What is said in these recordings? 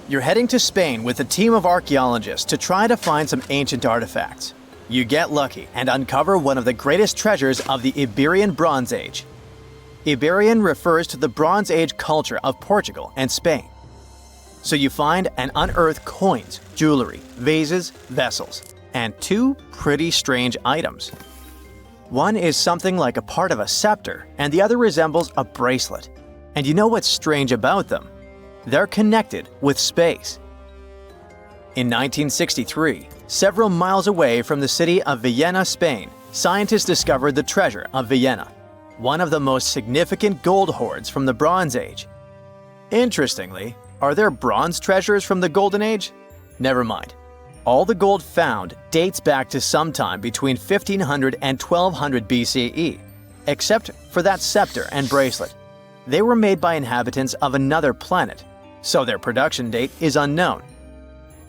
You're heading to Spain with a team of archaeologists to try to find some ancient artifacts. You get lucky and uncover one of the greatest treasures of the Iberian Bronze Age. Iberian refers to the Bronze Age culture of Portugal and Spain. So you find and unearth coins, jewelry, vases, vessels, and two pretty strange items. One is something like a part of a scepter, and the other resembles a bracelet. And you know what's strange about them? They're connected with space. In 1963, several miles away from the city of Vienna, Spain, scientists discovered the treasure of Vienna, one of the most significant gold hoards from the Bronze Age. Interestingly, are there bronze treasures from the Golden Age? Never mind. All the gold found dates back to sometime between 1500 and 1200 BCE, except for that scepter and bracelet. They were made by inhabitants of another planet, so their production date is unknown.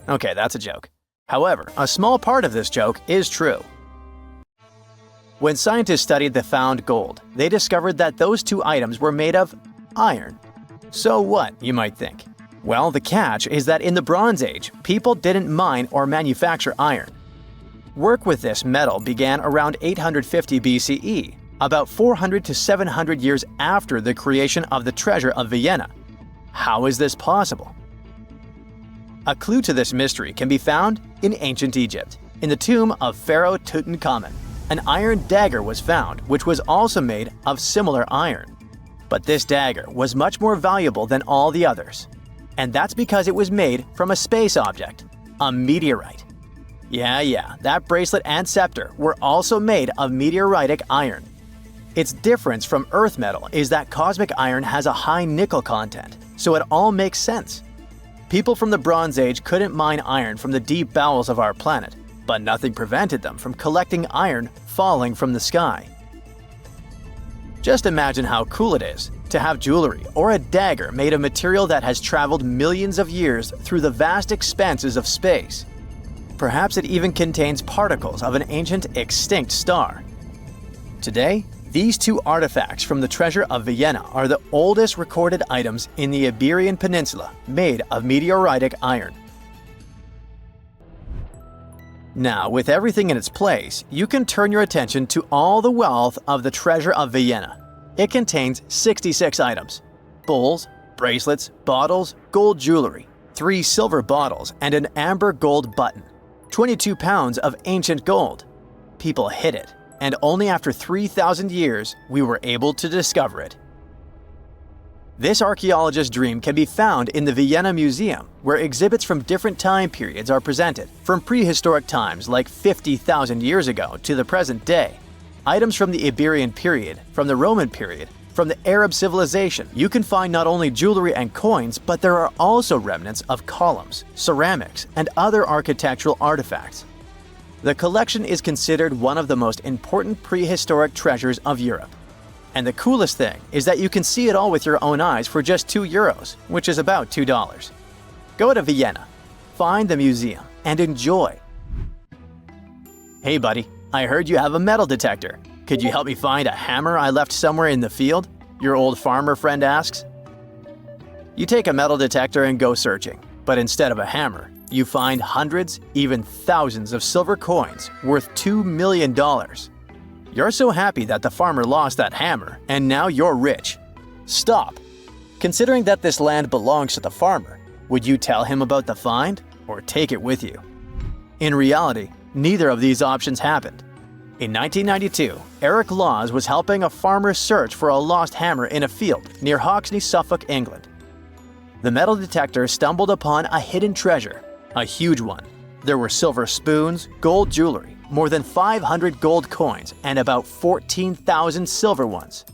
Okay, that's a joke. However, a small part of this joke is true. When scientists studied the found gold, they discovered that those two items were made of iron. So what, you might think? Well, the catch is that in the Bronze Age, people didn't mine or manufacture iron. Work with this metal began around 850 BCE, about 400 to 700 years after the creation of the treasure of Vienna. How is this possible? A clue to this mystery can be found in ancient Egypt. In the tomb of Pharaoh Tutankhamun, an iron dagger was found, which was also made of similar iron. But this dagger was much more valuable than all the others. And that's because it was made from a space object, a meteorite. Yeah, that bracelet and scepter were also made of meteoritic iron. Its difference from Earth metal is that cosmic iron has a high nickel content, so it all makes sense. People from the Bronze Age couldn't mine iron from the deep bowels of our planet, but nothing prevented them from collecting iron falling from the sky. Just imagine how cool it is to have jewelry or a dagger made of material that has traveled millions of years through the vast expanses of space. Perhaps it even contains particles of an ancient extinct star. Today, these two artifacts from the treasure of Vienna are the oldest recorded items in the Iberian Peninsula made of meteoritic iron. Now, with everything in its place, you can turn your attention to all the wealth of the treasure of Vienna. It contains 66 items: bowls, bracelets, bottles, gold jewelry, 3 silver bottles, and an amber gold button. 22 pounds of ancient gold. People hid it, and only after 3,000 years we were able to discover it. This archaeologist's dream can be found in the Vienna Museum, where exhibits from different time periods are presented, from prehistoric times like 50,000 years ago to the present day. Items from the Iberian period, from the Roman period, from the Arab civilization. You can find not only jewelry and coins, but there are also remnants of columns, ceramics, and other architectural artifacts. The collection is considered one of the most important prehistoric treasures of Europe. And the coolest thing is that you can see it all with your own eyes for just €2, which is about $2. Go to Vienna, find the museum, and enjoy. Hey buddy, I heard you have a metal detector. Could you help me find a hammer I left somewhere in the field? Your old farmer friend asks. You take a metal detector and go searching, but instead of a hammer, you find hundreds, even thousands of silver coins worth $2 million. You're so happy that the farmer lost that hammer, and now you're rich. Stop! Considering that this land belongs to the farmer, would you tell him about the find or take it with you? In reality, neither of these options happened. In 1992, Eric Laws was helping a farmer search for a lost hammer in a field near Hoxne, Suffolk, England. The metal detector stumbled upon a hidden treasure, a huge one. There were silver spoons, gold jewelry, more than 500 gold coins, and about 14,000 silver ones.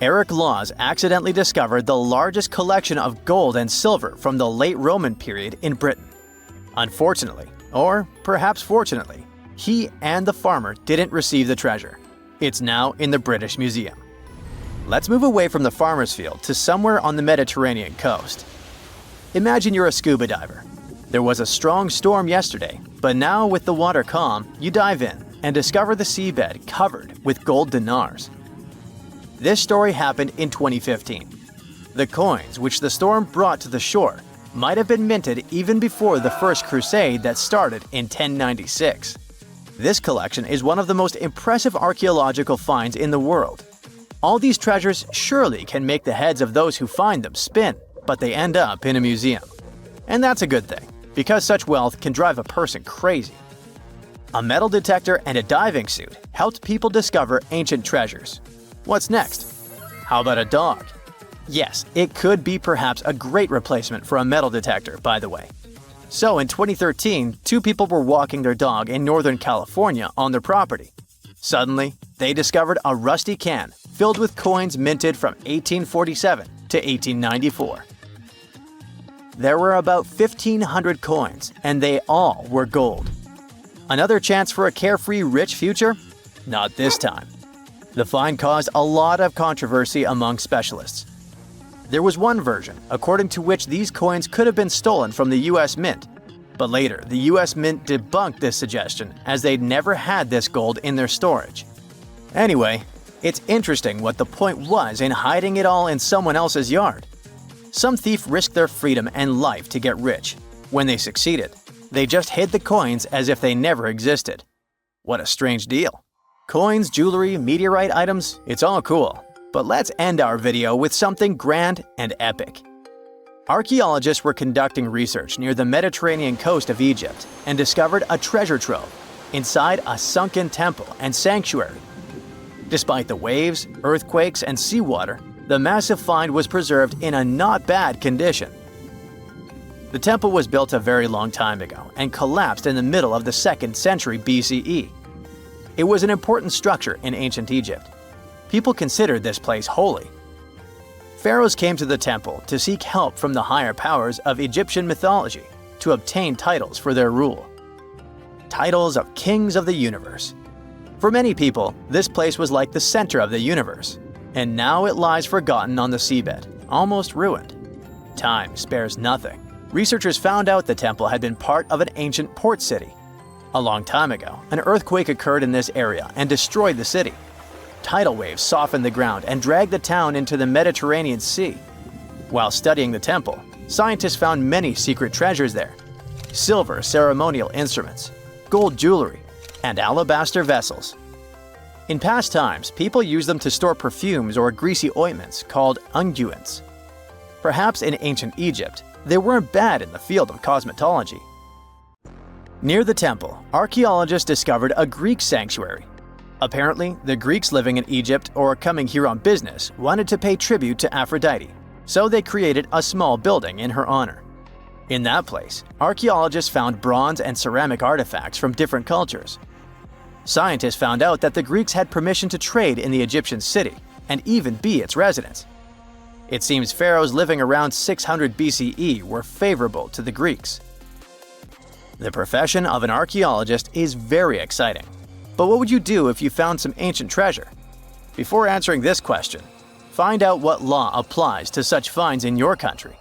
Eric Laws accidentally discovered the largest collection of gold and silver from the late Roman period in Britain. Unfortunately, or perhaps fortunately, he and the farmer didn't receive the treasure. It's now in the British Museum. Let's move away from the farmer's field to somewhere on the Mediterranean coast. Imagine you're a scuba diver. There was a strong storm yesterday, but now with the water calm, you dive in and discover the seabed covered with gold dinars. This story happened in 2015. The coins which the storm brought to the shore might have been minted even before the First Crusade that started in 1096. This collection is one of the most impressive archaeological finds in the world. All these treasures surely can make the heads of those who find them spin, but they end up in a museum. And that's a good thing, because such wealth can drive a person crazy. A metal detector and a diving suit helped people discover ancient treasures. What's next? How about a dog? Yes, it could be perhaps a great replacement for a metal detector, by the way. So in 2013, two people were walking their dog in Northern California on their property. Suddenly, they discovered a rusty can filled with coins minted from 1847 to 1894. There were about 1,500 coins, and they all were gold. Another chance for a carefree rich future? Not this time. The find caused a lot of controversy among specialists. There was one version, according to which these coins could have been stolen from the US Mint. But later, the US Mint debunked this suggestion as they'd never had this gold in their storage. Anyway, it's interesting what the point was in hiding it all in someone else's yard. Some thief risked their freedom and life to get rich. When they succeeded, they just hid the coins as if they never existed. What a strange deal. Coins, jewelry, meteorite items, it's all cool. But let's end our video with something grand and epic. Archaeologists were conducting research near the Mediterranean coast of Egypt and discovered a treasure trove inside a sunken temple and sanctuary. Despite the waves, earthquakes, and seawater, the massive find was preserved in a not bad condition. The temple was built a very long time ago and collapsed in the middle of the 2nd century BCE. It was an important structure in ancient Egypt. People considered this place holy. Pharaohs came to the temple to seek help from the higher powers of Egyptian mythology to obtain titles for their rule. Titles of kings of the universe. For many people, this place was like the center of the universe, and now it lies forgotten on the seabed, almost ruined. Time spares nothing. Researchers found out the temple had been part of an ancient port city. A long time ago, an earthquake occurred in this area and destroyed the city. Tidal waves softened the ground and dragged the town into the Mediterranean Sea. While studying the temple, scientists found many secret treasures there: silver ceremonial instruments, gold jewelry, and alabaster vessels. In past times, people used them to store perfumes or greasy ointments called unguents. Perhaps in ancient Egypt, they weren't bad in the field of cosmetology. Near the temple, archaeologists discovered a Greek sanctuary. Apparently, the Greeks living in Egypt or coming here on business wanted to pay tribute to Aphrodite, so they created a small building in her honor. In that place, archaeologists found bronze and ceramic artifacts from different cultures. Scientists found out that the Greeks had permission to trade in the Egyptian city and even be its residents. It seems pharaohs living around 600 BCE were favorable to the Greeks. The profession of an archaeologist is very exciting. But what would you do if you found some ancient treasure? Before answering this question, find out what law applies to such finds in your country.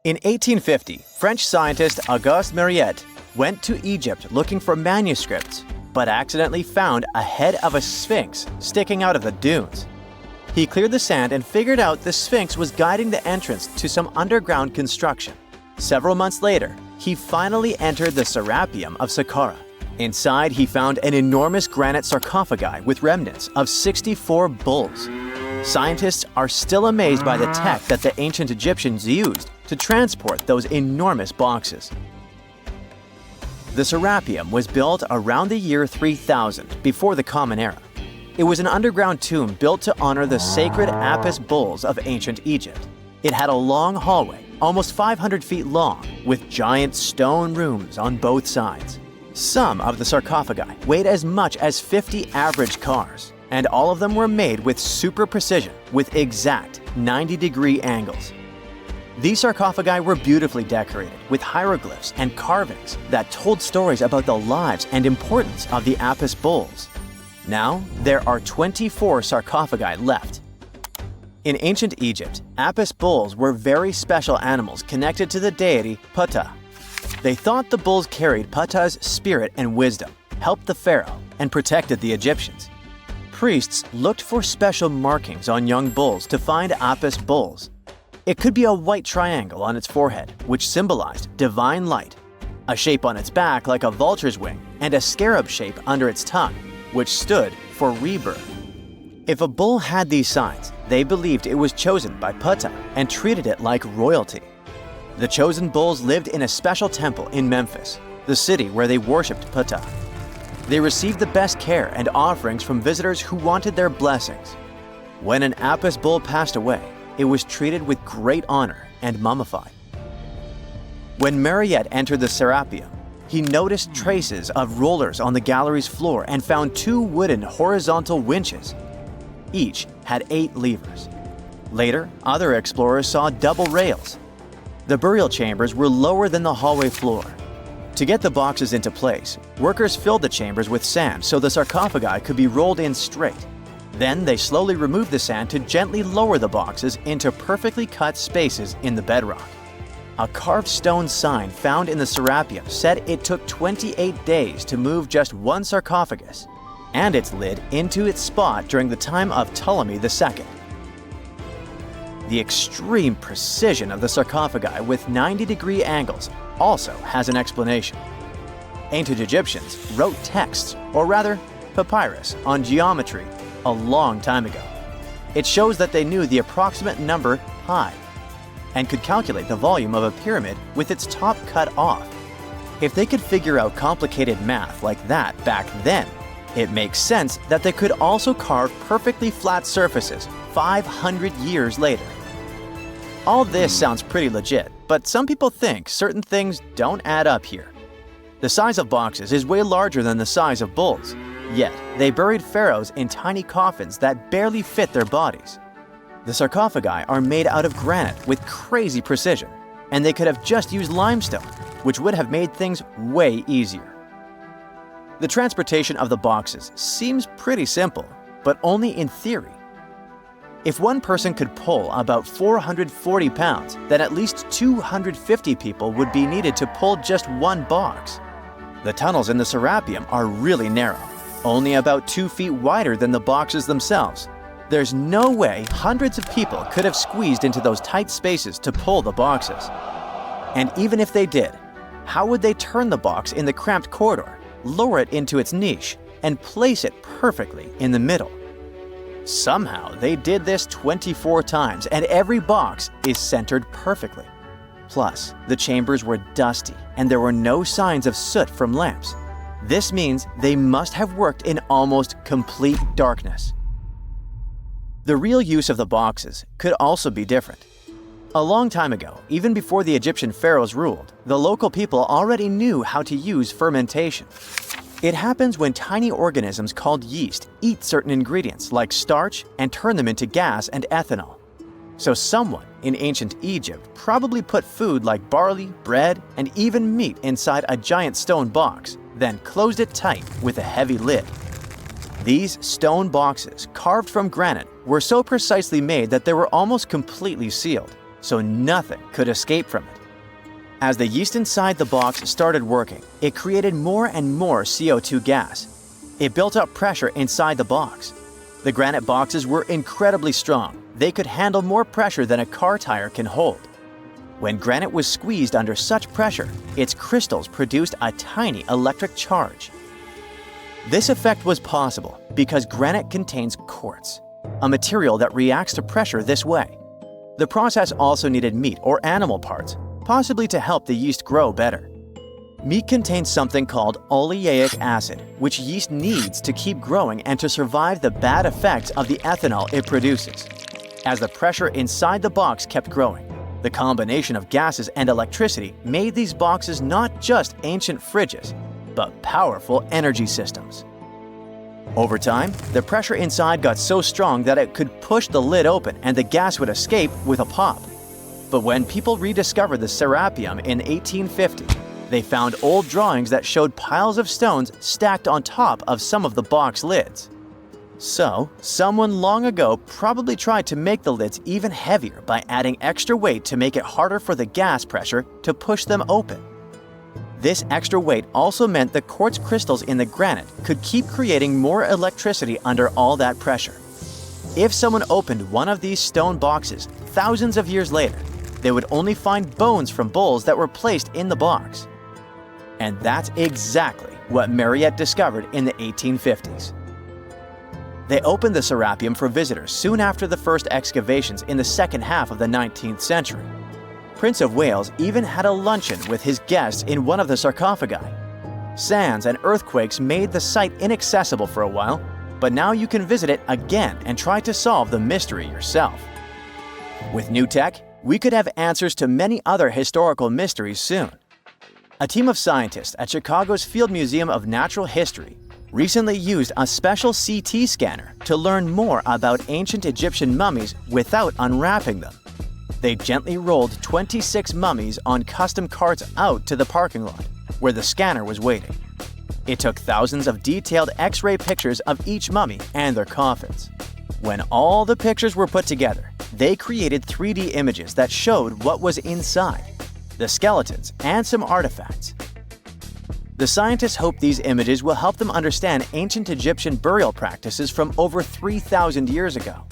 In 1850, French scientist Auguste Mariette went to Egypt looking for manuscripts, but accidentally found a head of a sphinx sticking out of the dunes. He cleared the sand and figured out the sphinx was guiding the entrance to some underground construction. Several months later, he finally entered the Serapeum of Saqqara. Inside, he found an enormous granite sarcophagi with remnants of 64 bulls. Scientists are still amazed by the tech that the ancient Egyptians used to transport those enormous boxes. The Serapeum was built around the year 3000 before the Common Era. It was an underground tomb built to honor the sacred Apis bulls of ancient Egypt. It had a long hallway, almost 500 feet long, with giant stone rooms on both sides. Some of the sarcophagi weighed as much as 50 average cars, and all of them were made with super precision with exact 90-degree angles. These sarcophagi were beautifully decorated with hieroglyphs and carvings that told stories about the lives and importance of the Apis bulls. Now, there are 24 sarcophagi left. In ancient Egypt, Apis bulls were very special animals connected to the deity Ptah. They thought the bulls carried Ptah's spirit and wisdom, helped the pharaoh, and protected the Egyptians. Priests looked for special markings on young bulls to find Apis bulls. It could be a white triangle on its forehead, which symbolized divine light, a shape on its back like a vulture's wing, and a scarab shape under its tongue, which stood for rebirth. If a bull had these signs, they believed it was chosen by Ptah and treated it like royalty. The chosen bulls lived in a special temple in Memphis, the city where they worshipped Ptah. They received the best care and offerings from visitors who wanted their blessings. When an Apis bull passed away, it was treated with great honor and mummified. When Mariette entered the Serapeum, he noticed traces of rollers on the gallery's floor and found 2 wooden horizontal winches. Each had 8 levers. Later, other explorers saw double rails. The burial chambers were lower than the hallway floor. To get the boxes into place, workers filled the chambers with sand so the sarcophagi could be rolled in straight. Then they slowly removed the sand to gently lower the boxes into perfectly cut spaces in the bedrock. A carved stone sign found in the Serapeum said it took 28 days to move just one sarcophagus and its lid into its spot during the time of Ptolemy II. The extreme precision of the sarcophagi with 90-degree angles also has an explanation. Ancient Egyptians wrote texts, or rather, papyrus, on geometry a long time ago. It shows that they knew the approximate number pi and could calculate the volume of a pyramid with its top cut off. If they could figure out complicated math like that back then, it makes sense that they could also carve perfectly flat surfaces 500 years later. All this sounds pretty legit, but some people think certain things don't add up here. The size of boxes is way larger than the size of bulls, yet they buried pharaohs in tiny coffins that barely fit their bodies. The sarcophagi are made out of granite with crazy precision, and they could have just used limestone, which would have made things way easier. The transportation of the boxes seems pretty simple, but only in theory. If one person could pull about 440 pounds, then at least 250 people would be needed to pull just one box. The tunnels in the Serapeum are really narrow, only about 2 feet wider than the boxes themselves. There's no way hundreds of people could have squeezed into those tight spaces to pull the boxes. And even if they did, how would they turn the box in the cramped corridor, lower it into its niche, and place it perfectly in the middle? Somehow they did this 24 times, and every box is centered perfectly. Plus, the chambers were dusty, and there were no signs of soot from lamps. This means they must have worked in almost complete darkness. The real use of the boxes could also be different. A long time ago, even before the Egyptian pharaohs ruled, the local people already knew how to use fermentation. It happens when tiny organisms called yeast eat certain ingredients like starch and turn them into gas and ethanol. So someone in ancient Egypt probably put food like barley, bread, and even meat inside a giant stone box, then closed it tight with a heavy lid. These stone boxes, carved from granite, were so precisely made that they were almost completely sealed, so nothing could escape from it. As the yeast inside the box started working, it created more and more CO2 gas. It built up pressure inside the box. The granite boxes were incredibly strong. They could handle more pressure than a car tire can hold. When granite was squeezed under such pressure, its crystals produced a tiny electric charge. This effect was possible because granite contains quartz, a material that reacts to pressure this way. The process also needed meat or animal parts, possibly to help the yeast grow better. Meat contains something called oleic acid, which yeast needs to keep growing and to survive the bad effects of the ethanol it produces. As the pressure inside the box kept growing, the combination of gases and electricity made these boxes not just ancient fridges, but powerful energy systems. Over time, the pressure inside got so strong that it could push the lid open and the gas would escape with a pop. But when people rediscovered the Serapeum in 1850, they found old drawings that showed piles of stones stacked on top of some of the box lids. So, someone long ago probably tried to make the lids even heavier by adding extra weight to make it harder for the gas pressure to push them open. This extra weight also meant the quartz crystals in the granite could keep creating more electricity under all that pressure. If someone opened one of these stone boxes thousands of years later, they would only find bones from bulls that were placed in the box. And that's exactly what Mariette discovered in the 1850s. They opened the Serapeum for visitors soon after the first excavations in the second half of the 19th century. Prince of Wales even had a luncheon with his guests in one of the sarcophagi. Sands and earthquakes made the site inaccessible for a while, but now you can visit it again and try to solve the mystery yourself. With new tech, we could have answers to many other historical mysteries soon. A team of scientists at Chicago's Field Museum of Natural History recently used a special CT scanner to learn more about ancient Egyptian mummies without unwrapping them. They gently rolled 26 mummies on custom carts out to the parking lot, where the scanner was waiting. It took thousands of detailed X-ray pictures of each mummy and their coffins. When all the pictures were put together, they created 3D images that showed what was inside, the skeletons, and some artifacts. The scientists hope these images will help them understand ancient Egyptian burial practices from over 3,000 years ago.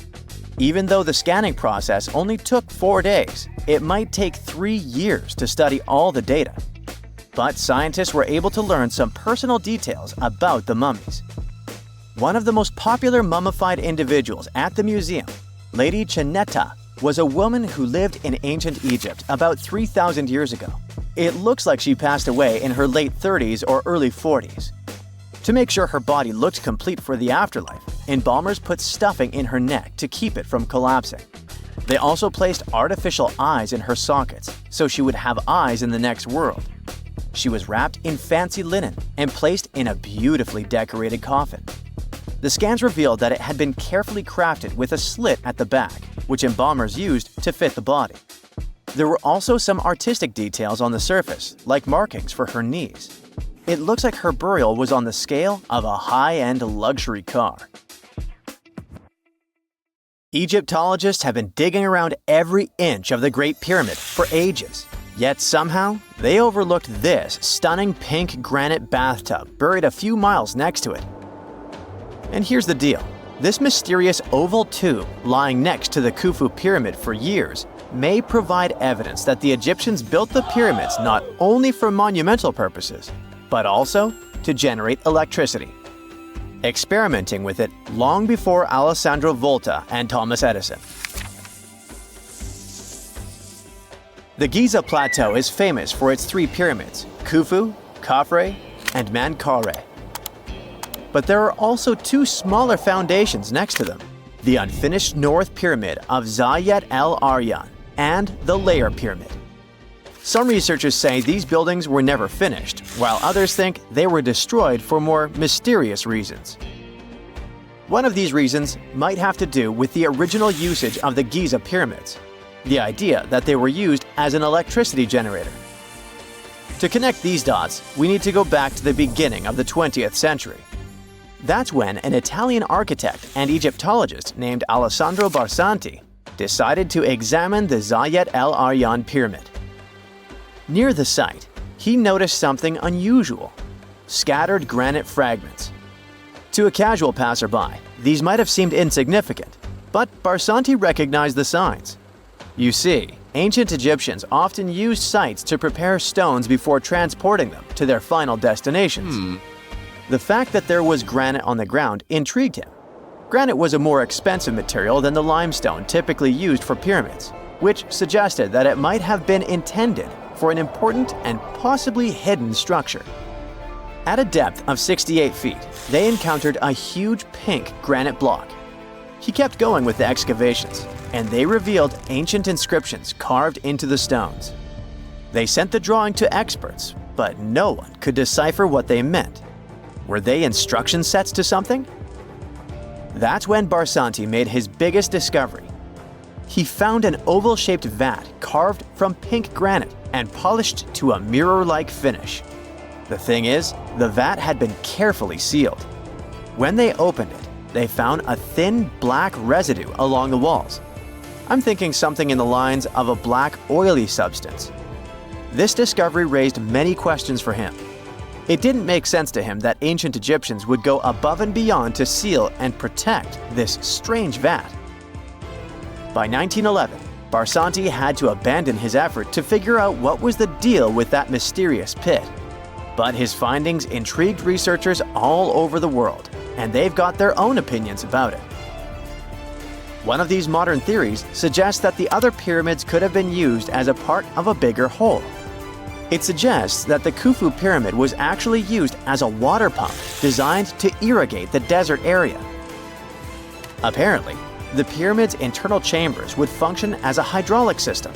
Even though the scanning process only took 4 days, it might take 3 years to study all the data. But scientists were able to learn some personal details about the mummies. One of the most popular mummified individuals at the museum, Lady Chineta, was a woman who lived in ancient Egypt about 3,000 years ago. It looks like she passed away in her late 30s or early 40s. To make sure her body looked complete for the afterlife, embalmers put stuffing in her neck to keep it from collapsing. They also placed artificial eyes in her sockets, so she would have eyes in the next world. She was wrapped in fancy linen and placed in a beautifully decorated coffin. The scans revealed that it had been carefully crafted with a slit at the back, which embalmers used to fit the body. There were also some artistic details on the surface, like markings for her knees. It looks like her burial was on the scale of a high-end luxury car. Egyptologists have been digging around every inch of the Great Pyramid for ages. Yet somehow, they overlooked this stunning pink granite bathtub buried a few miles next to it. And here's the deal. This mysterious oval tube lying next to the Khufu pyramid for years may provide evidence that the Egyptians built the pyramids not only for monumental purposes, but also to generate electricity, experimenting with it long before Alessandro Volta and Thomas Edison. The Giza Plateau is famous for its 3 pyramids, Khufu, Khafre, and Menkaure. But there are also 2 smaller foundations next to them, the unfinished North Pyramid of Zayet El Aryan and the Layer Pyramid. Some researchers say these buildings were never finished, while others think they were destroyed for more mysterious reasons. One of these reasons might have to do with the original usage of the Giza pyramids, the idea that they were used as an electricity generator. To connect these dots, we need to go back to the beginning of the 20th century. That's when an Italian architect and Egyptologist named Alessandro Barsanti decided to examine the Zayet El Aryan pyramid. Near the site, he noticed something unusual: scattered granite fragments. To a casual passerby, these might have seemed insignificant, but Barsanti recognized the signs. You see, ancient Egyptians often used sites to prepare stones before transporting them to their final destinations. The fact that there was granite on the ground intrigued him. Granite was a more expensive material than the limestone typically used for pyramids, which suggested that it might have been intended for an important and possibly hidden structure. At a depth of 68 feet, they encountered a huge pink granite block. He kept going with the excavations, and they revealed ancient inscriptions carved into the stones. They sent the drawing to experts, but no one could decipher what they meant. Were they instruction sets to something? That's when Barsanti made his biggest discovery. He found an oval-shaped vat carved from pink granite and polished to a mirror-like finish. The thing is, the vat had been carefully sealed. When they opened it, they found a thin black residue along the walls. I'm thinking something in the lines of a black oily substance. This discovery raised many questions for him. It didn't make sense to him that ancient Egyptians would go above and beyond to seal and protect this strange vat. By 1911, Barsanti had to abandon his effort to figure out what was the deal with that mysterious pit. But his findings intrigued researchers all over the world, and they've got their own opinions about it. One of these modern theories suggests that the other pyramids could have been used as a part of a bigger whole. It suggests that the Khufu pyramid was actually used as a water pump designed to irrigate the desert area. Apparently, the pyramid's internal chambers would function as a hydraulic system.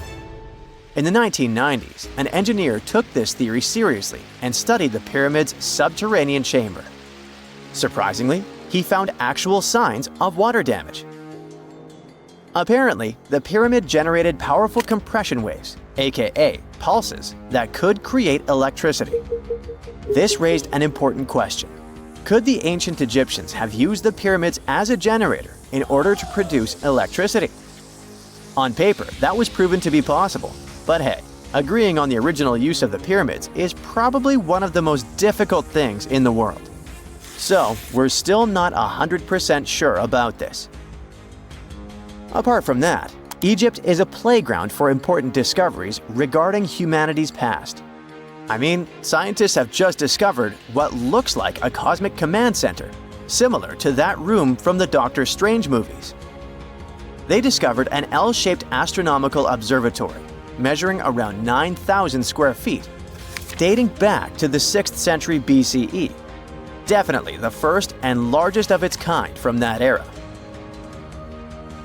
In the 1990s, an engineer took this theory seriously and studied the pyramid's subterranean chamber. Surprisingly, he found actual signs of water damage. Apparently, the pyramid generated powerful compression waves, aka pulses, that could create electricity. This raised an important question. Could the ancient Egyptians have used the pyramids as a generator in order to produce electricity? On paper, that was proven to be possible, but hey, agreeing on the original use of the pyramids is probably one of the most difficult things in the world. So, we're still not 100% sure about this. Apart from that, Egypt is a playground for important discoveries regarding humanity's past. I mean, scientists have just discovered what looks like a cosmic command center, similar to that room from the Doctor Strange movies. They discovered an L-shaped astronomical observatory, measuring around 9,000 square feet, dating back to the 6th century BCE. Definitely the first and largest of its kind from that era.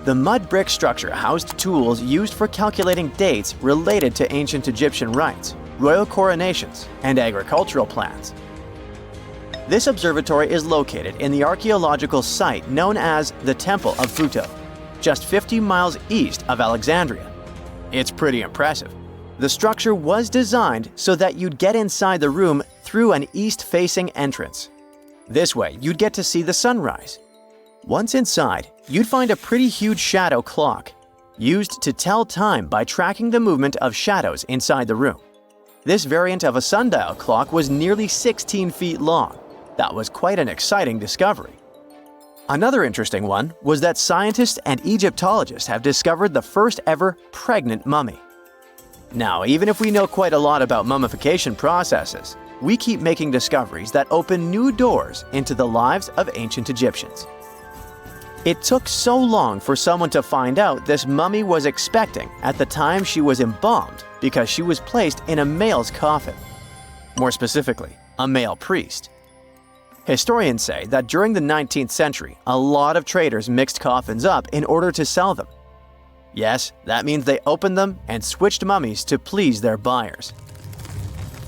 The mud brick structure housed tools used for calculating dates related to ancient Egyptian rites, royal coronations, and agricultural plans. This observatory is located in the archaeological site known as the Temple of Phuto, just 50 miles east of Alexandria. It's pretty impressive. The structure was designed so that you'd get inside the room through an east-facing entrance. This way, you'd get to see the sunrise. Once inside, you'd find a pretty huge shadow clock, used to tell time by tracking the movement of shadows inside the room. This variant of a sundial clock was nearly 16 feet long. That was quite an exciting discovery. Another interesting one was that scientists and Egyptologists have discovered the first ever pregnant mummy. Now, even if we know quite a lot about mummification processes, we keep making discoveries that open new doors into the lives of ancient Egyptians. It took so long for someone to find out this mummy was expecting at the time she was embalmed because she was placed in a male's coffin. More specifically, a male priest. Historians say that during the 19th century, a lot of traders mixed coffins up in order to sell them. Yes, that means they opened them and switched mummies to please their buyers.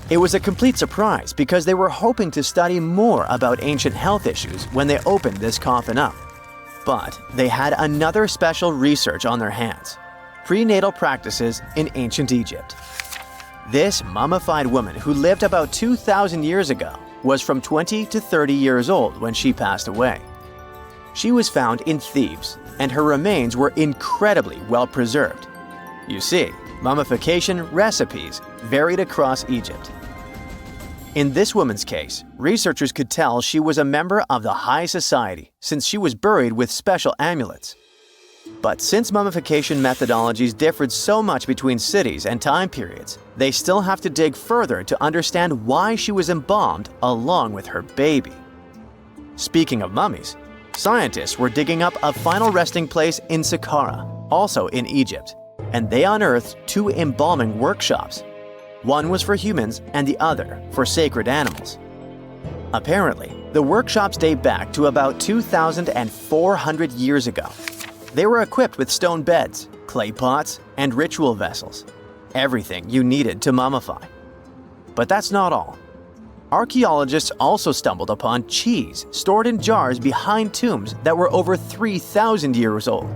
It was a complete surprise because they were hoping to study more about ancient health issues when they opened this coffin up. But they had another special research on their hands: prenatal practices in ancient Egypt. This mummified woman, who lived about 2,000 years ago, was from 20 to 30 years old when she passed away. She was found in Thebes, and her remains were incredibly well preserved. You see, mummification recipes varied across Egypt. In this woman's case, researchers could tell she was a member of the high society since she was buried with special amulets. But since mummification methodologies differed so much between cities and time periods, they still have to dig further to understand why she was embalmed along with her baby. Speaking of mummies, scientists were digging up a final resting place in Saqqara, also in Egypt, and they unearthed 2 embalming workshops. One was for humans and the other for sacred animals. Apparently, the workshops date back to about 2,400 years ago. They were equipped with stone beds, clay pots, and ritual vessels. Everything you needed to mummify. But that's not all. Archaeologists also stumbled upon cheese stored in jars behind tombs that were over 3,000 years old.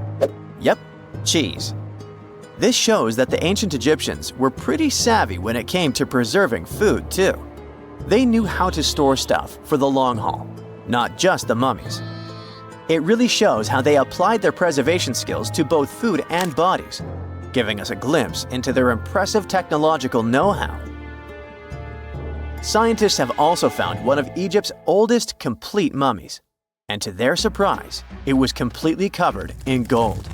Yep, cheese. This shows that the ancient Egyptians were pretty savvy when it came to preserving food, too. They knew how to store stuff for the long haul, not just the mummies. It really shows how they applied their preservation skills to both food and bodies, giving us a glimpse into their impressive technological know-how. Scientists have also found one of Egypt's oldest complete mummies, and to their surprise, it was completely covered in gold.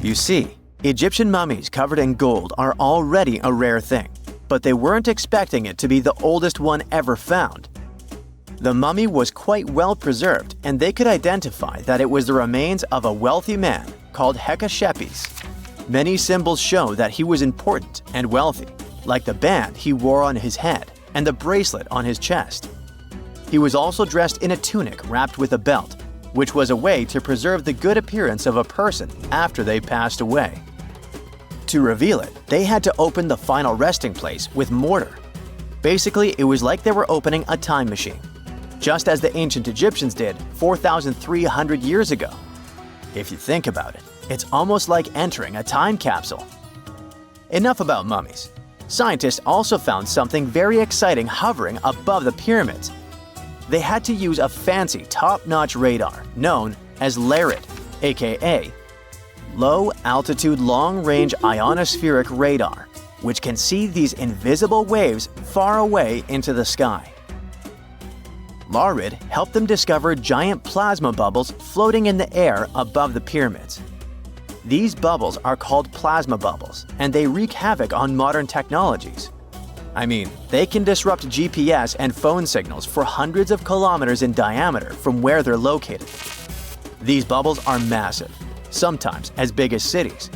You see, Egyptian mummies covered in gold are already a rare thing, but they weren't expecting it to be the oldest one ever found. The mummy was quite well preserved, and they could identify that it was the remains of a wealthy man called Hekashepes. Many symbols show that he was important and wealthy, like the band he wore on his head and the bracelet on his chest. He was also dressed in a tunic wrapped with a belt, which was a way to preserve the good appearance of a person after they passed away. To reveal it, they had to open the final resting place with mortar. Basically, it was like they were opening a time machine, just as the ancient Egyptians did 4,300 years ago. If you think about it, it's almost like entering a time capsule. Enough about mummies. Scientists also found something very exciting hovering above the pyramids. They had to use a fancy top-notch radar known as LARID, aka Low Altitude Long Range Ionospheric Radar, which can see these invisible waves far away into the sky. LARID helped them discover giant plasma bubbles floating in the air above the pyramids. These bubbles are called plasma bubbles, and they wreak havoc on modern technologies. I mean, they can disrupt GPS and phone signals for hundreds of kilometers in diameter from where they're located. These bubbles are massive, sometimes as big as cities,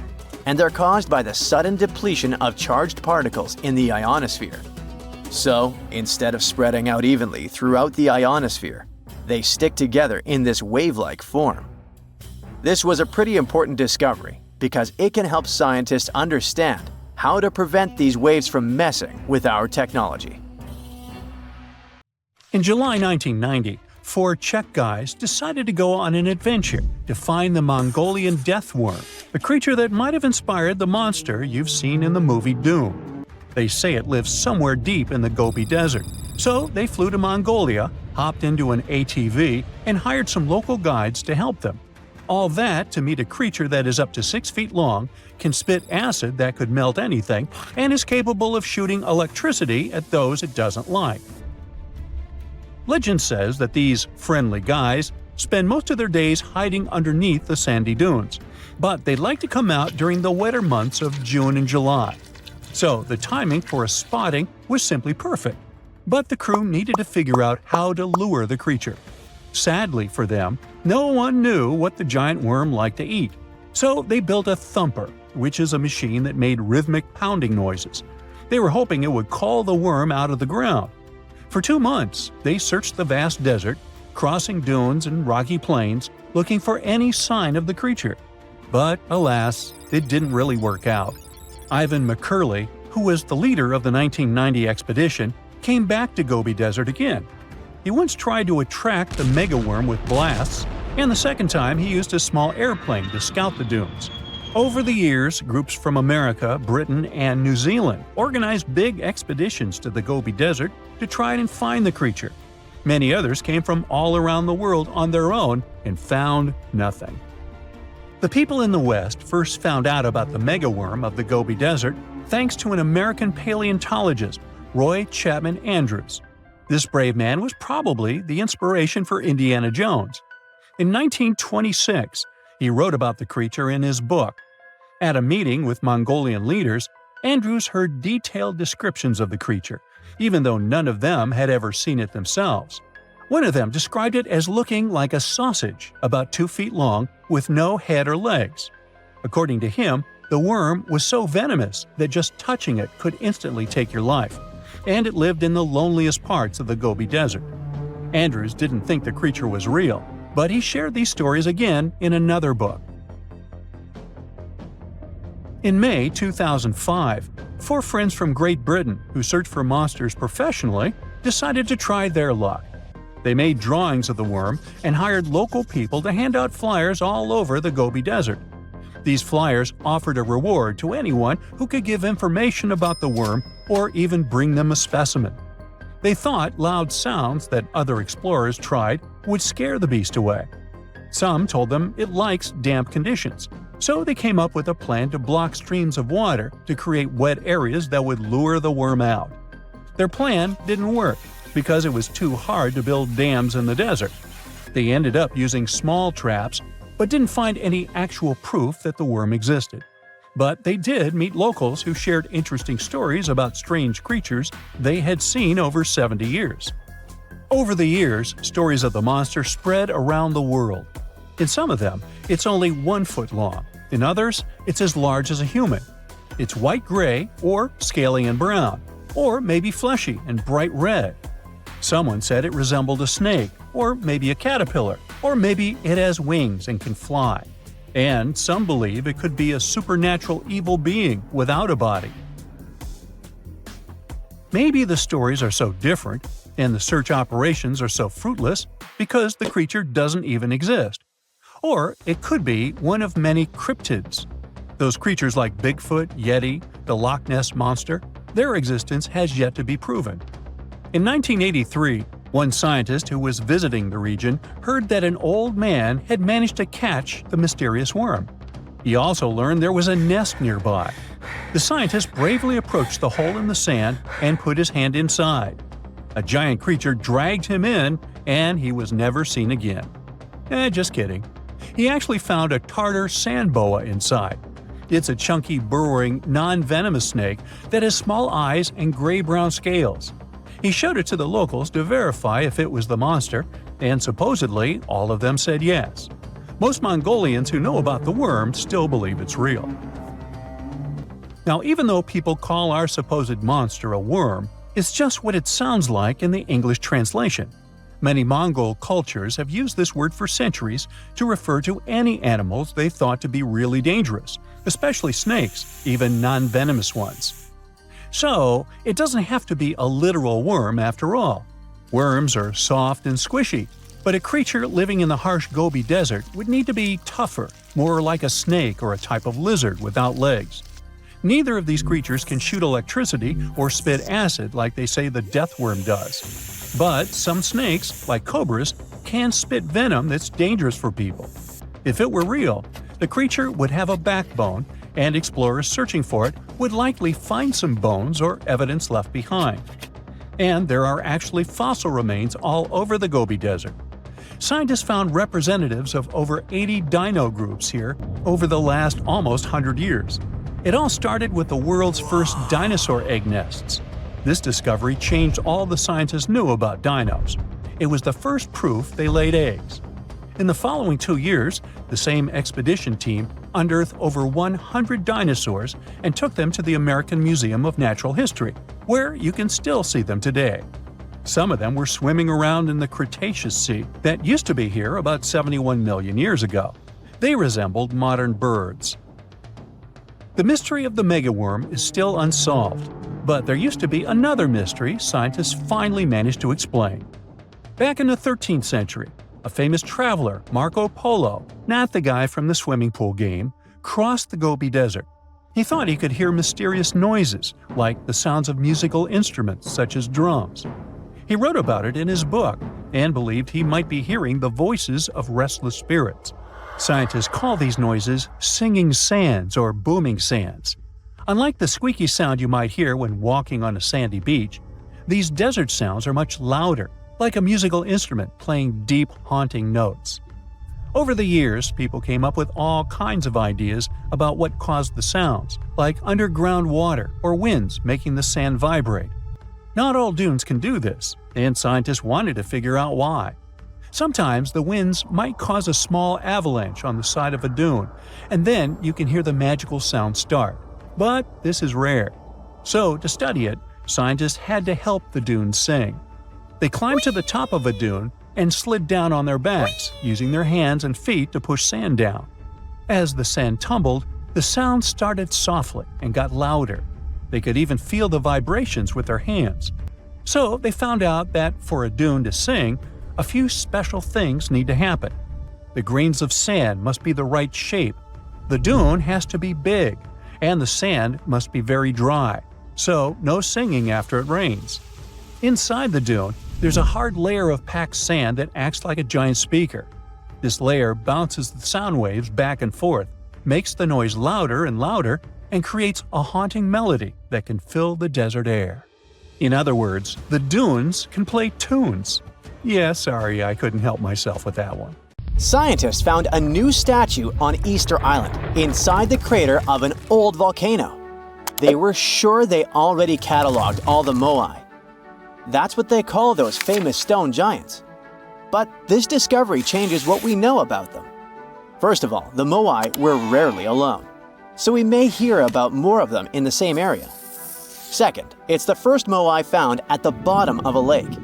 and they're caused by the sudden depletion of charged particles in the ionosphere. So, instead of spreading out evenly throughout the ionosphere, they stick together in this wave-like form. This was a pretty important discovery because it can help scientists understand how to prevent these waves from messing with our technology. In July 1990, 4 Czech guys decided to go on an adventure to find the Mongolian death worm, a creature that might have inspired the monster you've seen in the movie Doom. They say it lives somewhere deep in the Gobi Desert, so they flew to Mongolia, hopped into an ATV, and hired some local guides to help them. All that to meet a creature that is up to 6 feet long, can spit acid that could melt anything, and is capable of shooting electricity at those it doesn't like. Legend says that these friendly guys spend most of their days hiding underneath the sandy dunes, but they'd like to come out during the wetter months of June and July. So the timing for a spotting was simply perfect, but the crew needed to figure out how to lure the creature. Sadly for them, no one knew what the giant worm liked to eat, so they built a thumper, which is a machine that made rhythmic pounding noises. They were hoping it would call the worm out of the ground. For 2 months, they searched the vast desert, crossing dunes and rocky plains, looking for any sign of the creature. But alas, it didn't really work out. Ivan McCurley, who was the leader of the 1990 expedition, came back to Gobi Desert again. He once tried to attract the megaworm with blasts, and the second time he used a small airplane to scout the dunes. Over the years, groups from America, Britain, and New Zealand organized big expeditions to the Gobi Desert to try and find the creature. Many others came from all around the world on their own and found nothing. The people in the West first found out about the megaworm of the Gobi Desert thanks to an American paleontologist, Roy Chapman Andrews. This brave man was probably the inspiration for Indiana Jones. In 1926, he wrote about the creature in his book. At a meeting with Mongolian leaders, Andrews heard detailed descriptions of the creature, even though none of them had ever seen it themselves. One of them described it as looking like a sausage, about 2 feet long, with no head or legs. According to him, the worm was so venomous that just touching it could instantly take your life, and it lived in the loneliest parts of the Gobi Desert. Andrews didn't think the creature was real, but he shared these stories again in another book. In May 2005, 4 friends from Great Britain who search for monsters professionally decided to try their luck. They made drawings of the worm and hired local people to hand out flyers all over the Gobi Desert. These flyers offered a reward to anyone who could give information about the worm or even bring them a specimen. They thought loud sounds that other explorers tried would scare the beast away. Some told them it likes damp conditions, so they came up with a plan to block streams of water to create wet areas that would lure the worm out. Their plan didn't work because it was too hard to build dams in the desert. They ended up using small traps, but didn't find any actual proof that the worm existed. But they did meet locals who shared interesting stories about strange creatures they had seen over 70 years. Over the years, stories of the monster spread around the world. In some of them, it's only 1 foot long. In others, it's as large as a human. It's white-gray or scaly and brown, or maybe fleshy and bright red. Someone said it resembled a snake, or maybe a caterpillar, or maybe it has wings and can fly. And some believe it could be a supernatural evil being without a body. Maybe the stories are so different, and the search operations are so fruitless, because the creature doesn't even exist. Or it could be one of many cryptids. Those creatures like Bigfoot, Yeti, the Loch Ness Monster, their existence has yet to be proven. In 1983, one scientist who was visiting the region heard that an old man had managed to catch the mysterious worm. He also learned there was a nest nearby. The scientist bravely approached the hole in the sand and put his hand inside. A giant creature dragged him in, and he was never seen again. Just kidding. He actually found a Tartar sand boa inside. It's a chunky, burrowing, non-venomous snake that has small eyes and gray-brown scales. He showed it to the locals to verify if it was the monster, and supposedly all of them said yes. Most Mongolians who know about the worm still believe it's real. Now, even though people call our supposed monster a worm, it's just what it sounds like in the English translation. Many Mongol cultures have used this word for centuries to refer to any animals they thought to be really dangerous, especially snakes, even non-venomous ones. So, it doesn't have to be a literal worm after all. Worms are soft and squishy, but a creature living in the harsh Gobi Desert would need to be tougher, more like a snake or a type of lizard without legs. Neither of these creatures can shoot electricity or spit acid like they say the death worm does. But some snakes, like cobras, can spit venom that's dangerous for people. If it were real, the creature would have a backbone, and explorers searching for it would likely find some bones or evidence left behind. And there are actually fossil remains all over the Gobi Desert. Scientists found representatives of over 80 dino groups here over the last almost 100 years. It all started with the world's first dinosaur egg nests. This discovery changed all the scientists knew about dinos. It was the first proof they laid eggs. In the following 2 years, the same expedition team unearthed over 100 dinosaurs and took them to the American Museum of Natural History, where you can still see them today. Some of them were swimming around in the Cretaceous Sea that used to be here about 71 million years ago. They resembled modern birds. The mystery of the megaworm is still unsolved, but there used to be another mystery scientists finally managed to explain. Back in the 13th century, a famous traveler, Marco Polo, not the guy from the swimming pool game, crossed the Gobi Desert. He thought he could hear mysterious noises, like the sounds of musical instruments such as drums. He wrote about it in his book and believed he might be hearing the voices of restless spirits. Scientists call these noises singing sands or booming sands. Unlike the squeaky sound you might hear when walking on a sandy beach, these desert sounds are much louder, like a musical instrument playing deep, haunting notes. Over the years, people came up with all kinds of ideas about what caused the sounds, like underground water or winds making the sand vibrate. Not all dunes can do this, and scientists wanted to figure out why. Sometimes the winds might cause a small avalanche on the side of a dune, and then you can hear the magical sound start. But this is rare. So, to study it, scientists had to help the dunes sing. They climbed to the top of a dune and slid down on their backs, using their hands and feet to push sand down. As the sand tumbled, the sound started softly and got louder. They could even feel the vibrations with their hands. So they found out that for a dune to sing, a few special things need to happen. The grains of sand must be the right shape. The dune has to be big, and the sand must be very dry, so no singing after it rains. Inside the dune, there's a hard layer of packed sand that acts like a giant speaker. This layer bounces the sound waves back and forth, makes the noise louder and louder, and creates a haunting melody that can fill the desert air. In other words, the dunes can play tunes. Yeah, sorry, I couldn't help myself with that one. Scientists found a new statue on Easter Island inside the crater of an old volcano. They were sure they already cataloged all the moai. That's what they call those famous stone giants. But this discovery changes what we know about them. First of all, the moai were rarely alone, so we may hear about more of them in the same area. Second, it's the first moai found at the bottom of a lake.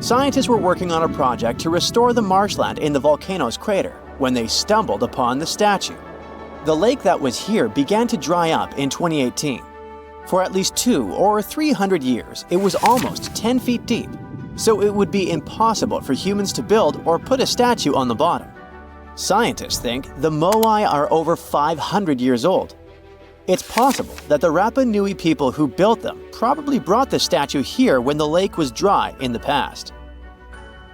Scientists were working on a project to restore the marshland in the volcano's crater when they stumbled upon the statue. The lake that was here began to dry up in 2018. For at least 200 or 300 years, it was almost 10 feet deep, so it would be impossible for humans to build or put a statue on the bottom. Scientists think the moai are over 500 years old. It's possible that the Rapa Nui people who built them probably brought the statue here when the lake was dry in the past.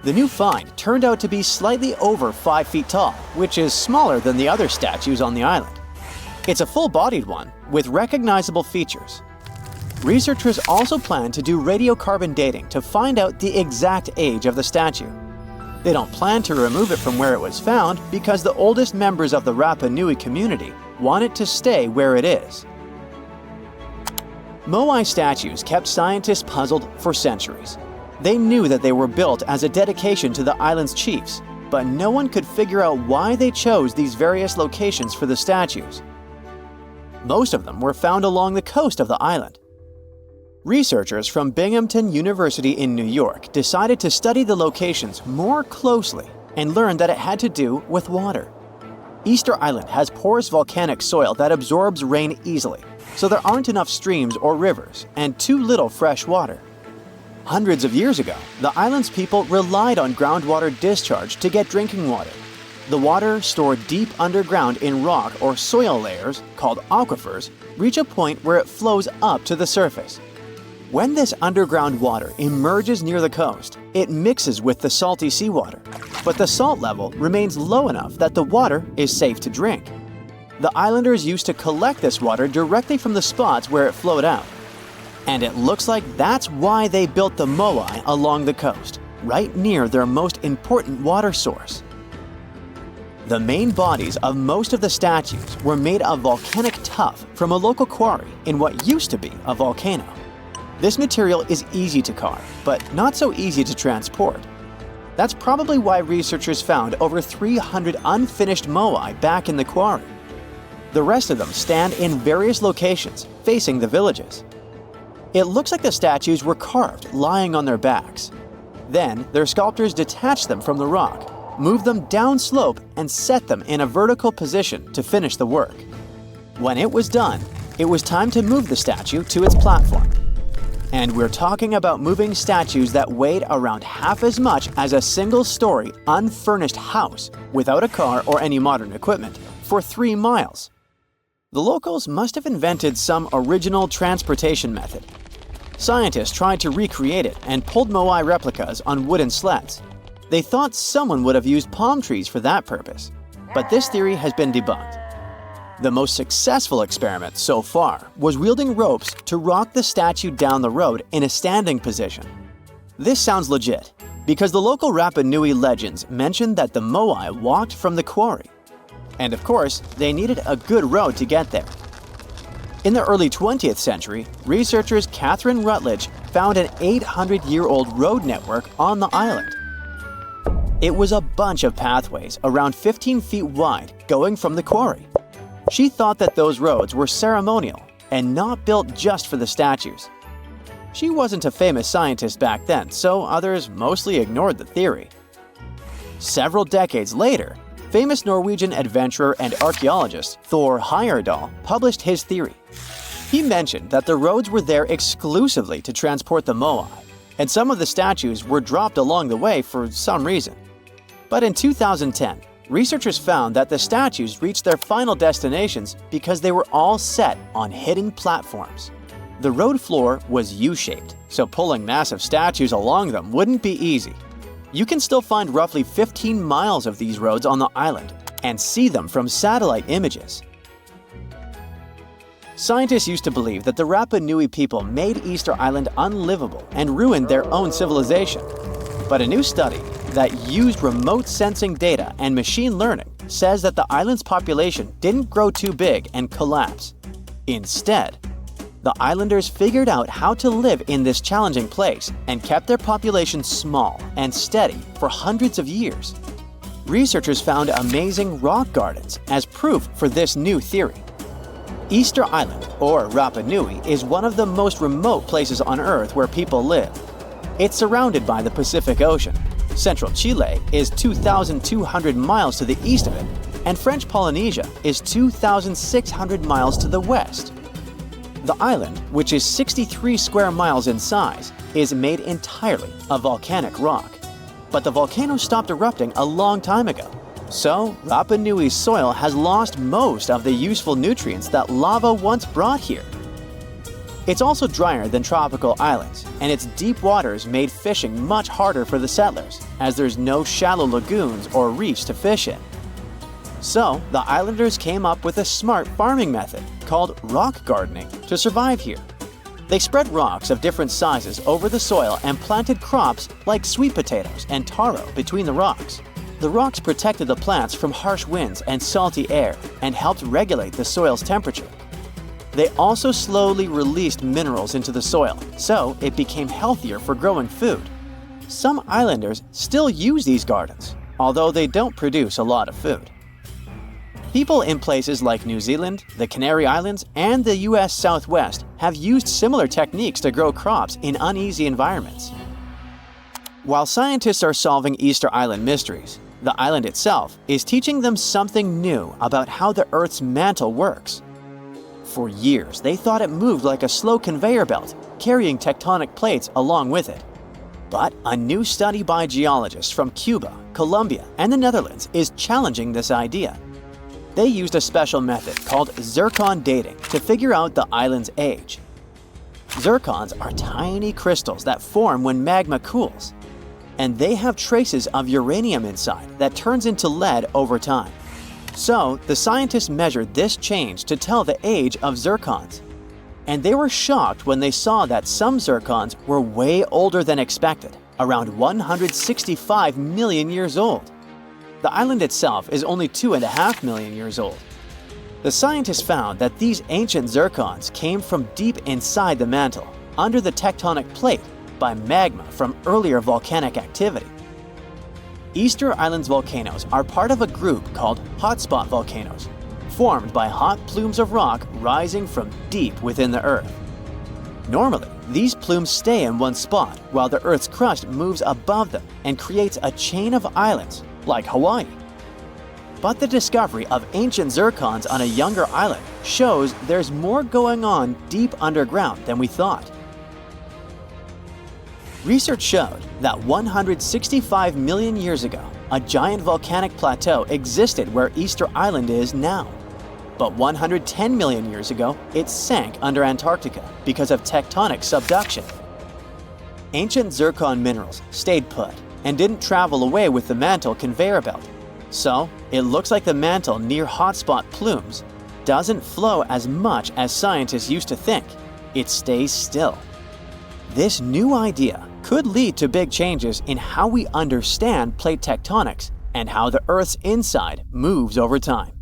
The new find turned out to be slightly over 5 feet tall, which is smaller than the other statues on the island. It's a full-bodied one with recognizable features. Researchers also plan to do radiocarbon dating to find out the exact age of the statue. They don't plan to remove it from where it was found because the oldest members of the Rapa Nui community want it to stay where it is. Moai statues kept scientists puzzled for centuries. They knew that they were built as a dedication to the island's chiefs, but no one could figure out why they chose these various locations for the statues. Most of them were found along the coast of the island. Researchers from Binghamton University in New York decided to study the locations more closely and learned that it had to do with water. Easter Island has porous volcanic soil that absorbs rain easily, so there aren't enough streams or rivers and too little fresh water. Hundreds of years ago, the island's people relied on groundwater discharge to get drinking water. The water stored deep underground in rock or soil layers, called aquifers, reach a point where it flows up to the surface. When this underground water emerges near the coast, it mixes with the salty seawater, but the salt level remains low enough that the water is safe to drink. The islanders used to collect this water directly from the spots where it flowed out. And it looks like that's why they built the moai along the coast, right near their most important water source. The main bodies of most of the statues were made of volcanic tuff from a local quarry in what used to be a volcano. This material is easy to carve, but not so easy to transport. That's probably why researchers found over 300 unfinished moai back in the quarry. The rest of them stand in various locations, facing the villages. It looks like the statues were carved lying on their backs. Then, their sculptors detached them from the rock, moved them downslope, and set them in a vertical position to finish the work. When it was done, it was time to move the statue to its platform. And we're talking about moving statues that weighed around half as much as a single-story, unfurnished house without a car or any modern equipment for 3 miles. The locals must have invented some original transportation method. Scientists tried to recreate it and pulled moai replicas on wooden sleds. They thought someone would have used palm trees for that purpose, but this theory has been debunked. The most successful experiment so far was wielding ropes to rock the statue down the road in a standing position. This sounds legit, because the local Rapa Nui legends mention that the moai walked from the quarry. And of course, they needed a good road to get there. In the early 20th century, researchers Catherine Rutledge found an 800-year-old road network on the island. It was a bunch of pathways around 15 feet wide going from the quarry. She thought that those roads were ceremonial and not built just for the statues. She wasn't a famous scientist back then, so others mostly ignored the theory. Several decades later, famous Norwegian adventurer and archaeologist Thor Heyerdahl published his theory. He mentioned that the roads were there exclusively to transport the moai, and some of the statues were dropped along the way for some reason. But in 2010, researchers found that the statues reached their final destinations because they were all set on hidden platforms. The road floor was U-shaped, so pulling massive statues along them wouldn't be easy. You can still find roughly 15 miles of these roads on the island and see them from satellite images. Scientists used to believe that the Rapa Nui people made Easter Island unlivable and ruined their own civilization. But a new study, that used remote sensing data and machine learning says that the island's population didn't grow too big and collapse. Instead, the islanders figured out how to live in this challenging place and kept their population small and steady for hundreds of years. Researchers found amazing rock gardens as proof for this new theory. Easter Island, or Rapa Nui, is one of the most remote places on Earth where people live. It's surrounded by the Pacific Ocean. Central Chile is 2,200 miles to the east of it, and French Polynesia is 2,600 miles to the west. The island, which is 63 square miles in size, is made entirely of volcanic rock. But the volcano stopped erupting a long time ago, so Rapa Nui's soil has lost most of the useful nutrients that lava once brought here. It's also drier than tropical islands, and its deep waters made fishing much harder for the settlers, as there's no shallow lagoons or reefs to fish in. So, the islanders came up with a smart farming method called rock gardening to survive here. They spread rocks of different sizes over the soil and planted crops like sweet potatoes and taro between the rocks. The rocks protected the plants from harsh winds and salty air and helped regulate the soil's temperature. They also slowly released minerals into the soil, so it became healthier for growing food. Some islanders still use these gardens, although they don't produce a lot of food. People in places like New Zealand, the Canary Islands, and the US Southwest have used similar techniques to grow crops in uneasy environments. While scientists are solving Easter Island mysteries, the island itself is teaching them something new about how the Earth's mantle works. For years, they thought it moved like a slow conveyor belt, carrying tectonic plates along with it. But a new study by geologists from Cuba, Colombia, and the Netherlands is challenging this idea. They used a special method called zircon dating to figure out the island's age. Zircons are tiny crystals that form when magma cools, and they have traces of uranium inside that turns into lead over time. So, the scientists measured this change to tell the age of zircons. And they were shocked when they saw that some zircons were way older than expected, around 165 million years old. The island itself is only 2.5 million years old. The scientists found that these ancient zircons came from deep inside the mantle, under the tectonic plate, by magma from earlier volcanic activity. Easter Island's volcanoes are part of a group called hotspot volcanoes, formed by hot plumes of rock rising from deep within the Earth. Normally, these plumes stay in one spot while the Earth's crust moves above them and creates a chain of islands, like Hawaii. But the discovery of ancient zircons on a younger island shows there's more going on deep underground than we thought. Research showed that 165 million years ago, a giant volcanic plateau existed where Easter Island is now. But 110 million years ago, it sank under Antarctica because of tectonic subduction. Ancient zircon minerals stayed put and didn't travel away with the mantle conveyor belt. So, it looks like the mantle near hotspot plumes doesn't flow as much as scientists used to think. It stays still. This new idea could lead to big changes in how we understand plate tectonics and how the Earth's inside moves over time.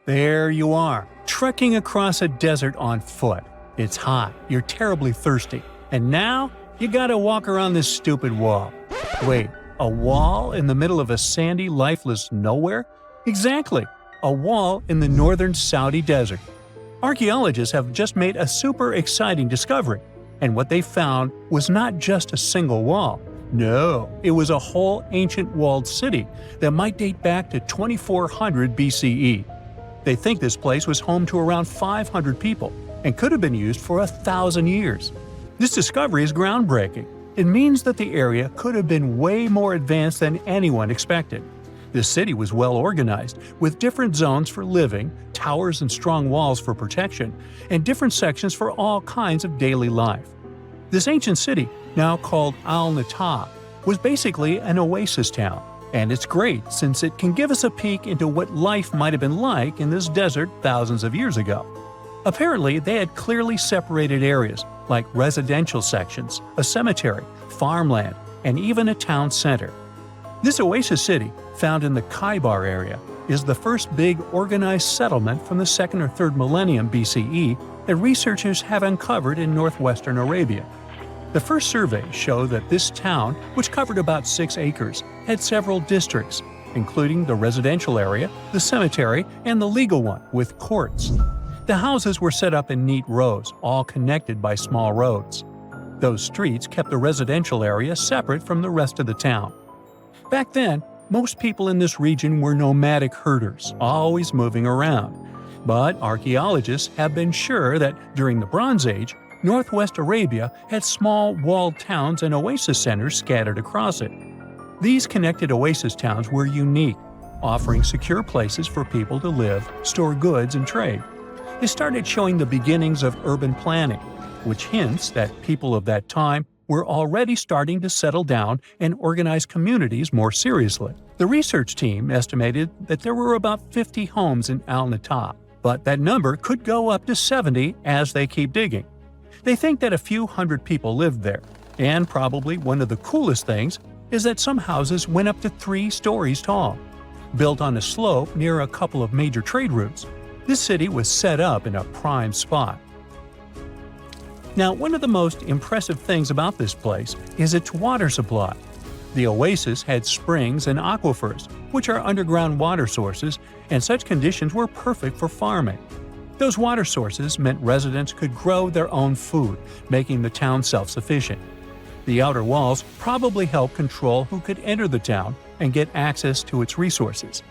There you are, trekking across a desert on foot. It's hot, you're terribly thirsty, and now you gotta walk around this stupid wall. Wait, a wall in the middle of a sandy, lifeless nowhere? Exactly, a wall in the northern Saudi desert. Archaeologists have just made a super exciting discovery, and what they found was not just a single wall. No, it was a whole ancient walled city that might date back to 2400 BCE. They think this place was home to around 500 people and could have been used for 1,000 years. This discovery is groundbreaking. It means that the area could have been way more advanced than anyone expected. The city was well organized, with different zones for living, towers and strong walls for protection, and different sections for all kinds of daily life. This ancient city, now called Al-Natab, was basically an oasis town, and it's great since it can give us a peek into what life might have been like in this desert thousands of years ago. Apparently, they had clearly separated areas, like residential sections, a cemetery, farmland, and even a town center. This oasis city, found in the Khaybar area, is the first big organized settlement from the 2nd or 3rd millennium BCE that researchers have uncovered in northwestern Arabia. The first surveys show that this town, which covered about 6 acres, had several districts, including the residential area, the cemetery, and the legal one, with courts. The houses were set up in neat rows, all connected by small roads. Those streets kept the residential area separate from the rest of the town. Back then, most people in this region were nomadic herders, always moving around. But archaeologists have been sure that during the Bronze Age, northwest Arabia had small walled towns and oasis centers scattered across it. These connected oasis towns were unique, offering secure places for people to live, store goods, and trade. They started showing the beginnings of urban planning, which hints that people of that time were already starting to settle down and organize communities more seriously. The research team estimated that there were about 50 homes in Al-Natab, but that number could go up to 70 as they keep digging. They think that a few hundred people lived there, and probably one of the coolest things is that some houses went up to 3 stories tall. Built on a slope near a couple of major trade routes, this city was set up in a prime spot. Now, one of the most impressive things about this place is its water supply. The oasis had springs and aquifers, which are underground water sources, and such conditions were perfect for farming. Those water sources meant residents could grow their own food, making the town self-sufficient. The outer walls probably helped control who could enter the town and get access to its resources.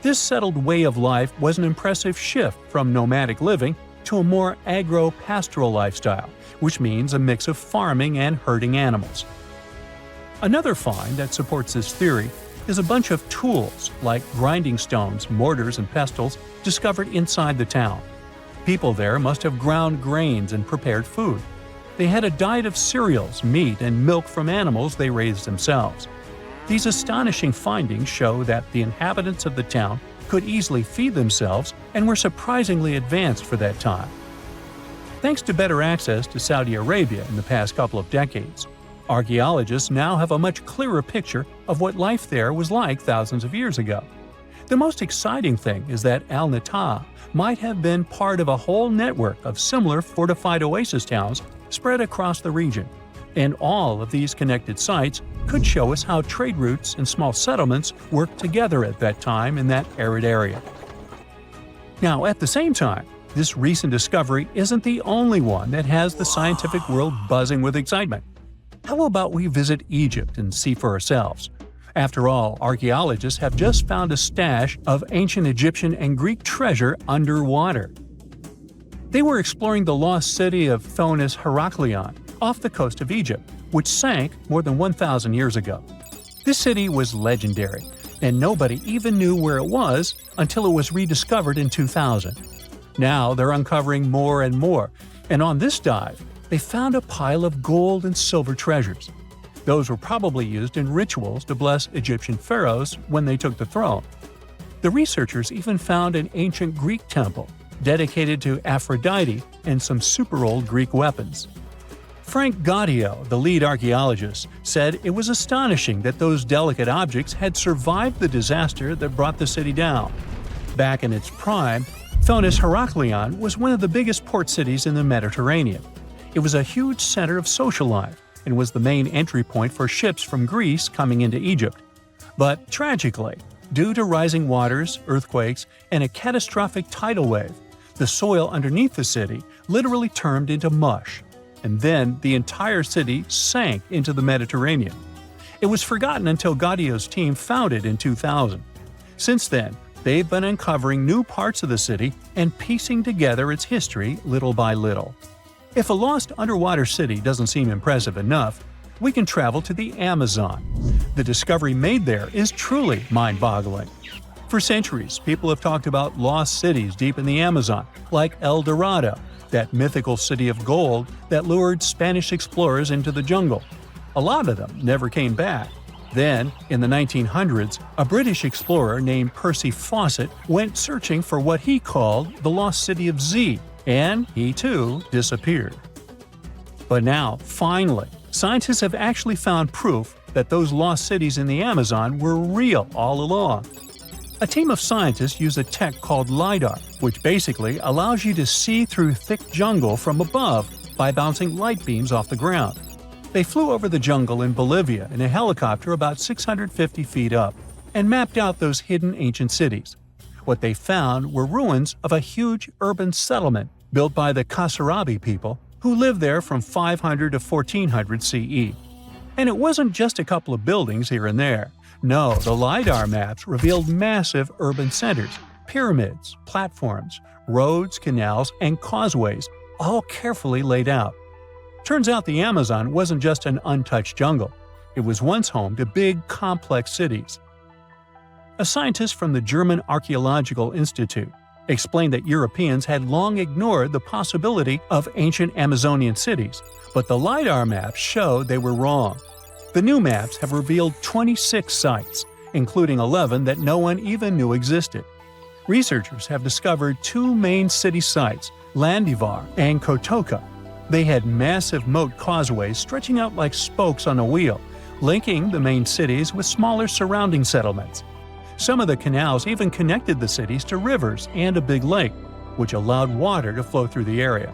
This settled way of life was an impressive shift from nomadic living to a more agro-pastoral lifestyle, which means a mix of farming and herding animals. Another find that supports this theory is a bunch of tools like grinding stones, mortars, and pestles discovered inside the town. People there must have ground grains and prepared food. They had a diet of cereals, meat, and milk from animals they raised themselves. These astonishing findings show that the inhabitants of the town could easily feed themselves and were surprisingly advanced for that time. Thanks to better access to Saudi Arabia in the past couple of decades, archaeologists now have a much clearer picture of what life there was like thousands of years ago. The most exciting thing is that Al-Natab might have been part of a whole network of similar fortified oasis towns spread across the region, and all of these connected sites could show us how trade routes and small settlements worked together at that time in that arid area. Now, at the same time, this recent discovery isn't the only one that has the scientific world buzzing with excitement. How about we visit Egypt and see for ourselves? After all, archaeologists have just found a stash of ancient Egyptian and Greek treasure underwater. They were exploring the lost city of Thonis Heraklion off the coast of Egypt, which sank more than 1,000 years ago. This city was legendary, and nobody even knew where it was until it was rediscovered in 2000. Now they're uncovering more and more, and on this dive, they found a pile of gold and silver treasures. Those were probably used in rituals to bless Egyptian pharaohs when they took the throne. The researchers even found an ancient Greek temple dedicated to Aphrodite and some super old Greek weapons. Frank Gaudio, the lead archaeologist, said it was astonishing that those delicate objects had survived the disaster that brought the city down. Back in its prime, Thonis Heraklion was one of the biggest port cities in the Mediterranean. It was a huge center of social life and was the main entry point for ships from Greece coming into Egypt. But tragically, due to rising waters, earthquakes, and a catastrophic tidal wave, the soil underneath the city literally turned into mush, and then the entire city sank into the Mediterranean. It was forgotten until Gaudio's team found it in 2000. Since then, they've been uncovering new parts of the city and piecing together its history little by little. If a lost underwater city doesn't seem impressive enough, we can travel to the Amazon. The discovery made there is truly mind-boggling. For centuries, people have talked about lost cities deep in the Amazon, like El Dorado, that mythical city of gold that lured Spanish explorers into the jungle. A lot of them never came back. Then, in the 1900s, a British explorer named Percy Fawcett went searching for what he called the lost city of Z, and he too disappeared. But now, finally, scientists have actually found proof that those lost cities in the Amazon were real all along. A team of scientists use a tech called LiDAR, which basically allows you to see through thick jungle from above by bouncing light beams off the ground. They flew over the jungle in Bolivia in a helicopter about 650 feet up and mapped out those hidden ancient cities. What they found were ruins of a huge urban settlement built by the Kasarabi people who lived there from 500 to 1400 CE. And it wasn't just a couple of buildings here and there. No, the LiDAR maps revealed massive urban centers, pyramids, platforms, roads, canals, and causeways, all carefully laid out. Turns out the Amazon wasn't just an untouched jungle. It was once home to big, complex cities. A scientist from the German Archaeological Institute explained that Europeans had long ignored the possibility of ancient Amazonian cities, but the LiDAR maps showed they were wrong. The new maps have revealed 26 sites, including 11 that no one even knew existed. Researchers have discovered two main city sites, Landivar and Kotoka. They had massive moat causeways stretching out like spokes on a wheel, linking the main cities with smaller surrounding settlements. Some of the canals even connected the cities to rivers and a big lake, which allowed water to flow through the area.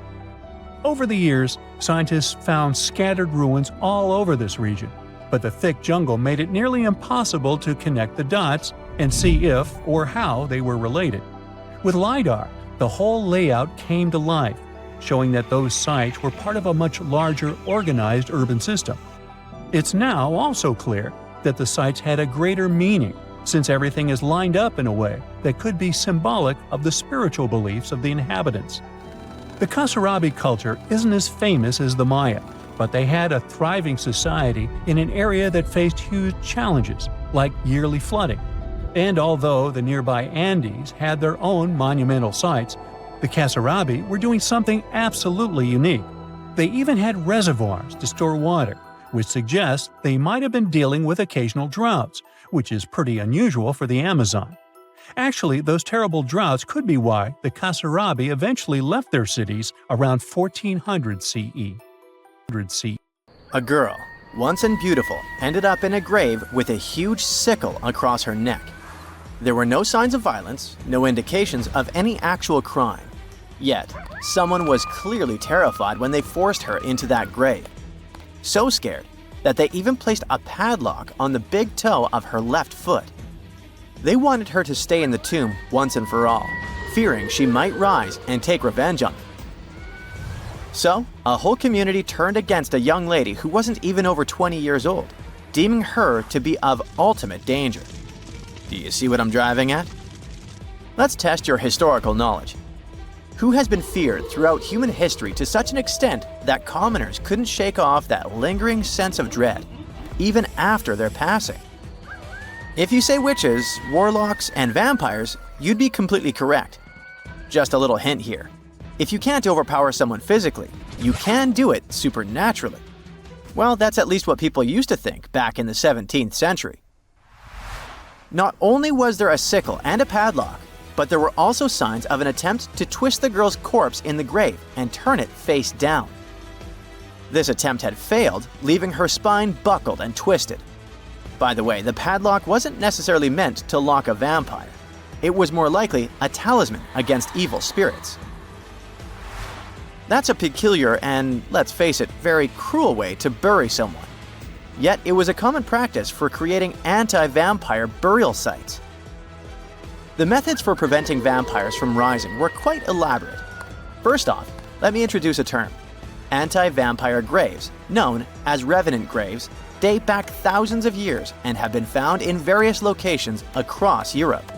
Over the years, scientists found scattered ruins all over this region, but the thick jungle made it nearly impossible to connect the dots and see if or how they were related. With LiDAR, the whole layout came to life, showing that those sites were part of a much larger, organized urban system. It's now also clear that the sites had a greater meaning, since everything is lined up in a way that could be symbolic of the spiritual beliefs of the inhabitants. The Kasarabi culture isn't as famous as the Maya, but they had a thriving society in an area that faced huge challenges, like yearly flooding. And although the nearby Andes had their own monumental sites, the Kasarabi were doing something absolutely unique. They even had reservoirs to store water, which suggests they might have been dealing with occasional droughts, which is pretty unusual for the Amazon. Actually, those terrible droughts could be why the Kasarabi eventually left their cities around 1400 CE. A girl, once and beautiful, ended up in a grave with a huge sickle across her neck. There were no signs of violence, no indications of any actual crime. Yet, someone was clearly terrified when they forced her into that grave. So scared that they even placed a padlock on the big toe of her left foot. They wanted her to stay in the tomb once and for all, fearing she might rise and take revenge on them. So, a whole community turned against a young lady who wasn't even over 20 years old, deeming her to be of ultimate danger. Do you see what I'm driving at? Let's test your historical knowledge. Who has been feared throughout human history to such an extent that commoners couldn't shake off that lingering sense of dread, even after their passing? If you say witches, warlocks, and vampires, you'd be completely correct. Just a little hint here. If you can't overpower someone physically, you can do it supernaturally. Well, that's at least what people used to think back in the 17th century. Not only was there a sickle and a padlock, but there were also signs of an attempt to twist the girl's corpse in the grave and turn it face down. This attempt had failed, leaving her spine buckled and twisted. By the way, the padlock wasn't necessarily meant to lock a vampire. It was more likely a talisman against evil spirits. That's a peculiar and, let's face it, very cruel way to bury someone. Yet it was a common practice for creating anti-vampire burial sites. The methods for preventing vampires from rising were quite elaborate. First off, let me introduce a term. Anti-vampire graves, known as revenant graves, date back thousands of years and have been found in various locations across Europe.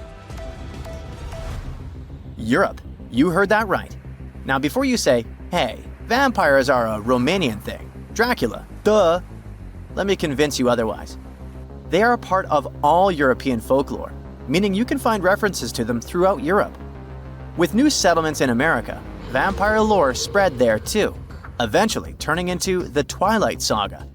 Europe, you heard that right. Now before you say, hey, vampires are a Romanian thing, Dracula, duh, let me convince you otherwise. They are a part of all European folklore, meaning you can find references to them throughout Europe. With new settlements in America, vampire lore spread there too, eventually turning into the Twilight Saga.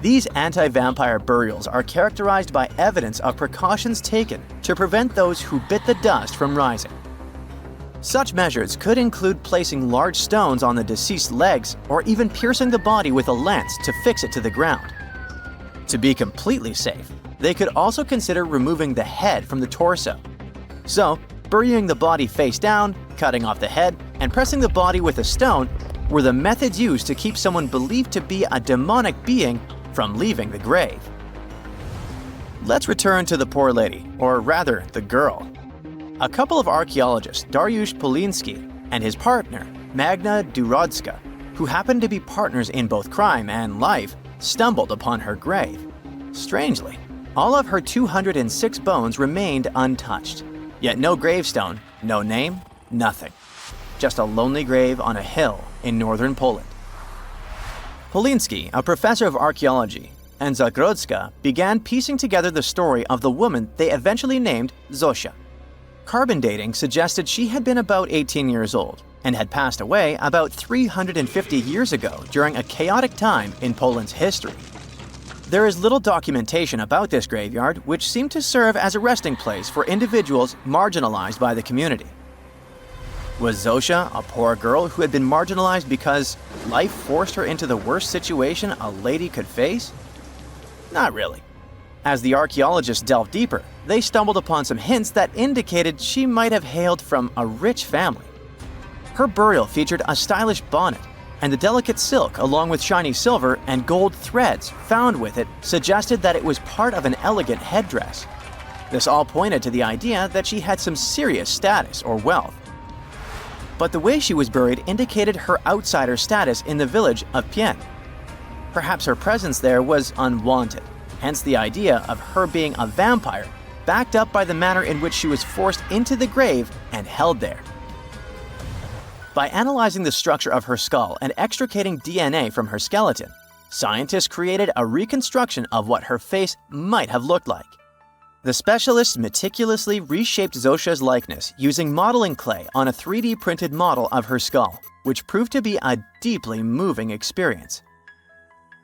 These anti-vampire burials are characterized by evidence of precautions taken to prevent those who bit the dust from rising. Such measures could include placing large stones on the deceased's legs or even piercing the body with a lance to fix it to the ground. To be completely safe, they could also consider removing the head from the torso. So, burying the body face down, cutting off the head, and pressing the body with a stone were the methods used to keep someone believed to be a demonic being from leaving the grave. Let's return to the poor lady, or rather, the girl. A couple of archaeologists, Dariusz Poliński and his partner, Magna Durodzka, who happened to be partners in both crime and life, stumbled upon her grave. Strangely, all of her 206 bones remained untouched. Yet no gravestone, no name, nothing. Just a lonely grave on a hill in northern Poland. Poliński, a professor of archaeology, and Zagrodzka began piecing together the story of the woman they eventually named Zosia. Carbon dating suggested she had been about 18 years old and had passed away about 350 years ago during a chaotic time in Poland's history. There is little documentation about this graveyard, which seemed to serve as a resting place for individuals marginalized by the community. Was Zosia a poor girl who had been marginalized because life forced her into the worst situation a lady could face? Not really. As the archaeologists delved deeper, they stumbled upon some hints that indicated she might have hailed from a rich family. Her burial featured a stylish bonnet, and the delicate silk along with shiny silver and gold threads found with it suggested that it was part of an elegant headdress. This all pointed to the idea that she had some serious status or wealth. But the way she was buried indicated her outsider status in the village of Pien. Perhaps her presence there was unwanted, hence the idea of her being a vampire, backed up by the manner in which she was forced into the grave and held there. By analyzing the structure of her skull and extricating DNA from her skeleton, scientists created a reconstruction of what her face might have looked like. The specialists meticulously reshaped Zosia's likeness using modeling clay on a 3D printed model of her skull, which proved to be a deeply moving experience.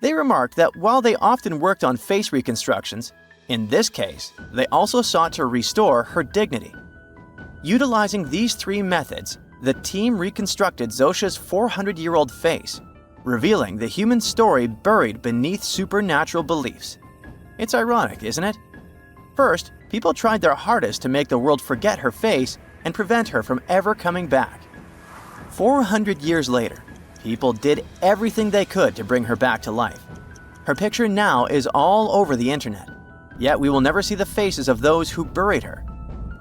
They remarked that while they often worked on face reconstructions, in this case, they also sought to restore her dignity. Utilizing these three methods, the team reconstructed Zosia's 400-year-old face, revealing the human story buried beneath supernatural beliefs. It's ironic, isn't it? First, people tried their hardest to make the world forget her face and prevent her from ever coming back. 400 years later, people did everything they could to bring her back to life. Her picture now is all over the internet, yet we will never see the faces of those who buried her.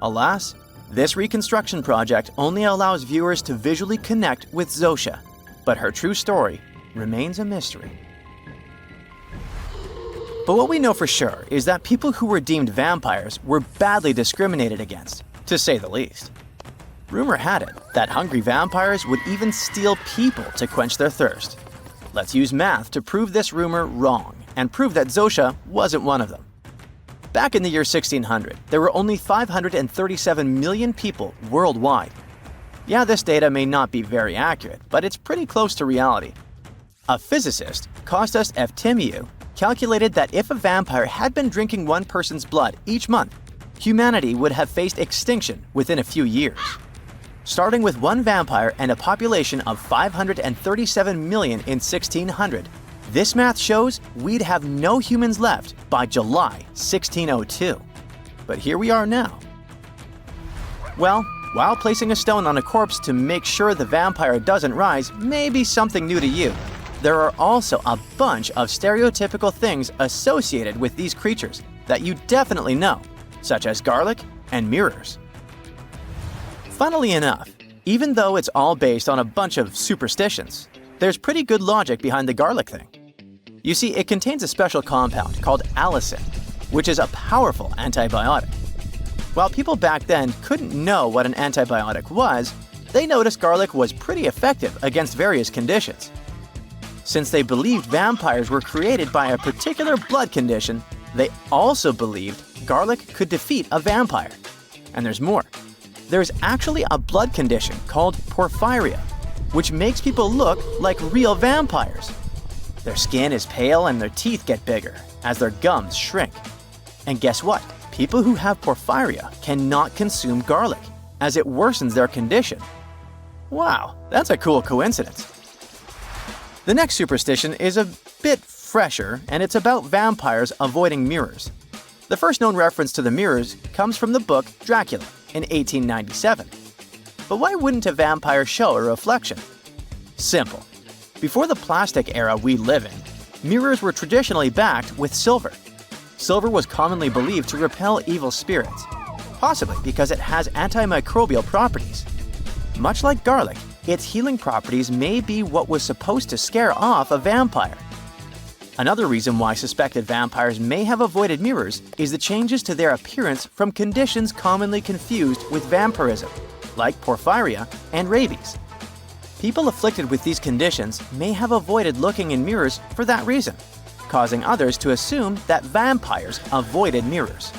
Alas, this reconstruction project only allows viewers to visually connect with Zosia, but her true story remains a mystery. But what we know for sure is that people who were deemed vampires were badly discriminated against, to say the least. Rumor had it that hungry vampires would even steal people to quench their thirst. Let's use math to prove this rumor wrong and prove that Zosia wasn't one of them. Back in the year 1600, there were only 537 million people worldwide. Yeah, this data may not be very accurate, but it's pretty close to reality. A physicist, Kostas Eftimiou, calculated that if a vampire had been drinking one person's blood each month, humanity would have faced extinction within a few years. Starting with one vampire and a population of 537 million in 1600, this math shows we'd have no humans left by July 1602. But here we are now. Well, while placing a stone on a corpse to make sure the vampire doesn't rise may be something new to you, there are also a bunch of stereotypical things associated with these creatures that you definitely know, such as garlic and mirrors. Funnily enough, even though it's all based on a bunch of superstitions, there's pretty good logic behind the garlic thing. You see, it contains a special compound called allicin, which is a powerful antibiotic. While people back then couldn't know what an antibiotic was, they noticed garlic was pretty effective against various conditions. Since they believed vampires were created by a particular blood condition, they also believed garlic could defeat a vampire. And there's more. There's actually a blood condition called porphyria, which makes people look like real vampires. Their skin is pale and their teeth get bigger as their gums shrink. And guess what? People who have porphyria cannot consume garlic. as it worsens their condition. Wow, that's a cool coincidence. The next superstition is a bit fresher, and it's about vampires avoiding mirrors. The first known reference to the mirrors comes from the book Dracula in 1897. But why wouldn't a vampire show a reflection? Simple. Before the plastic era we live in, mirrors were traditionally backed with silver. Silver was commonly believed to repel evil spirits, possibly because it has antimicrobial properties. Much like garlic, its healing properties may be what was supposed to scare off a vampire. Another reason why suspected vampires may have avoided mirrors is the changes to their appearance from conditions commonly confused with vampirism, like porphyria and rabies. People afflicted with these conditions may have avoided looking in mirrors for that reason, causing others to assume that vampires avoided mirrors.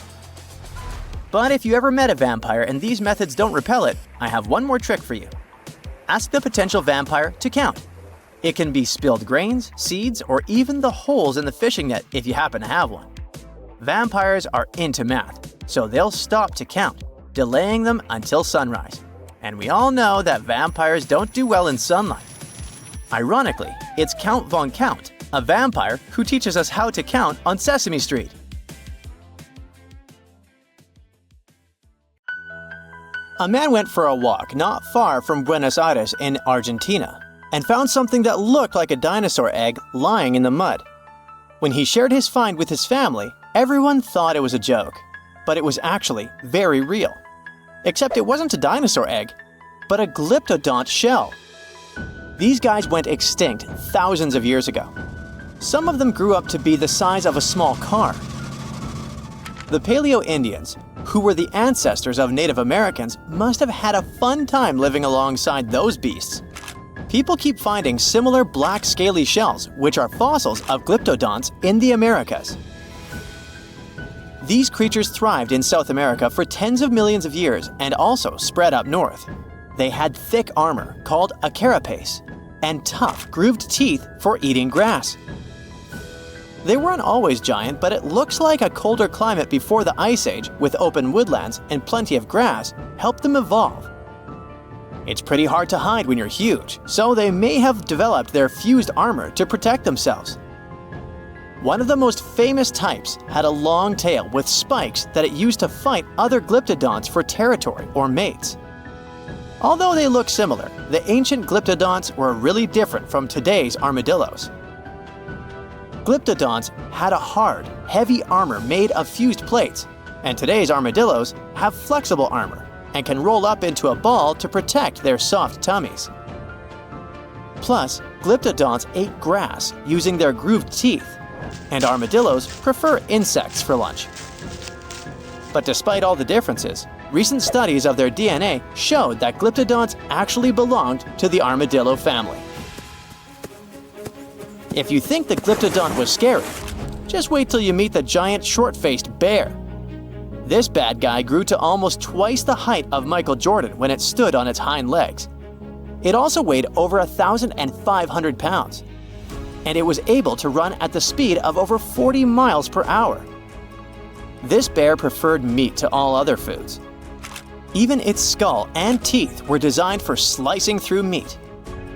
But if you ever met a vampire and these methods don't repel it, I have one more trick for you. Ask the potential vampire to count. It can be spilled grains, seeds, or even the holes in the fishing net if you happen to have one. Vampires are into math, so they'll stop to count, delaying them until sunrise. And we all know that vampires don't do well in sunlight. Ironically, it's Count Von Count, a vampire who teaches us how to count on Sesame Street. A man went for a walk not far from Buenos Aires in Argentina and found something that looked like a dinosaur egg lying in the mud. When he shared his find with his family, everyone thought it was a joke, but it was actually very real. Except it wasn't a dinosaur egg, but a glyptodont shell. These guys went extinct thousands of years ago. Some of them grew up to be the size of a small car. The Paleo-Indians, who were the ancestors of Native Americans, must have had a fun time living alongside those beasts. People keep finding similar black scaly shells, which are fossils of glyptodonts in the Americas. These creatures thrived in South America for tens of millions of years and also spread up north. They had thick armor, called a carapace, and tough, grooved teeth for eating grass. They weren't always giant, but it looks like a colder climate before the Ice Age, with open woodlands and plenty of grass, helped them evolve. It's pretty hard to hide when you're huge, so they may have developed their fused armor to protect themselves. One of the most famous types had a long tail with spikes that it used to fight other glyptodonts for territory or mates. Although they look similar, the ancient glyptodonts were really different from today's armadillos. Glyptodonts had a hard, heavy armor made of fused plates, and today's armadillos have flexible armor and can roll up into a ball to protect their soft tummies. Plus, glyptodonts ate grass using their grooved teeth, and armadillos prefer insects for lunch. But despite all the differences, recent studies of their DNA showed that glyptodonts actually belonged to the armadillo family. If you think the glyptodont was scary, just wait till you meet the giant short-faced bear. This bad guy grew to almost twice the height of Michael Jordan when it stood on its hind legs. It also weighed over 1,500 pounds, and it was able to run at the speed of over 40 miles per hour. This bear preferred meat to all other foods. Even its skull and teeth were designed for slicing through meat,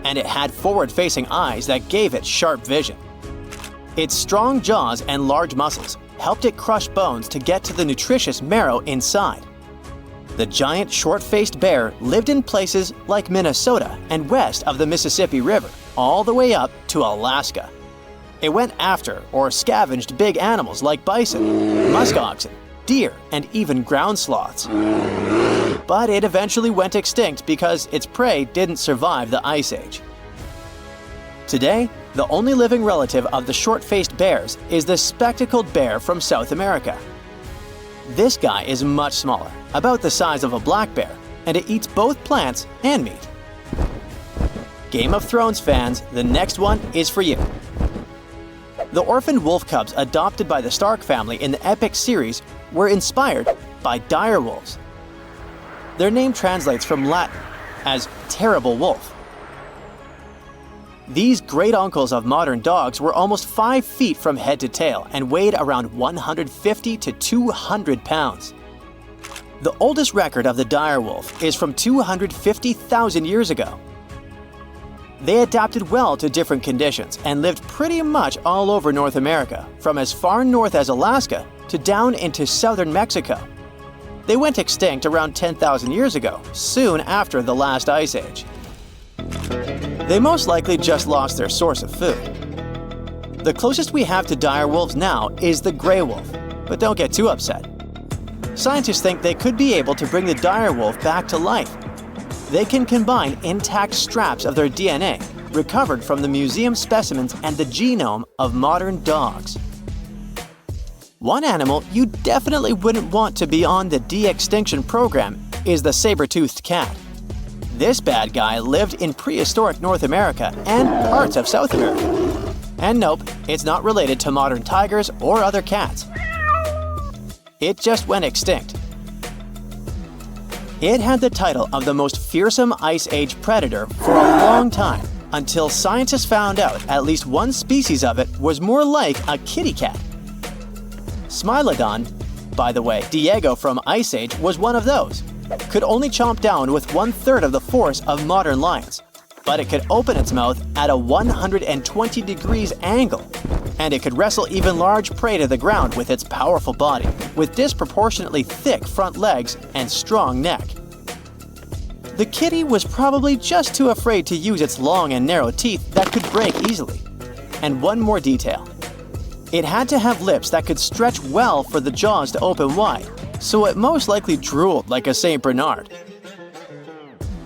and it had forward-facing eyes that gave it sharp vision. Its strong jaws and large muscles helped it crush bones to get to the nutritious marrow inside. The giant short-faced bear lived in places like Minnesota and west of the Mississippi River, all the way up to Alaska. It went after or scavenged big animals like bison, musk oxen, deer, and even ground sloths. But it eventually went extinct because its prey didn't survive the Ice Age. Today, the only living relative of the short-faced bears is the spectacled bear from South America. This guy is much smaller, about the size of a black bear, and it eats both plants and meat. Game of Thrones fans, the next one is for you. The orphaned wolf cubs adopted by the Stark family in the epic series were inspired by dire wolves. Their name translates from Latin as terrible wolf. These great uncles of modern dogs were almost 5 feet from head to tail and weighed around 150 to 200 pounds. The oldest record of the dire wolf is from 250,000 years ago. They adapted well to different conditions and lived pretty much all over North America, from as far north as Alaska to down into southern Mexico. They went extinct around 10,000 years ago, soon after the last ice age. They most likely just lost their source of food. The closest we have to dire wolves now is the gray wolf, but don't get too upset. Scientists think they could be able to bring the dire wolf back to life. They can combine intact straps of their DNA, recovered from the museum specimens and the genome of modern dogs. One animal you definitely wouldn't want to be on the de-extinction program is the saber-toothed cat. This bad guy lived in prehistoric North America and parts of South America. And nope, it's not related to modern tigers or other cats. It just went extinct. It had the title of the most fearsome Ice Age predator for a long time, until scientists found out at least one species of it was more like a kitty cat. Smilodon, by the way, Diego from Ice Age was one of those, could only chomp down with 1/3 of the force of modern lions, but it could open its mouth at a 120 degrees angle, and it could wrestle even large prey to the ground with its powerful body, with disproportionately thick front legs and strong neck. The kitty was probably just too afraid to use its long and narrow teeth that could break easily. And one more detail. It had to have lips that could stretch well for the jaws to open wide, so it most likely drooled like a St. Bernard.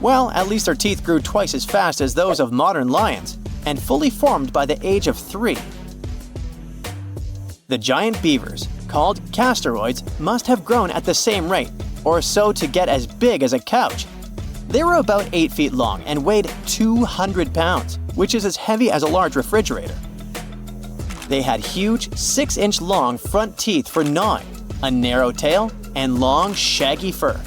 Well, at least their teeth grew twice as fast as those of modern lions, and fully formed by the age of 3. The giant beavers, called castoroids, must have grown at the same rate, or so to get as big as a couch. They were about 8 feet long and weighed 200 pounds, which is as heavy as a large refrigerator. They had huge 6-inch long front teeth for gnawing, a narrow tail, and long, shaggy fur.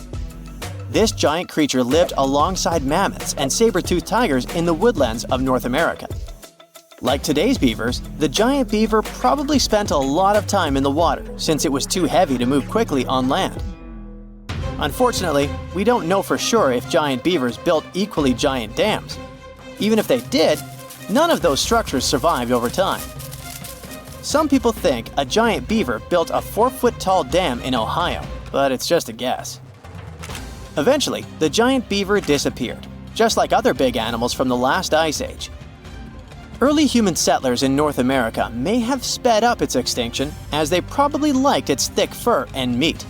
This giant creature lived alongside mammoths and saber-toothed tigers in the woodlands of North America. Like today's beavers, the giant beaver probably spent a lot of time in the water since it was too heavy to move quickly on land. Unfortunately, we don't know for sure if giant beavers built equally giant dams. Even if they did, none of those structures survived over time. Some people think a giant beaver built a 4-foot-tall dam in Ohio, but it's just a guess. Eventually, the giant beaver disappeared, just like other big animals from the last ice age. Early human settlers in North America may have sped up its extinction, as they probably liked its thick fur and meat.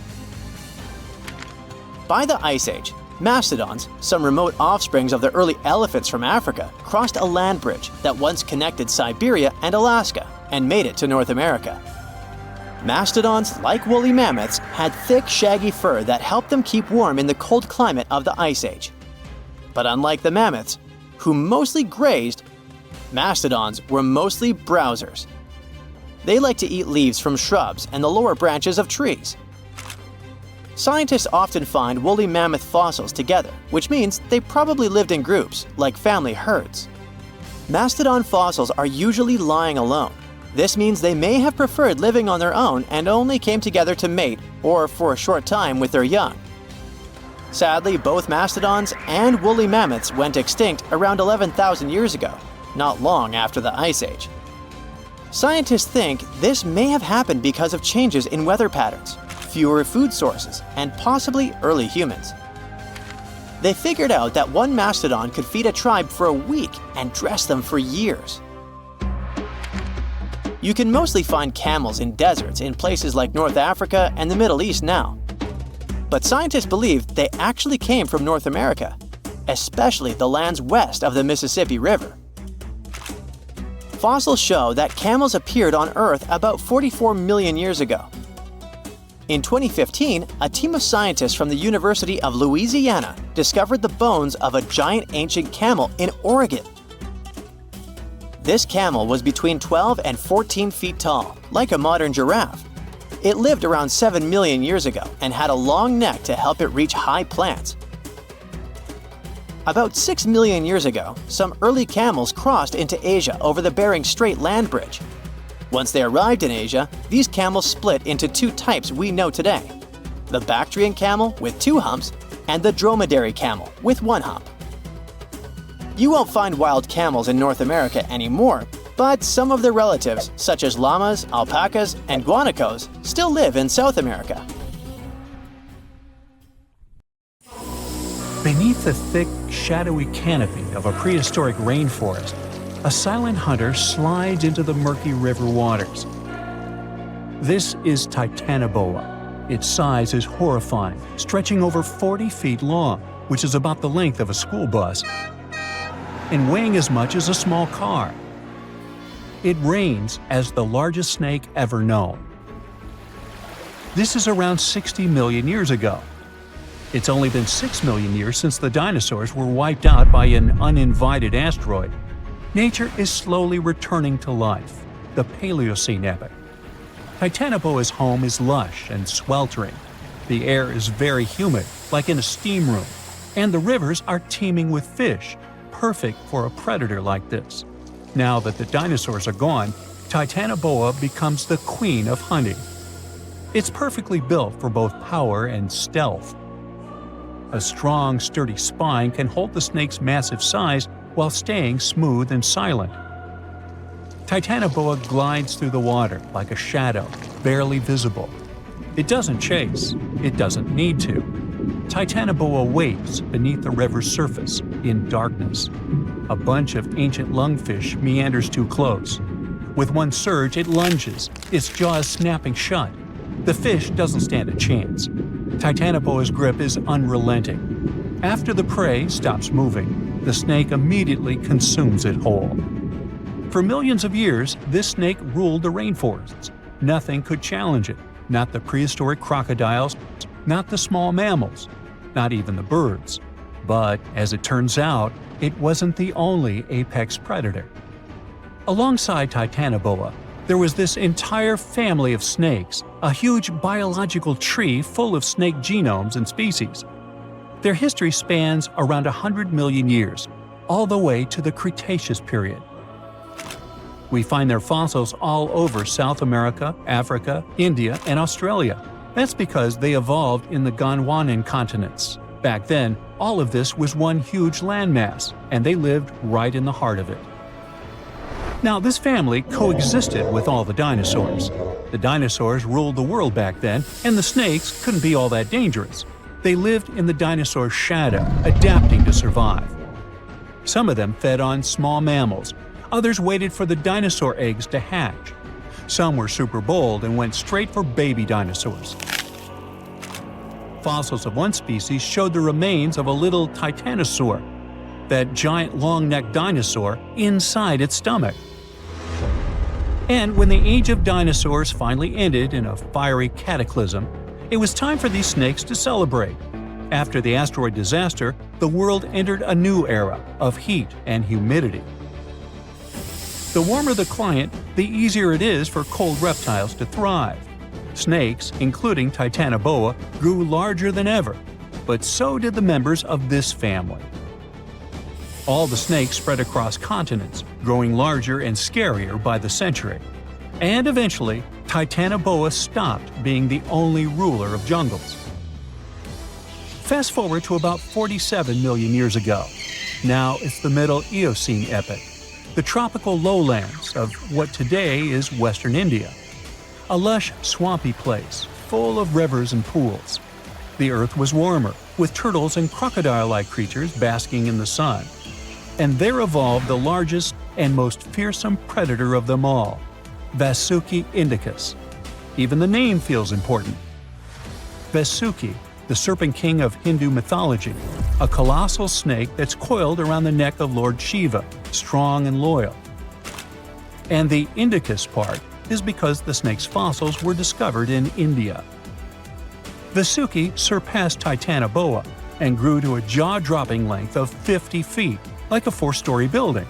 By the Ice Age, mastodons, some remote offsprings of the early elephants from Africa, crossed a land bridge that once connected Siberia and Alaska and made it to North America. Mastodons, like woolly mammoths, had thick, shaggy fur that helped them keep warm in the cold climate of the Ice Age. But unlike the mammoths, who mostly grazed, mastodons were mostly browsers. They like to eat leaves from shrubs and the lower branches of trees. Scientists often find woolly mammoth fossils together, which means they probably lived in groups, like family herds. Mastodon fossils are usually lying alone. This means they may have preferred living on their own and only came together to mate or for a short time with their young. Sadly, both mastodons and woolly mammoths went extinct around 11,000 years ago, not long after the Ice Age. Scientists think this may have happened because of changes in weather patterns, fewer food sources, and possibly early humans. They figured out that one mastodon could feed a tribe for a week and dress them for years. You can mostly find camels in deserts in places like North Africa and the Middle East now. But scientists believe they actually came from North America, especially the lands west of the Mississippi River. Fossils show that camels appeared on Earth about 44 million years ago. In 2015, a team of scientists from the University of Louisiana discovered the bones of a giant ancient camel in Oregon. This camel was between 12 and 14 feet tall, like a modern giraffe. It lived around 7 million years ago and had a long neck to help it reach high plants. About 6 million years ago, some early camels crossed into Asia over the Bering Strait land bridge. Once they arrived in Asia, these camels split into 2 types we know today: the Bactrian camel with 2 humps, and the dromedary camel with 1 hump. You won't find wild camels in North America anymore, but some of their relatives, such as llamas, alpacas, and guanacos, still live in South America. Beneath the thick, shadowy canopy of a prehistoric rainforest, a silent hunter slides into the murky river waters. This is Titanoboa. Its size is horrifying, stretching over 40 feet long, which is about the length of a school bus, and weighing as much as a small car. It reigns as the largest snake ever known. This is around 60 million years ago. It's only been 6 million years since the dinosaurs were wiped out by an uninvited asteroid. Nature is slowly returning to life, the Paleocene epoch. Titanoboa's home is lush and sweltering. The air is very humid, like in a steam room, and the rivers are teeming with fish, perfect for a predator like this. Now that the dinosaurs are gone, Titanoboa becomes the queen of hunting. It's perfectly built for both power and stealth. A strong, sturdy spine can hold the snake's massive size while staying smooth and silent. Titanoboa glides through the water like a shadow, barely visible. It doesn't chase. It doesn't need to. Titanoboa waits beneath the river's surface, in darkness. A bunch of ancient lungfish meanders too close. With one surge, it lunges, its jaws snapping shut. The fish doesn't stand a chance. Titanoboa's grip is unrelenting. After the prey stops moving, the snake immediately consumes it whole. For millions of years, this snake ruled the rainforests. Nothing could challenge it, not the prehistoric crocodiles, not the small mammals, not even the birds. But, as it turns out, it wasn't the only apex predator. Alongside Titanoboa, there was this entire family of snakes, a huge biological tree full of snake genomes and species. Their history spans around 100 million years, all the way to the Cretaceous period. We find their fossils all over South America, Africa, India, and Australia. That's because they evolved in the Gondwanan continents. Back then, all of this was one huge landmass, and they lived right in the heart of it. Now, this family coexisted with all the dinosaurs. The dinosaurs ruled the world back then, and the snakes couldn't be all that dangerous. They lived in the dinosaur's shadow, adapting to survive. Some of them fed on small mammals. Others waited for the dinosaur eggs to hatch. Some were super bold and went straight for baby dinosaurs. Fossils of one species showed the remains of a little titanosaur, that giant long-necked dinosaur, inside its stomach. And when the age of dinosaurs finally ended in a fiery cataclysm, it was time for these snakes to celebrate. After the asteroid disaster, the world entered a new era of heat and humidity. The warmer the climate, the easier it is for cold reptiles to thrive. Snakes, including Titanoboa, grew larger than ever, but so did the members of this family. All the snakes spread across continents, growing larger and scarier by the century. And eventually, Titanoboa stopped being the only ruler of jungles. Fast forward to about 47 million years ago. Now it's the Middle Eocene epoch, the tropical lowlands of what today is Western India. A lush, swampy place, full of rivers and pools. The earth was warmer, with turtles and crocodile-like creatures basking in the sun. And there evolved the largest and most fearsome predator of them all, Vasuki indicus. Even the name feels important. Vasuki, the serpent king of Hindu mythology, a colossal snake that's coiled around the neck of Lord Shiva, strong and loyal. And the indicus part is because the snake's fossils were discovered in India. Vasuki surpassed Titanoboa and grew to a jaw-dropping length of 50 feet, like a 4-story building.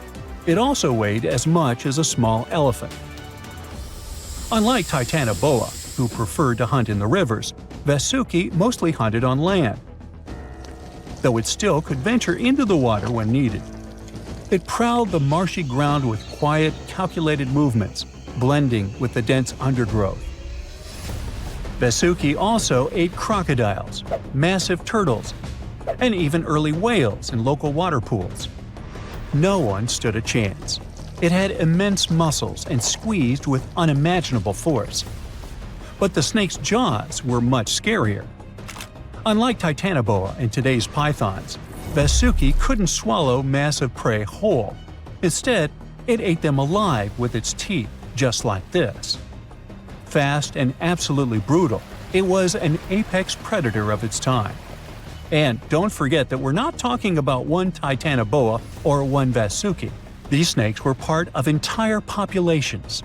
It also weighed as much as a small elephant. Unlike Titanoboa, who preferred to hunt in the rivers, Vasuki mostly hunted on land, though it still could venture into the water when needed. It prowled the marshy ground with quiet, calculated movements, blending with the dense undergrowth. Vasuki also ate crocodiles, massive turtles, and even early whales in local water pools. No one stood a chance. It had immense muscles and squeezed with unimaginable force. But the snake's jaws were much scarier. Unlike Titanoboa and today's pythons, Vasuki couldn't swallow massive prey whole. Instead, it ate them alive with its teeth, just like this. Fast and absolutely brutal, it was an apex predator of its time. And don't forget that we're not talking about one Titanoboa or one Vasuki. These snakes were part of entire populations.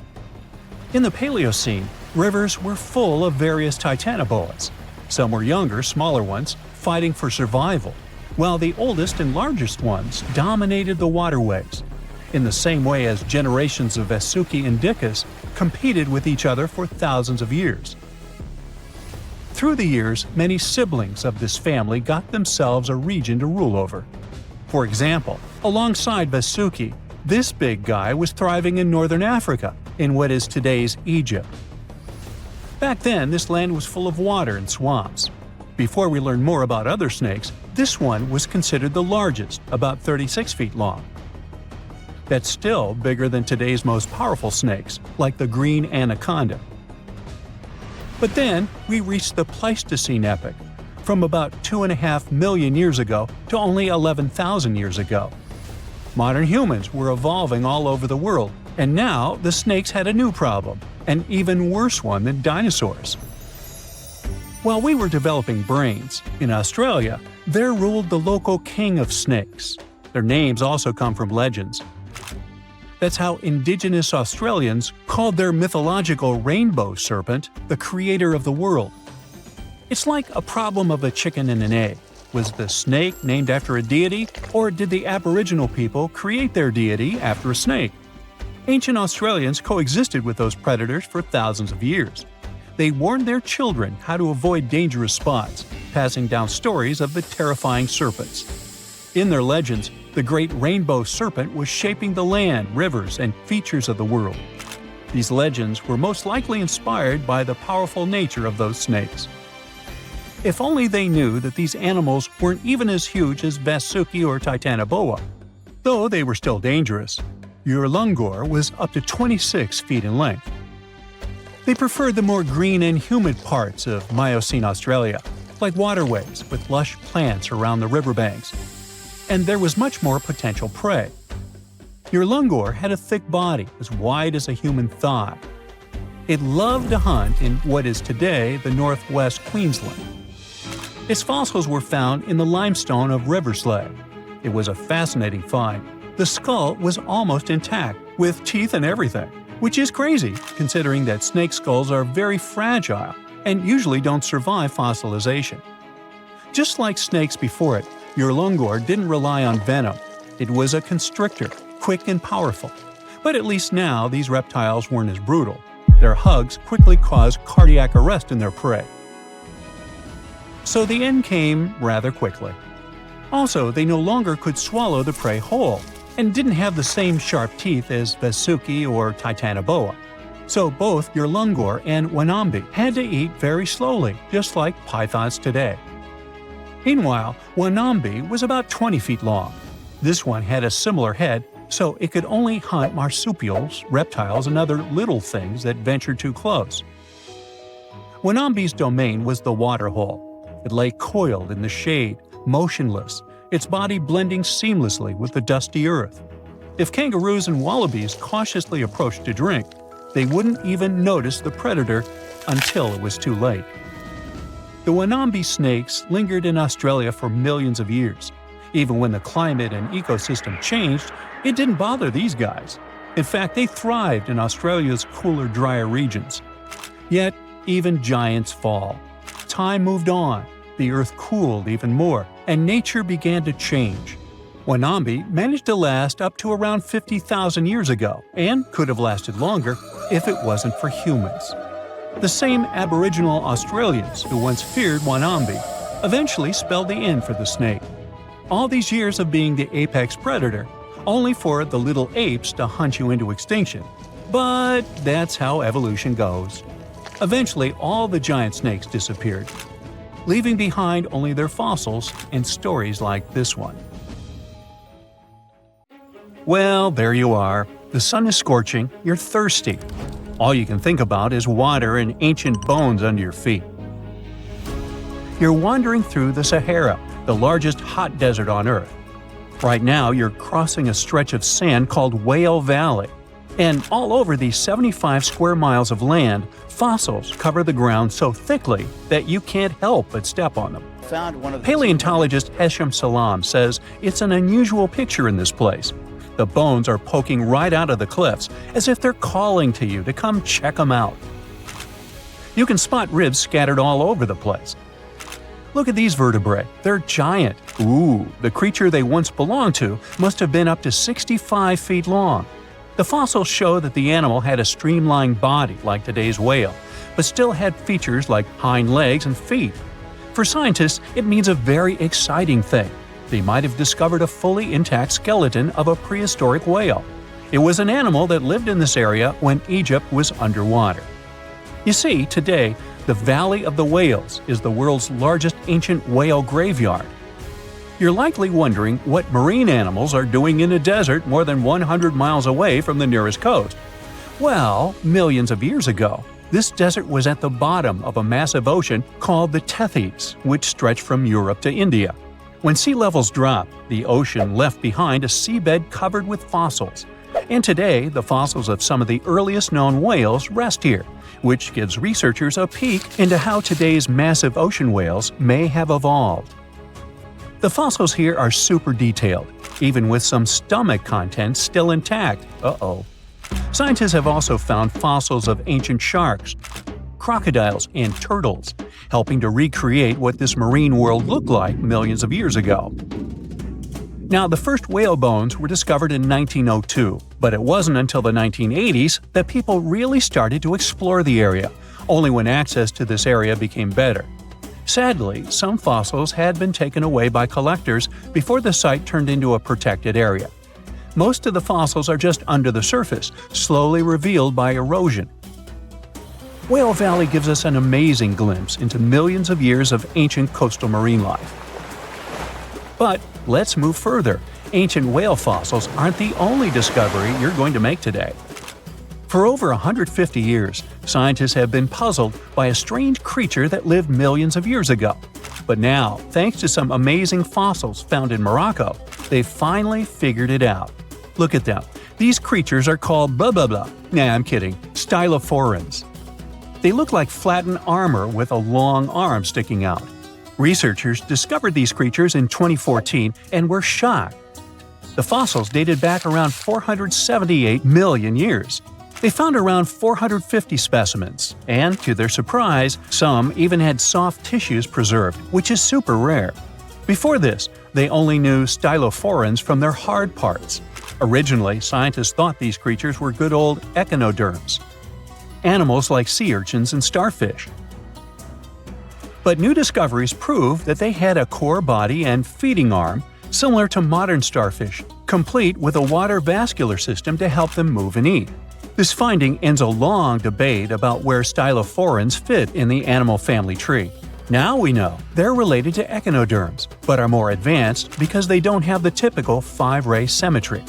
In the Paleocene, rivers were full of various Titanoboas. Some were younger, smaller ones, fighting for survival, while the oldest and largest ones dominated the waterways, in the same way as generations of Vasuki indicus competed with each other for thousands of years. Through the years, many siblings of this family got themselves a region to rule over. For example, alongside Vasuki, this big guy was thriving in northern Africa, in what is today's Egypt. Back then, this land was full of water and swamps. Before we learn more about other snakes, this one was considered the largest, about 36 feet long. That's still bigger than today's most powerful snakes, like the green anaconda. But then, we reached the Pleistocene epoch, from about 2.5 million years ago to only 11,000 years ago. Modern humans were evolving all over the world, and now the snakes had a new problem, an even worse one than dinosaurs. While we were developing brains, in Australia, there ruled the local king of snakes. Their names also come from legends. That's how indigenous Australians called their mythological rainbow serpent the creator of the world. It's like a problem of a chicken and an egg. Was the snake named after a deity, or did the Aboriginal people create their deity after a snake? Ancient Australians coexisted with those predators for thousands of years. They warned their children how to avoid dangerous spots, passing down stories of the terrifying serpents. In their legends, the great rainbow serpent was shaping the land, rivers, and features of the world. These legends were most likely inspired by the powerful nature of those snakes. If only they knew that these animals weren't even as huge as Vasuki or Titanoboa. Though they were still dangerous. Urlungor was up to 26 feet in length. They preferred the more green and humid parts of Miocene Australia, like waterways with lush plants around the riverbanks. And there was much more potential prey. Urlungor had a thick body as wide as a human thigh. It loved to hunt in what is today the northwest Queensland. Its fossils were found in the limestone of Riverslade. It was a fascinating find. The skull was almost intact, with teeth and everything, which is crazy considering that snake skulls are very fragile and usually don't survive fossilization. Just like snakes before it, Urlungor didn't rely on venom. It was a constrictor, quick and powerful. But at least now these reptiles weren't as brutal. Their hugs quickly caused cardiac arrest in their prey. So the end came rather quickly. Also, they no longer could swallow the prey whole, and didn't have the same sharp teeth as Vasuki or Titanoboa. So both Urlungor and Wanambi had to eat very slowly, just like pythons today. Meanwhile, Wanambi was about 20 feet long. This one had a similar head, so it could only hunt marsupials, reptiles, and other little things that ventured too close. Wanambi's domain was the waterhole. It lay coiled in the shade, motionless, its body blending seamlessly with the dusty earth. If kangaroos and wallabies cautiously approached to drink, they wouldn't even notice the predator until it was too late. The Wanambi snakes lingered in Australia for millions of years. Even when the climate and ecosystem changed, it didn't bother these guys. In fact, they thrived in Australia's cooler, drier regions. Yet, even giants fall. Time moved on, the earth cooled even more, and nature began to change. Wanambi managed to last up to around 50,000 years ago, and could have lasted longer if it wasn't for humans. The same Aboriginal Australians who once feared Wanambi eventually spelled the end for the snake. All these years of being the apex predator, only for the little apes to hunt you into extinction. But that's how evolution goes. Eventually, all the giant snakes disappeared, leaving behind only their fossils and stories like this one. Well, there you are. The sun is scorching, you're thirsty. All you can think about is water and ancient bones under your feet. You're wandering through the Sahara, the largest hot desert on Earth. Right now, you're crossing a stretch of sand called Whale Valley. And all over these 75 square miles of land, fossils cover the ground so thickly that you can't help but step on them. Paleontologist Hesham Salam says it's an unusual picture in this place. The bones are poking right out of the cliffs, as if they're calling to you to come check them out. You can spot ribs scattered all over the place. Look at these vertebrae. They're giant. Ooh, the creature they once belonged to must have been up to 65 feet long. The fossils show that the animal had a streamlined body like today's whale, but still had features like hind legs and feet. For scientists, it means a very exciting thing. They might have discovered a fully intact skeleton of a prehistoric whale. It was an animal that lived in this area when Egypt was underwater. You see, today, the Valley of the Whales is the world's largest ancient whale graveyard. You're likely wondering what marine animals are doing in a desert more than 100 miles away from the nearest coast. Well, millions of years ago, this desert was at the bottom of a massive ocean called the Tethys, which stretched from Europe to India. When sea levels dropped, the ocean left behind a seabed covered with fossils. And today, the fossils of some of the earliest known whales rest here, which gives researchers a peek into how today's massive ocean whales may have evolved. The fossils here are super detailed, even with some stomach contents still intact. Uh-oh. Scientists have also found fossils of ancient sharks, crocodiles, and turtles, helping to recreate what this marine world looked like millions of years ago. Now, the first whale bones were discovered in 1902, but it wasn't until the 1980s that people really started to explore the area, only when access to this area became better. Sadly, some fossils had been taken away by collectors before the site turned into a protected area. Most of the fossils are just under the surface, slowly revealed by erosion. Whale Valley gives us an amazing glimpse into millions of years of ancient coastal marine life. But let's move further. Ancient whale fossils aren't the only discovery you're going to make today. For over 150 years, scientists have been puzzled by a strange creature that lived millions of years ago. But now, thanks to some amazing fossils found in Morocco, they've finally figured it out. Look at them. These creatures are called blah blah blah. Nah, I'm kidding. Stylophorans. They look like flattened armor with a long arm sticking out. Researchers discovered these creatures in 2014 and were shocked. The fossils dated back around 478 million years. They found around 450 specimens, and to their surprise, some even had soft tissues preserved, which is super rare. Before this, they only knew stylophorans from their hard parts. Originally, scientists thought these creatures were good old echinoderms, animals like sea urchins and starfish. But new discoveries prove that they had a core body and feeding arm similar to modern starfish, complete with a water vascular system to help them move and eat. This finding ends a long debate about where stylophorans fit in the animal family tree. Now we know they're related to echinoderms, but are more advanced because they don't have the typical 5-ray symmetry.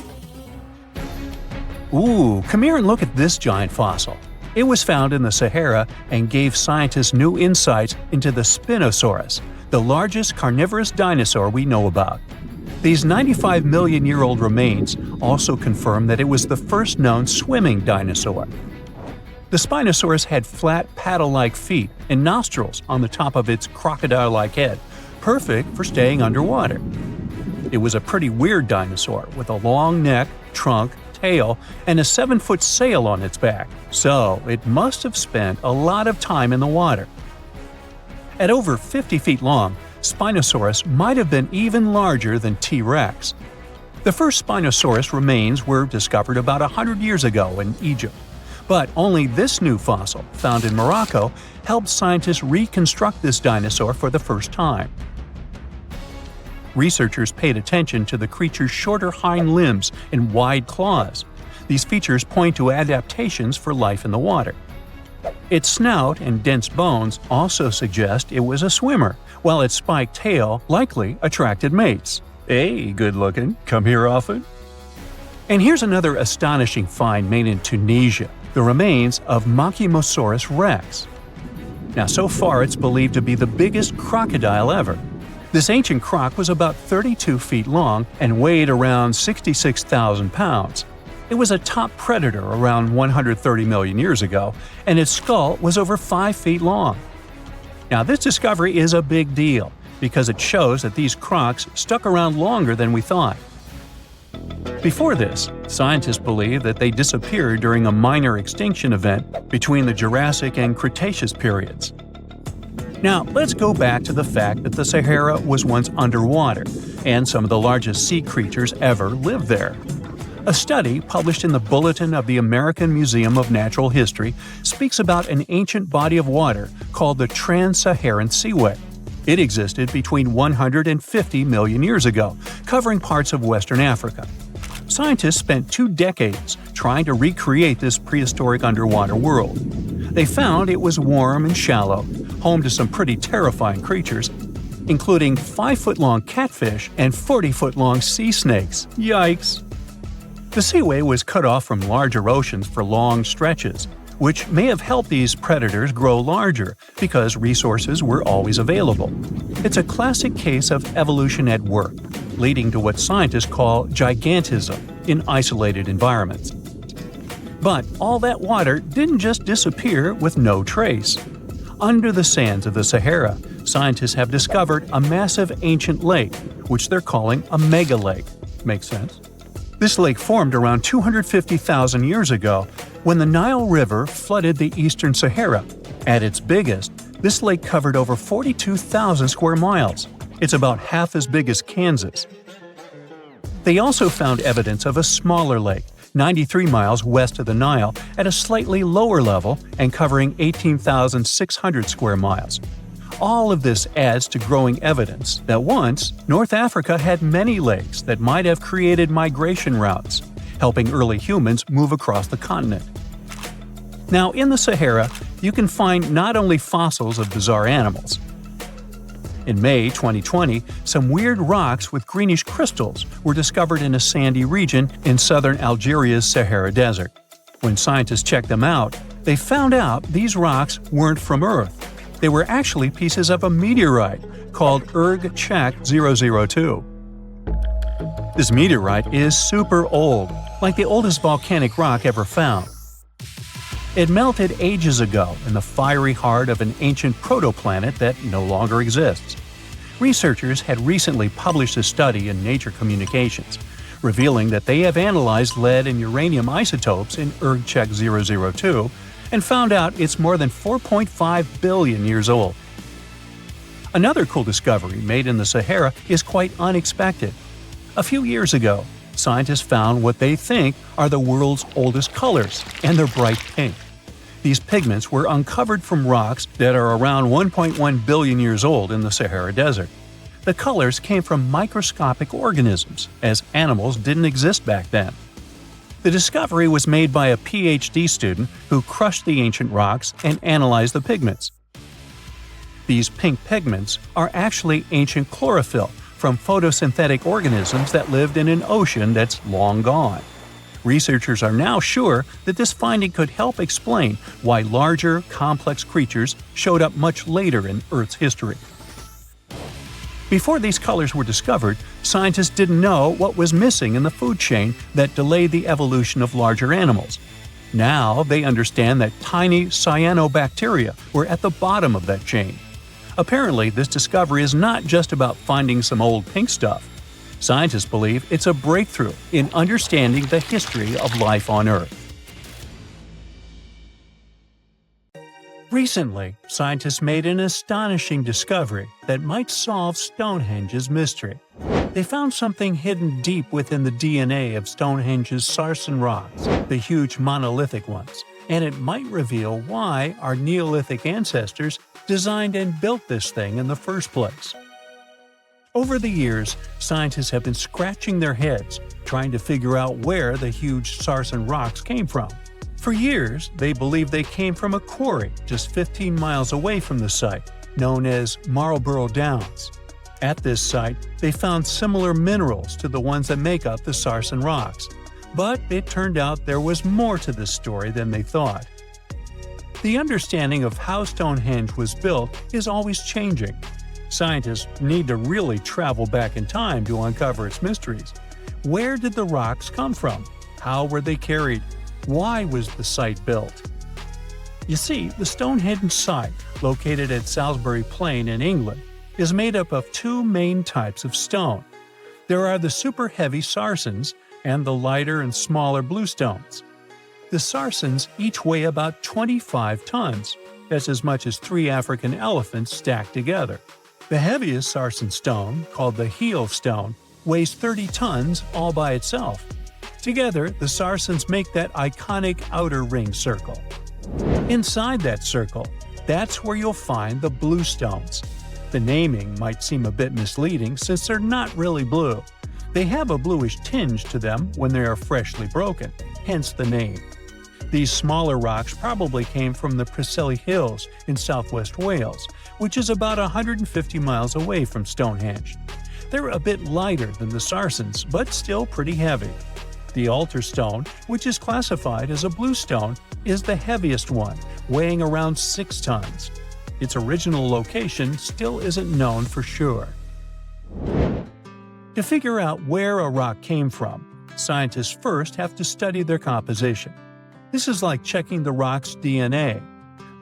Ooh, come here and look at this giant fossil. It was found in the Sahara and gave scientists new insights into the Spinosaurus, the largest carnivorous dinosaur we know about. These 95 million-year-old remains also confirm that it was the first known swimming dinosaur. The Spinosaurus had flat paddle-like feet and nostrils on the top of its crocodile-like head, perfect for staying underwater. It was a pretty weird dinosaur with a long neck, trunk, tail, and a 7-foot sail on its back, so it must have spent a lot of time in the water. At over 50 feet long, Spinosaurus might have been even larger than T-Rex. The first Spinosaurus remains were discovered about 100 years ago in Egypt, but only this new fossil, found in Morocco, helped scientists reconstruct this dinosaur for the first time. Researchers paid attention to the creature's shorter hind limbs and wide claws. These features point to adaptations for life in the water. Its snout and dense bones also suggest it was a swimmer, while its spiked tail likely attracted mates. Hey, good looking, come here often? And here's another astonishing find made in Tunisia, the remains of Machimosaurus rex. Now, so far it's believed to be the biggest crocodile ever. This ancient croc was about 32 feet long and weighed around 66,000 pounds. It was a top predator around 130 million years ago, and its skull was over 5 feet long. Now, this discovery is a big deal because it shows that these crocs stuck around longer than we thought. Before this, scientists believed that they disappeared during a minor extinction event between the Jurassic and Cretaceous periods. Now, let's go back to the fact that the Sahara was once underwater, and some of the largest sea creatures ever lived there. A study published in the Bulletin of the American Museum of Natural History speaks about an ancient body of water called the Trans-Saharan Seaway. It existed between 150 million years ago, covering parts of Western Africa. Scientists spent 2 decades trying to recreate this prehistoric underwater world. They found it was warm and shallow, home to some pretty terrifying creatures, including 5-foot-long catfish and 40-foot-long sea snakes. Yikes! The seaway was cut off from larger oceans for long stretches, which may have helped these predators grow larger because resources were always available. It's a classic case of evolution at work, leading to what scientists call gigantism in isolated environments. But all that water didn't just disappear with no trace. Under the sands of the Sahara, scientists have discovered a massive ancient lake, which they're calling a mega-lake. Makes sense? This lake formed around 250,000 years ago when the Nile River flooded the eastern Sahara. At its biggest, this lake covered over 42,000 square miles. It's about half as big as Kansas. They also found evidence of a smaller lake, 93 miles west of the Nile, at a slightly lower level and covering 18,600 square miles. All of this adds to growing evidence that once, North Africa had many lakes that might have created migration routes, helping early humans move across the continent. Now, in the Sahara, you can find not only fossils of bizarre animals. In May 2020, some weird rocks with greenish crystals were discovered in a sandy region in southern Algeria's Sahara Desert. When scientists checked them out, they found out these rocks weren't from Earth. They were actually pieces of a meteorite called Erg-Chek 002. This meteorite is super old, like the oldest volcanic rock ever found. It melted ages ago in the fiery heart of an ancient protoplanet that no longer exists. Researchers had recently published a study in Nature Communications, revealing that they have analyzed lead and uranium isotopes in Erg-Chek 002 and found out it's more than 4.5 billion years old. Another cool discovery made in the Sahara is quite unexpected. A few years ago, scientists found what they think are the world's oldest colors, and they're bright pink. These pigments were uncovered from rocks that are around 1.1 billion years old in the Sahara Desert. The colors came from microscopic organisms, as animals didn't exist back then. The discovery was made by a PhD student who crushed the ancient rocks and analyzed the pigments. These pink pigments are actually ancient chlorophyll from photosynthetic organisms that lived in an ocean that's long gone. Researchers are now sure that this finding could help explain why larger, complex creatures showed up much later in Earth's history. Before these colors were discovered, scientists didn't know what was missing in the food chain that delayed the evolution of larger animals. Now they understand that tiny cyanobacteria were at the bottom of that chain. Apparently, this discovery is not just about finding some old pink stuff. Scientists believe it's a breakthrough in understanding the history of life on Earth. Recently, scientists made an astonishing discovery that might solve Stonehenge's mystery. They found something hidden deep within the DNA of Stonehenge's sarsen rocks, the huge monolithic ones, and it might reveal why our Neolithic ancestors designed and built this thing in the first place. Over the years, scientists have been scratching their heads trying to figure out where the huge sarsen rocks came from. For years, they believed they came from a quarry just 15 miles away from the site, known as Marlborough Downs. At this site, they found similar minerals to the ones that make up the Sarsen rocks. But it turned out there was more to this story than they thought. The understanding of how Stonehenge was built is always changing. Scientists need to really travel back in time to uncover its mysteries. Where did the rocks come from? How were they carried? Why was the site built? You see, the Stonehenge site, located at Salisbury Plain in England, is made up of two main types of stone. There are the super heavy Sarsens and the lighter and smaller bluestones. The Sarsens each weigh about 25 tons. That's as much as 3 African elephants stacked together. The heaviest Sarsen stone, called the heel stone, weighs 30 tons all by itself. Together, the Sarsens make that iconic outer ring circle. Inside that circle, that's where you'll find the bluestones. The naming might seem a bit misleading since they're not really blue. They have a bluish tinge to them when they are freshly broken, hence the name. These smaller rocks probably came from the Preseli Hills in southwest Wales, which is about 150 miles away from Stonehenge. They're a bit lighter than the Sarsens, but still pretty heavy. The altar stone, which is classified as a bluestone, is the heaviest one, weighing around 6 tons. Its original location still isn't known for sure. To figure out where a rock came from, scientists first have to study their composition. This is like checking the rock's DNA.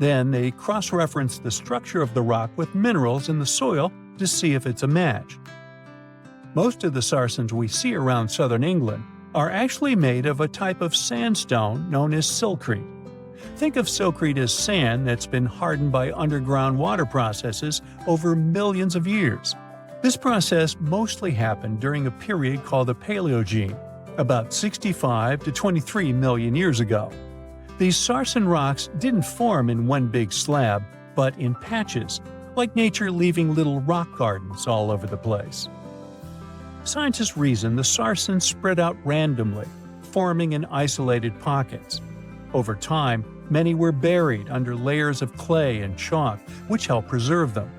Then they cross-reference the structure of the rock with minerals in the soil to see if it's a match. Most of the Sarsens we see around southern England are actually made of a type of sandstone known as silcrete. Think of silcrete as sand that's been hardened by underground water processes over millions of years. This process mostly happened during a period called the Paleogene, about 65 to 23 million years ago. These Sarsen rocks didn't form in one big slab, but in patches, like nature leaving little rock gardens all over the place. Scientists reason the Sarsens spread out randomly, forming in isolated pockets. Over time, many were buried under layers of clay and chalk, which helped preserve them.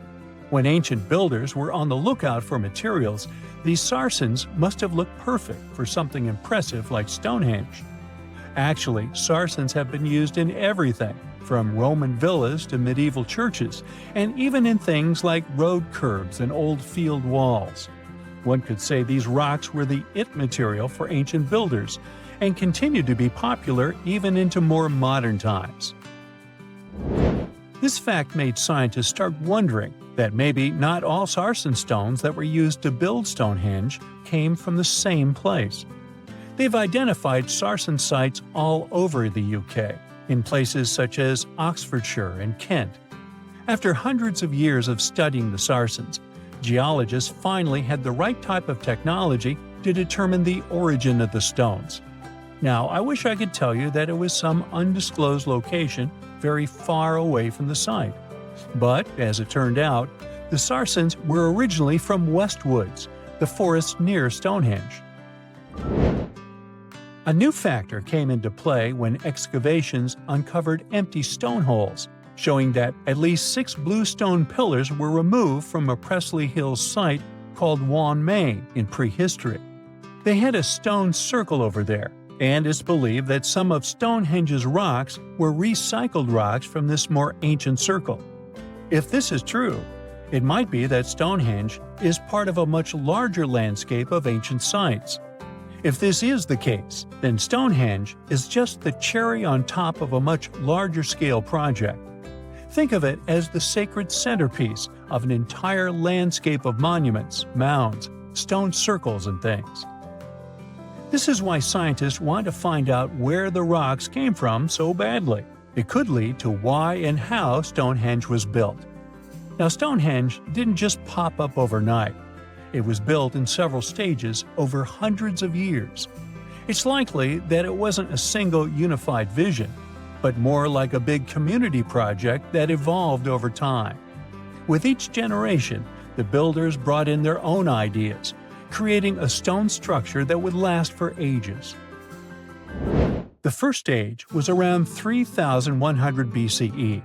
When ancient builders were on the lookout for materials, these Sarsens must have looked perfect for something impressive like Stonehenge. Actually, Sarsens have been used in everything, from Roman villas to medieval churches, and even in things like road curbs and old field walls. One could say these rocks were the it material for ancient builders, and continue to be popular even into more modern times. This fact made scientists start wondering that maybe not all Sarsen stones that were used to build Stonehenge came from the same place. They've identified Sarsen sites all over the UK, in places such as Oxfordshire and Kent. After hundreds of years of studying the Sarsens, geologists finally had the right type of technology to determine the origin of the stones. Now, I wish I could tell you that it was some undisclosed location very far away from the site. But, as it turned out, the Sarsens were originally from Westwoods, the forest near Stonehenge. A new factor came into play when excavations uncovered empty stone holes, showing that at least 6 bluestone pillars were removed from a Preseli Hills site called Wan Main in prehistory. They had a stone circle over there, and it's believed that some of Stonehenge's rocks were recycled rocks from this more ancient circle. If this is true, it might be that Stonehenge is part of a much larger landscape of ancient sites. If this is the case, then Stonehenge is just the cherry on top of a much larger scale project. Think of it as the sacred centerpiece of an entire landscape of monuments, mounds, stone circles, and things. This is why scientists want to find out where the rocks came from so badly. It could lead to why and how Stonehenge was built. Now, Stonehenge didn't just pop up overnight. It was built in several stages over hundreds of years. It's likely that it wasn't a single unified vision, but more like a big community project that evolved over time. With each generation, the builders brought in their own ideas, creating a stone structure that would last for ages. The first stage was around 3100 BCE.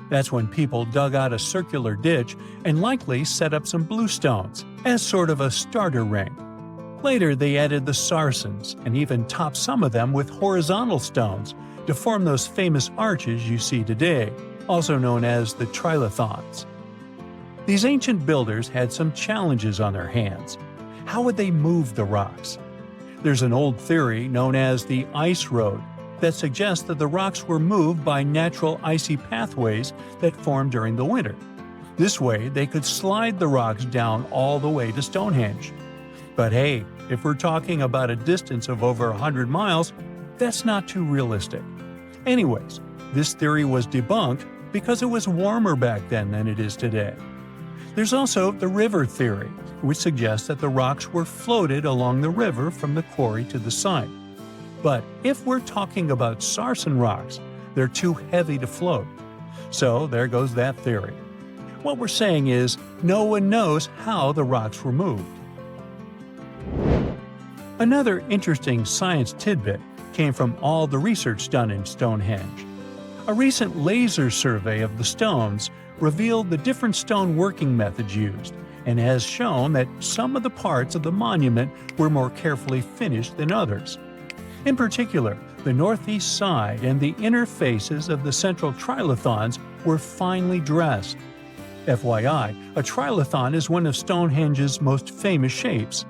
That's when people dug out a circular ditch and likely set up some bluestones as sort of a starter ring. Later, they added the Sarsens and even topped some of them with horizontal stones to form those famous arches you see today, also known as the trilithons. These ancient builders had some challenges on their hands. How would they move the rocks? There's an old theory known as the ice road that suggests that the rocks were moved by natural icy pathways that formed during the winter. This way, they could slide the rocks down all the way to Stonehenge. But hey, if we're talking about a distance of over 100 miles, that's not too realistic. Anyways, this theory was debunked because it was warmer back then than it is today. There's also the river theory, which suggests that the rocks were floated along the river from the quarry to the site. But if we're talking about Sarsen rocks, they're too heavy to float. So there goes that theory. What we're saying is, no one knows how the rocks were moved. Another interesting science tidbit came from all the research done in Stonehenge. A recent laser survey of the stones revealed the different stone working methods used, and has shown that some of the parts of the monument were more carefully finished than others. In particular, the northeast side and the inner faces of the central trilithons were finely dressed. FYI, a trilithon is one of Stonehenge's most famous shapes.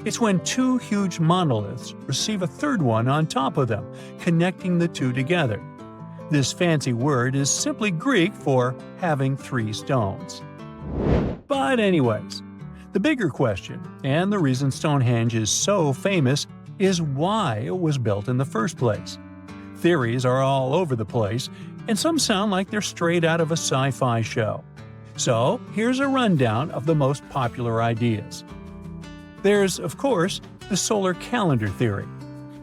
It's when two huge monoliths receive a third one on top of them, connecting the two together. This fancy word is simply Greek for having three stones. But anyways, the bigger question, and the reason Stonehenge is so famous, is why it was built in the first place. Theories are all over the place, and some sound like they're straight out of a sci-fi show. So here's a rundown of the most popular ideas. There's, of course, the solar calendar theory.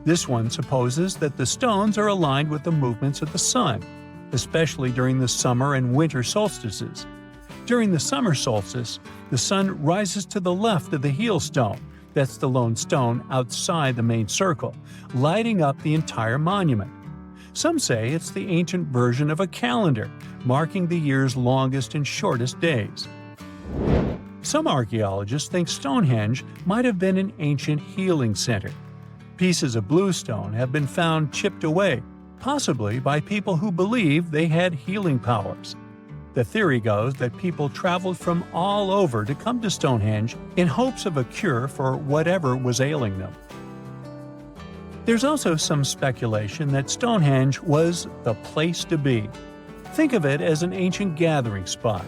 This one supposes that the stones are aligned with the movements of the sun, especially during the summer and winter solstices. During the summer solstice, the sun rises to the left of the heel stone, that's the lone stone outside the main circle, lighting up the entire monument. Some say it's the ancient version of a calendar, marking the year's longest and shortest days. Some archaeologists think Stonehenge might have been an ancient healing center. Pieces of bluestone have been found chipped away, possibly by people who believed they had healing powers. The theory goes that people traveled from all over to come to Stonehenge in hopes of a cure for whatever was ailing them. There's also some speculation that Stonehenge was the place to be. Think of it as an ancient gathering spot.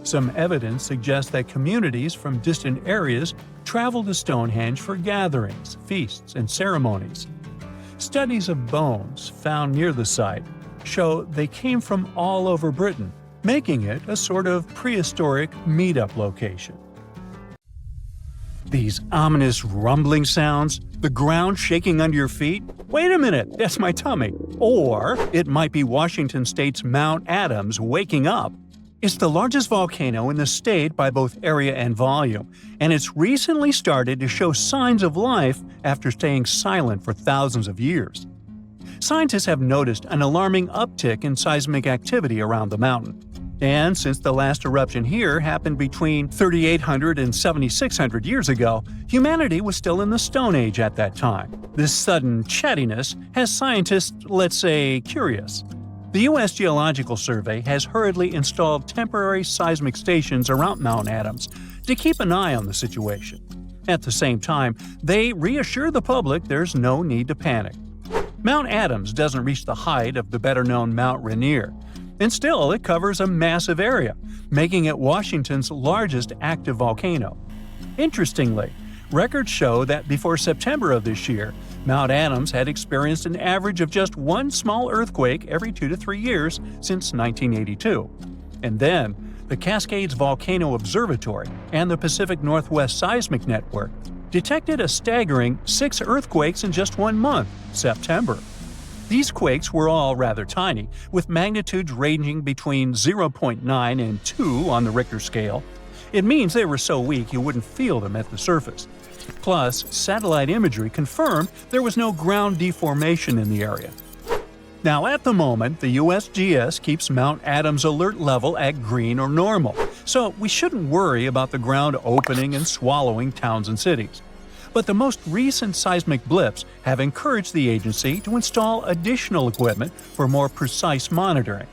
Some evidence suggests that communities from distant areas traveled to Stonehenge for gatherings, feasts, and ceremonies. Studies of bones found near the site show they came from all over Britain, making it a sort of prehistoric meetup location. These ominous rumbling sounds, the ground shaking under your feet. Wait a minute, that's my tummy. Or it might be Washington State's Mount Adams waking up. It's the largest volcano in the state by both area and volume, and it's recently started to show signs of life after staying silent for thousands of years. Scientists have noticed an alarming uptick in seismic activity around the mountain. And since the last eruption here happened between 3,800 and 7,600 years ago, humanity was still in the Stone Age at that time. This sudden chattiness has scientists, let's say, curious. The U.S. Geological Survey has hurriedly installed temporary seismic stations around Mount Adams to keep an eye on the situation. At the same time, they reassure the public there's no need to panic. Mount Adams doesn't reach the height of the better-known Mount Rainier, and still it covers a massive area, making it Washington's largest active volcano. Interestingly, records show that before September of this year, Mount Adams had experienced an average of just one small earthquake every 2 to 3 years since 1982. And then, the Cascades Volcano Observatory and the Pacific Northwest Seismic Network detected a staggering 6 earthquakes in just 1 month, September. These quakes were all rather tiny, with magnitudes ranging between 0.9 and 2 on the Richter scale. It means they were so weak you wouldn't feel them at the surface. Plus, satellite imagery confirmed there was no ground deformation in the area. Now, at the moment, the USGS keeps Mount Adams alert level at green or normal, so we shouldn't worry about the ground opening and swallowing towns and cities. But the most recent seismic blips have encouraged the agency to install additional equipment for more precise monitoring.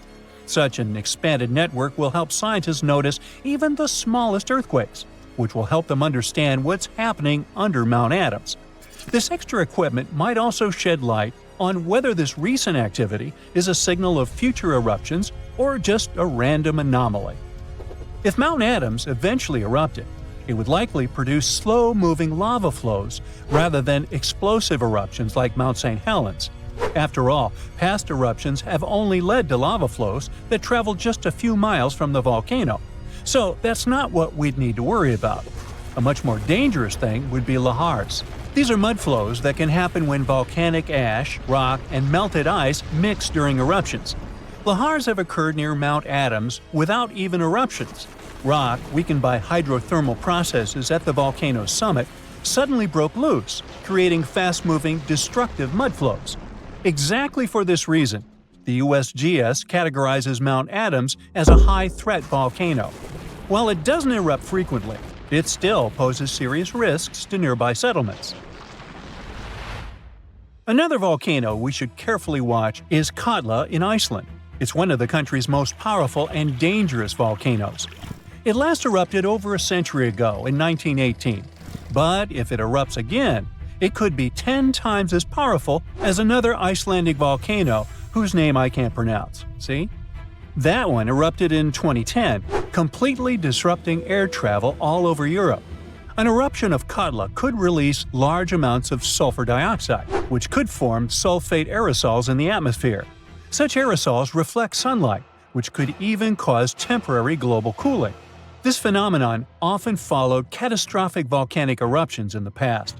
Such an expanded network will help scientists notice even the smallest earthquakes, which will help them understand what's happening under Mount Adams. This extra equipment might also shed light on whether this recent activity is a signal of future eruptions or just a random anomaly. If Mount Adams eventually erupted, it would likely produce slow-moving lava flows rather than explosive eruptions like Mount St. Helens. After all, past eruptions have only led to lava flows that travel just a few miles from the volcano. So that's not what we'd need to worry about. A much more dangerous thing would be lahars. These are mud flows that can happen when volcanic ash, rock, and melted ice mix during eruptions. Lahars have occurred near Mount Adams without even eruptions. Rock, weakened by hydrothermal processes at the volcano's summit, suddenly broke loose, creating fast-moving, destructive mud flows. Exactly for this reason, the USGS categorizes Mount Adams as a high-threat volcano. While it doesn't erupt frequently, it still poses serious risks to nearby settlements. Another volcano we should carefully watch is Katla in Iceland. It's one of the country's most powerful and dangerous volcanoes. It last erupted over a century ago in 1918, but if it erupts again, it could be 10 times as powerful as another Icelandic volcano whose name I can't pronounce. See? That one erupted in 2010, completely disrupting air travel all over Europe. An eruption of Katla could release large amounts of sulfur dioxide, which could form sulfate aerosols in the atmosphere. Such aerosols reflect sunlight, which could even cause temporary global cooling. This phenomenon often followed catastrophic volcanic eruptions in the past.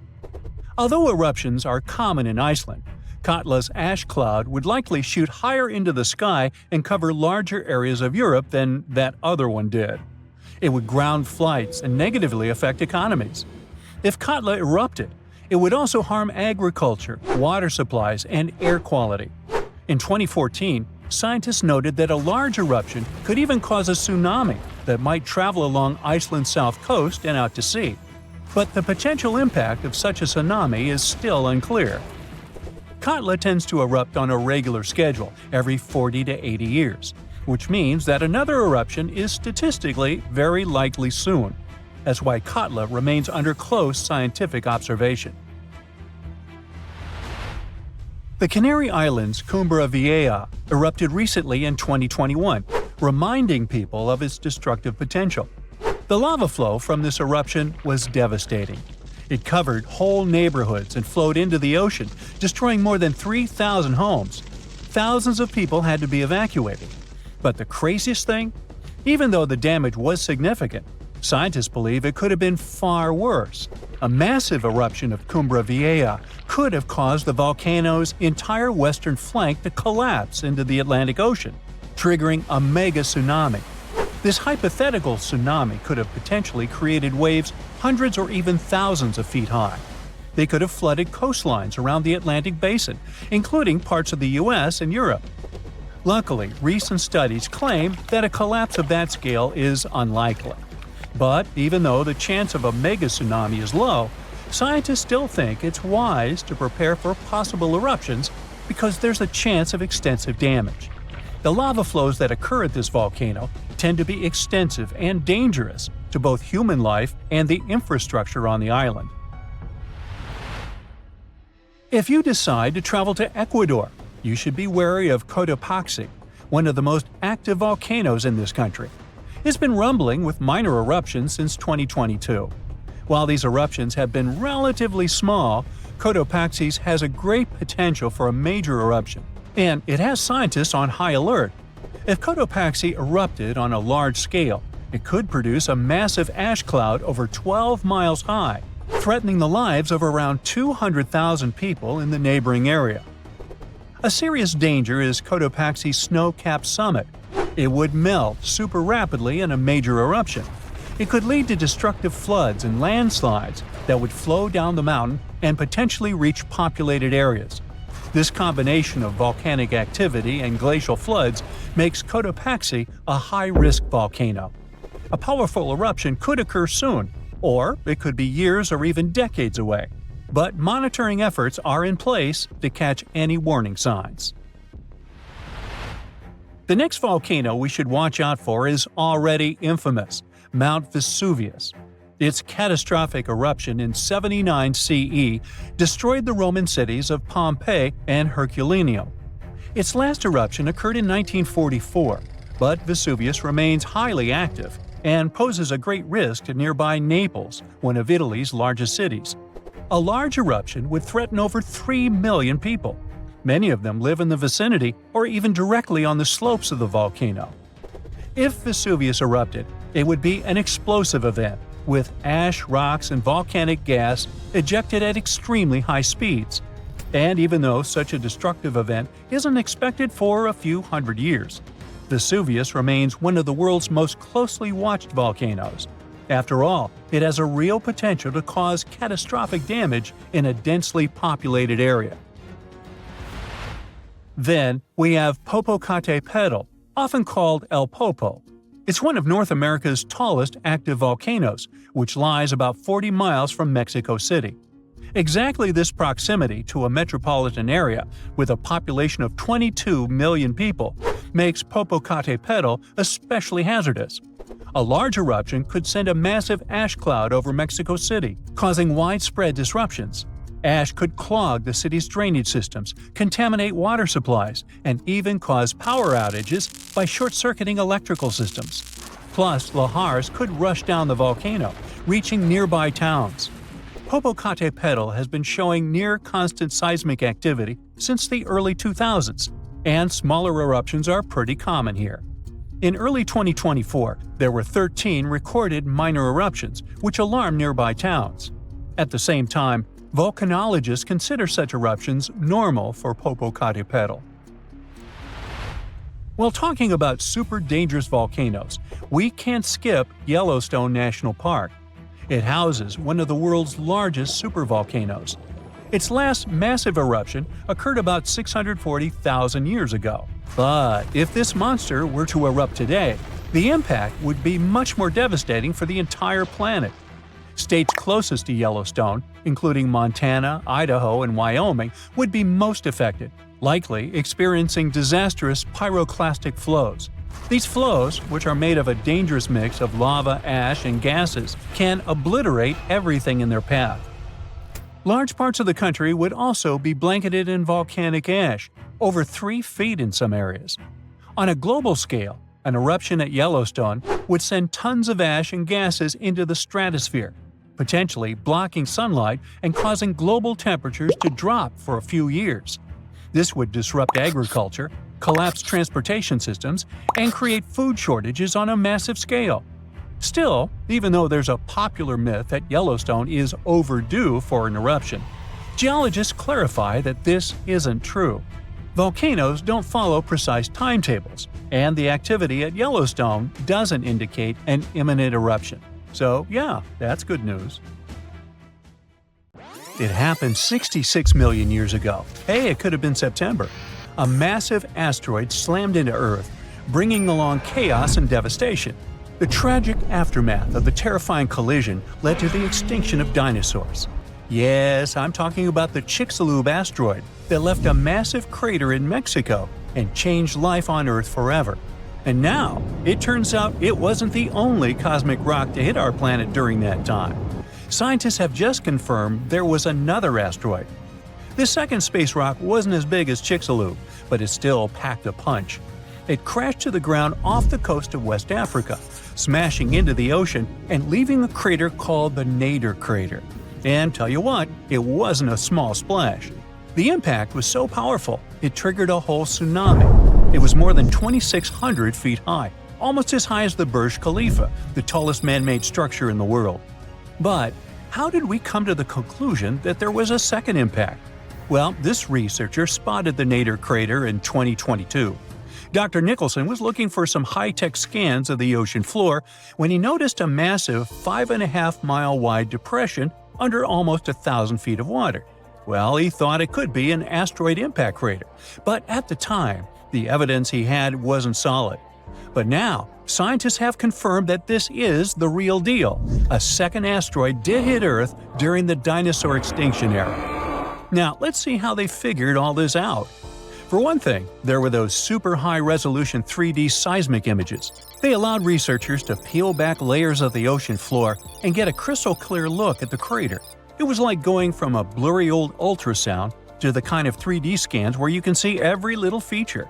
Although eruptions are common in Iceland, Katla's ash cloud would likely shoot higher into the sky and cover larger areas of Europe than that other one did. It would ground flights and negatively affect economies. If Katla erupted, it would also harm agriculture, water supplies, and air quality. In 2014, scientists noted that a large eruption could even cause a tsunami that might travel along Iceland's south coast and out to sea. But the potential impact of such a tsunami is still unclear. Katla tends to erupt on a regular schedule every 40 to 80 years, which means that another eruption is statistically very likely soon. That's why Katla remains under close scientific observation. The Canary Islands' Cumbre Vieja erupted recently in 2021, reminding people of its destructive potential. The lava flow from this eruption was devastating. It covered whole neighborhoods and flowed into the ocean, destroying more than 3,000 homes. Thousands of people had to be evacuated. But the craziest thing? Even though the damage was significant, scientists believe it could have been far worse. A massive eruption of Cumbre Vieja could have caused the volcano's entire western flank to collapse into the Atlantic Ocean, triggering a mega tsunami. This hypothetical tsunami could have potentially created waves hundreds or even thousands of feet high. They could have flooded coastlines around the Atlantic Basin, including parts of the US and Europe. Luckily, recent studies claim that a collapse of that scale is unlikely. But even though the chance of a mega tsunami is low, scientists still think it's wise to prepare for possible eruptions because there's a chance of extensive damage. The lava flows that occur at this volcano tend to be extensive and dangerous to both human life and the infrastructure on the island. If you decide to travel to Ecuador, you should be wary of Cotopaxi, one of the most active volcanoes in this country. It's been rumbling with minor eruptions since 2022. While these eruptions have been relatively small, Cotopaxi has a great potential for a major eruption, and it has scientists on high alert. If Cotopaxi erupted on a large scale, it could produce a massive ash cloud over 12 miles high, threatening the lives of around 200,000 people in the neighboring area. A serious danger is Cotopaxi's snow-capped summit. It would melt super rapidly in a major eruption. It could lead to destructive floods and landslides that would flow down the mountain and potentially reach populated areas. This combination of volcanic activity and glacial floods makes Cotopaxi a high-risk volcano. A powerful eruption could occur soon, or it could be years or even decades away. But monitoring efforts are in place to catch any warning signs. The next volcano we should watch out for is already infamous, Mount Vesuvius. Its catastrophic eruption in 79 CE destroyed the Roman cities of Pompeii and Herculaneum. Its last eruption occurred in 1944, but Vesuvius remains highly active and poses a great risk to nearby Naples, one of Italy's largest cities. A large eruption would threaten over 3 million people. Many of them live in the vicinity or even directly on the slopes of the volcano. If Vesuvius erupted, it would be an explosive event, with ash, rocks, and volcanic gas ejected at extremely high speeds. And even though such a destructive event isn't expected for a few hundred years, Vesuvius remains one of the world's most closely watched volcanoes. After all, it has a real potential to cause catastrophic damage in a densely populated area. Then we have Popocatépetl, often called El Popo. It's one of North America's tallest active volcanoes, which lies about 40 miles from Mexico City. Exactly this proximity to a metropolitan area with a population of 22 million people makes Popocatépetl especially hazardous. A large eruption could send a massive ash cloud over Mexico City, causing widespread disruptions. Ash could clog the city's drainage systems, contaminate water supplies, and even cause power outages by short-circuiting electrical systems. Plus, lahars could rush down the volcano, reaching nearby towns. Popocatépetl has been showing near-constant seismic activity since the early 2000s, and smaller eruptions are pretty common here. In early 2024, there were 13 recorded minor eruptions, which alarmed nearby towns. At the same time, volcanologists consider such eruptions normal for Popocatépetl. While talking about super dangerous volcanoes, we can't skip Yellowstone National Park. It houses one of the world's largest supervolcanoes. Its last massive eruption occurred about 640,000 years ago. But if this monster were to erupt today, the impact would be much more devastating for the entire planet. States closest to Yellowstone, including Montana, Idaho, and Wyoming, would be most affected, likely experiencing disastrous pyroclastic flows. These flows, which are made of a dangerous mix of lava, ash, and gases, can obliterate everything in their path. Large parts of the country would also be blanketed in volcanic ash, over 3 feet in some areas. On a global scale, an eruption at Yellowstone would send tons of ash and gases into the stratosphere, potentially blocking sunlight and causing global temperatures to drop for a few years. This would disrupt agriculture, collapse transportation systems, and create food shortages on a massive scale. Still, even though there's a popular myth that Yellowstone is overdue for an eruption, geologists clarify that this isn't true. Volcanoes don't follow precise timetables, and the activity at Yellowstone doesn't indicate an imminent eruption. So yeah, that's good news. It happened 66 million years ago. Hey, it could have been September. A massive asteroid slammed into Earth, bringing along chaos and devastation. The tragic aftermath of the terrifying collision led to the extinction of dinosaurs. Yes, I'm talking about the Chicxulub asteroid that left a massive crater in Mexico and changed life on Earth forever. And now, it turns out it wasn't the only cosmic rock to hit our planet during that time. Scientists have just confirmed there was another asteroid. This second space rock wasn't as big as Chicxulub, but it still packed a punch. It crashed to the ground off the coast of West Africa, smashing into the ocean and leaving a crater called the Nader crater. And tell you what, it wasn't a small splash. The impact was so powerful, it triggered a whole tsunami. It was more than 2,600 feet high, almost as high as the Burj Khalifa, the tallest man-made structure in the world. But how did we come to the conclusion that there was a second impact? Well, this researcher spotted the Nader crater in 2022. Dr. Nicholson was looking for some high-tech scans of the ocean floor when he noticed a massive 5.5-mile-wide depression under almost 1,000 feet of water. Well, he thought it could be an asteroid impact crater, but at the time, the evidence he had wasn't solid. But now, scientists have confirmed that this is the real deal. A second asteroid did hit Earth during the dinosaur extinction era. Now, let's see how they figured all this out. For one thing, there were those super high-resolution 3D seismic images. They allowed researchers to peel back layers of the ocean floor and get a crystal-clear look at the crater. It was like going from a blurry old ultrasound to the kind of 3D scans where you can see every little feature.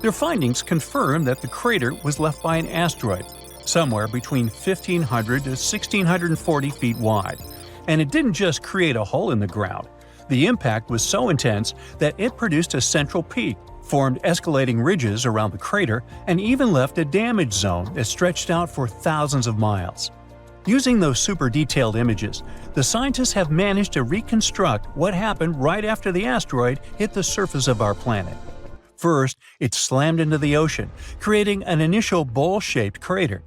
Their findings confirm that the crater was left by an asteroid, somewhere between 1,500 to 1,640 feet wide. And it didn't just create a hole in the ground. The impact was so intense that it produced a central peak, formed escalating ridges around the crater, and even left a damage zone that stretched out for thousands of miles. Using those super detailed images, the scientists have managed to reconstruct what happened right after the asteroid hit the surface of our planet. First, it slammed into the ocean, creating an initial bowl-shaped crater.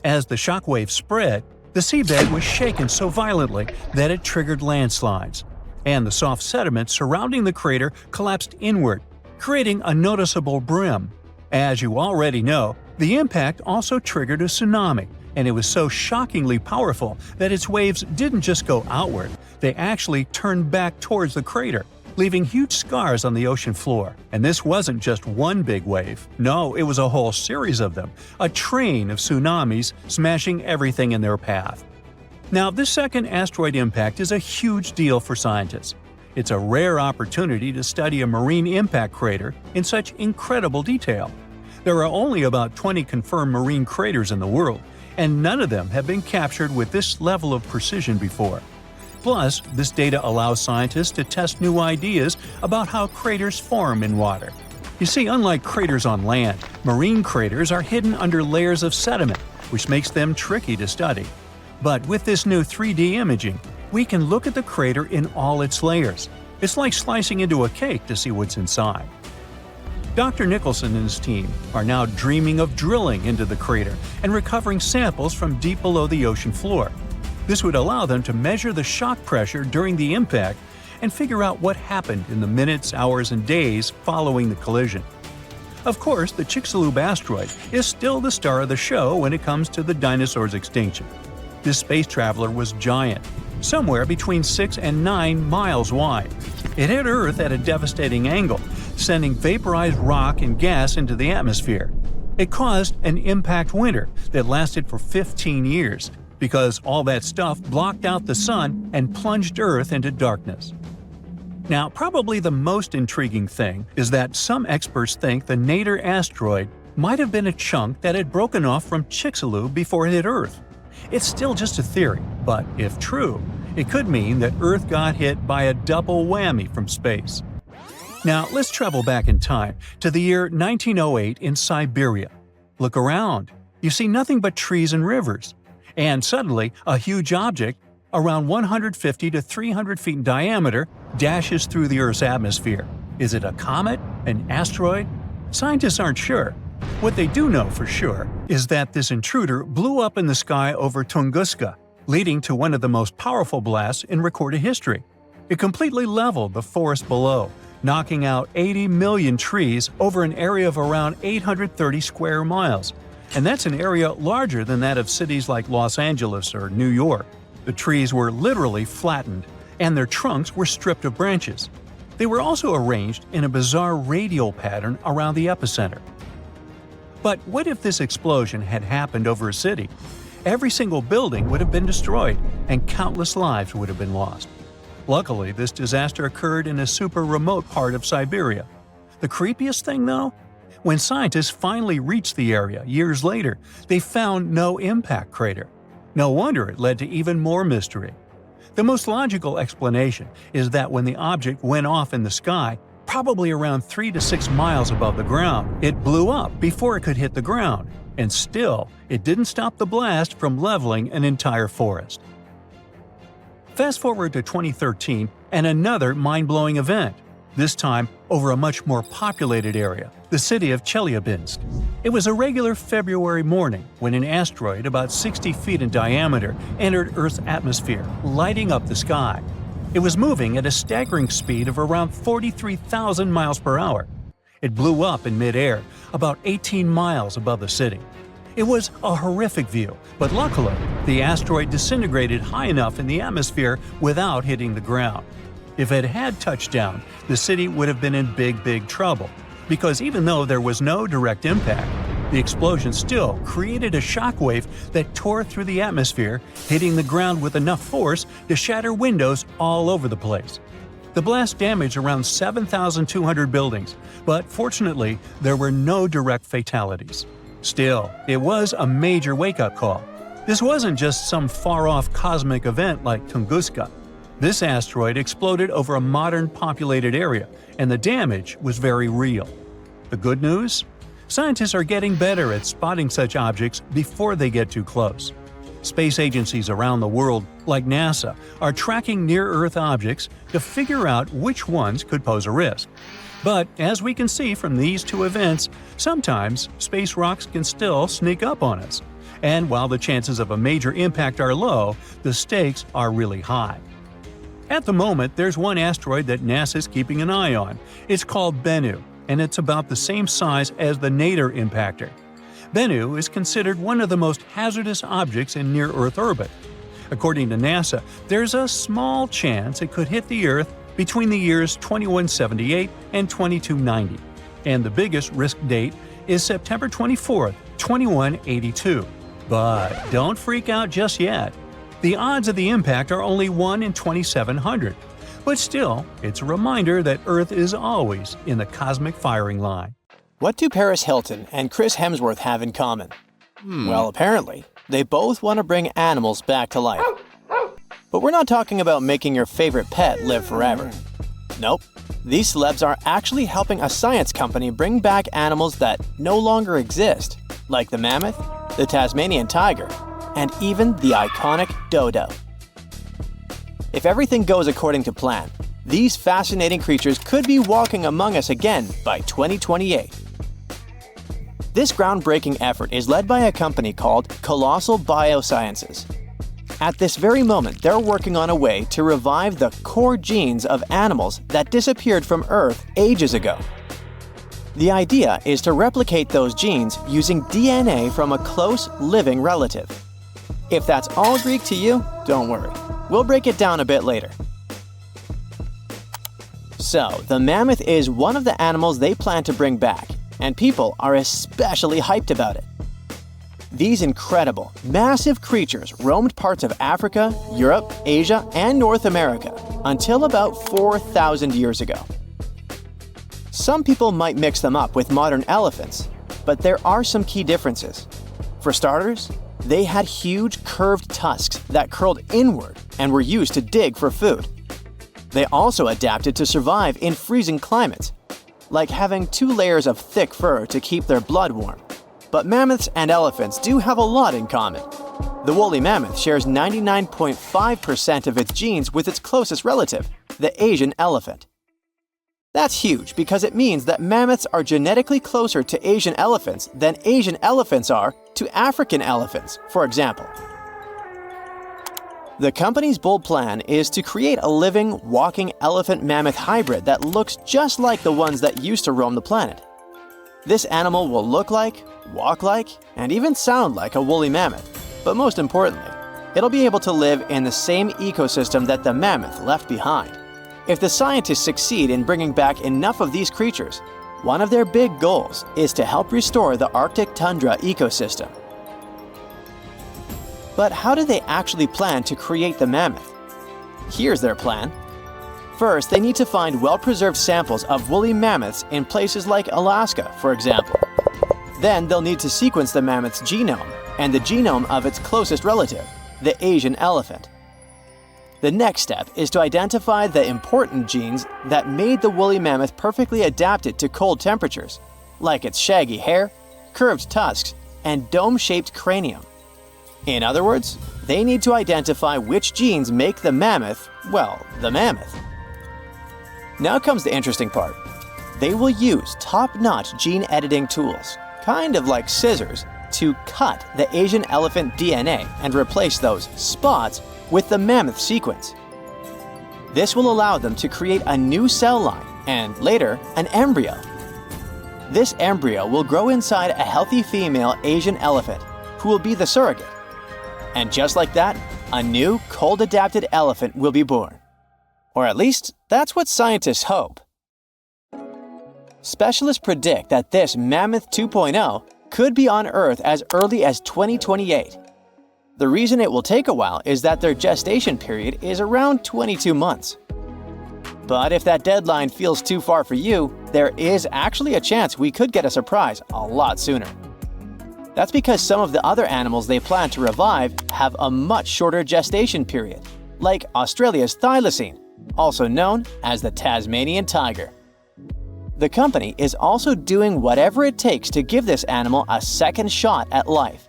As the shockwave spread, the seabed was shaken so violently that it triggered landslides, and the soft sediment surrounding the crater collapsed inward, creating a noticeable brim. As you already know, the impact also triggered a tsunami, and it was so shockingly powerful that its waves didn't just go outward, they actually turned back towards the crater, leaving huge scars on the ocean floor. And this wasn't just one big wave. No, it was a whole series of them, a train of tsunamis smashing everything in their path. Now, this second asteroid impact is a huge deal for scientists. It's a rare opportunity to study a marine impact crater in such incredible detail. There are only about 20 confirmed marine craters in the world, and none of them have been captured with this level of precision before. Plus, this data allows scientists to test new ideas about how craters form in water. You see, unlike craters on land, marine craters are hidden under layers of sediment, which makes them tricky to study. But with this new 3D imaging, we can look at the crater in all its layers. It's like slicing into a cake to see what's inside. Dr. Nicholson and his team are now dreaming of drilling into the crater and recovering samples from deep below the ocean floor. This would allow them to measure the shock pressure during the impact and figure out what happened in the minutes, hours, and days following the collision. Of course, the Chicxulub asteroid is still the star of the show when it comes to the dinosaurs' extinction. This space traveler was giant, somewhere between 6 and 9 miles wide. It hit Earth at a devastating angle, sending vaporized rock and gas into the atmosphere. It caused an impact winter that lasted for 15 years, because all that stuff blocked out the sun and plunged Earth into darkness. Now, probably the most intriguing thing is that some experts think the Nader asteroid might have been a chunk that had broken off from Chicxulub before it hit Earth. It's still just a theory, but if true, it could mean that Earth got hit by a double whammy from space. Now, let's travel back in time to the year 1908 in Siberia. Look around. You see nothing but trees and rivers. And suddenly, a huge object, around 150 to 300 feet in diameter, dashes through the Earth's atmosphere. Is it a comet? An asteroid? Scientists aren't sure. What they do know for sure is that this intruder blew up in the sky over Tunguska, leading to one of the most powerful blasts in recorded history. It completely leveled the forest below, knocking out 80 million trees over an area of around 830 square miles. And that's an area larger than that of cities like Los Angeles or New York. The trees were literally flattened, and their trunks were stripped of branches. They were also arranged in a bizarre radial pattern around the epicenter. But what if this explosion had happened over a city? Every single building would have been destroyed, and countless lives would have been lost. Luckily, this disaster occurred in a super remote part of Siberia. The creepiest thing, though? When scientists finally reached the area years later, they found no impact crater. No wonder it led to even more mystery. The most logical explanation is that when the object went off in the sky, probably around 3 to 6 miles above the ground, it blew up before it could hit the ground, and still, it didn't stop the blast from leveling an entire forest. Fast forward to 2013 and another mind-blowing event. this time over a much more populated area, the city of Chelyabinsk. It was a regular February morning when an asteroid about 60 feet in diameter entered Earth's atmosphere, lighting up the sky. It was moving at a staggering speed of around 43,000 miles per hour. It blew up in midair, about 18 miles above the city. It was a horrific view, but luckily, the asteroid disintegrated high enough in the atmosphere without hitting the ground. If it had touched down, the city would have been in big trouble, because even though there was no direct impact, the explosion still created a shockwave that tore through the atmosphere, hitting the ground with enough force to shatter windows all over the place. The blast damaged around 7,200 buildings, but fortunately, there were no direct fatalities. Still, it was a major wake-up call. This wasn't just some far-off cosmic event like Tunguska. This asteroid exploded over a modern populated area, and the damage was very real. The good news? Scientists are getting better at spotting such objects before they get too close. Space agencies around the world, like NASA, are tracking near-Earth objects to figure out which ones could pose a risk. But as we can see from these two events, sometimes space rocks can still sneak up on us. And while the chances of a major impact are low, the stakes are really high. At the moment, there's one asteroid that NASA's keeping an eye on. It's called Bennu, and it's about the same size as the Nader impactor. Bennu is considered one of the most hazardous objects in near-Earth orbit. According to NASA, there's a small chance it could hit the Earth between the years 2178 and 2290, and the biggest risk date is September 24, 2182. But don't freak out just yet. The odds of the impact are only 1 in 2,700, but still, it's a reminder that Earth is always in the cosmic firing line. What do Paris Hilton and Chris Hemsworth have in common? Well, apparently, they both want to bring animals back to life. But we're not talking about making your favorite pet live forever. Nope. These celebs are actually helping a science company bring back animals that no longer exist, like the mammoth, the Tasmanian tiger, and even the iconic dodo. If everything goes according to plan, these fascinating creatures could be walking among us again by 2028. This groundbreaking effort is led by a company called Colossal Biosciences. At this very moment, they're working on a way to revive the core genes of animals that disappeared from Earth ages ago. The idea is to replicate those genes using DNA from a close, living relative. If that's all Greek to you, don't worry. We'll break it down a bit later. So, the mammoth is one of the animals they plan to bring back, and people are especially hyped about it. These incredible, massive creatures roamed parts of Africa, Europe, Asia, and North America until about 4,000 years ago. Some people might mix them up with modern elephants, but there are some key differences. For starters, they had huge curved tusks that curled inward and were used to dig for food. They also adapted to survive in freezing climates, like having 2 layers of thick fur to keep their blood warm. But mammoths and elephants do have a lot in common. The woolly mammoth shares 99.5% of its genes with its closest relative, the Asian elephant. That's huge because it means that mammoths are genetically closer to Asian elephants than Asian elephants are to African elephants, for example. The company's bold plan is to create a living, walking elephant-mammoth hybrid that looks just like the ones that used to roam the planet. This animal will look like, walk like, and even sound like a woolly mammoth, but most importantly, it'll be able to live in the same ecosystem that the mammoth left behind. If the scientists succeed in bringing back enough of these creatures, one of their big goals is to help restore the Arctic tundra ecosystem. But how do they actually plan to create the mammoth? Here's their plan. First, they need to find well-preserved samples of woolly mammoths in places like Alaska, for example. Then they'll need to sequence the mammoth's genome and the genome of its closest relative, the Asian elephant. The next step is to identify the important genes that made the woolly mammoth perfectly adapted to cold temperatures, like its shaggy hair, curved tusks, and dome-shaped cranium. In other words, they need to identify which genes make the mammoth, well, the mammoth. Now comes the interesting part. They will use top-notch gene editing tools, kind of like scissors, to cut the Asian elephant DNA and replace those spots with the mammoth sequence. This will allow them to create a new cell line and, later, an embryo. This embryo will grow inside a healthy female Asian elephant, who will be the surrogate. And just like that, a new cold-adapted elephant will be born. Or at least, that's what scientists hope. Specialists predict that this Mammoth 2.0 could be on Earth as early as 2028. The reason it will take a while is that their gestation period is around 22 months. But if that deadline feels too far for you, there is actually a chance we could get a surprise a lot sooner. That's because some of the other animals they plan to revive have a much shorter gestation period, like Australia's thylacine, also known as the Tasmanian tiger. The company is also doing whatever it takes to give this animal a second shot at life.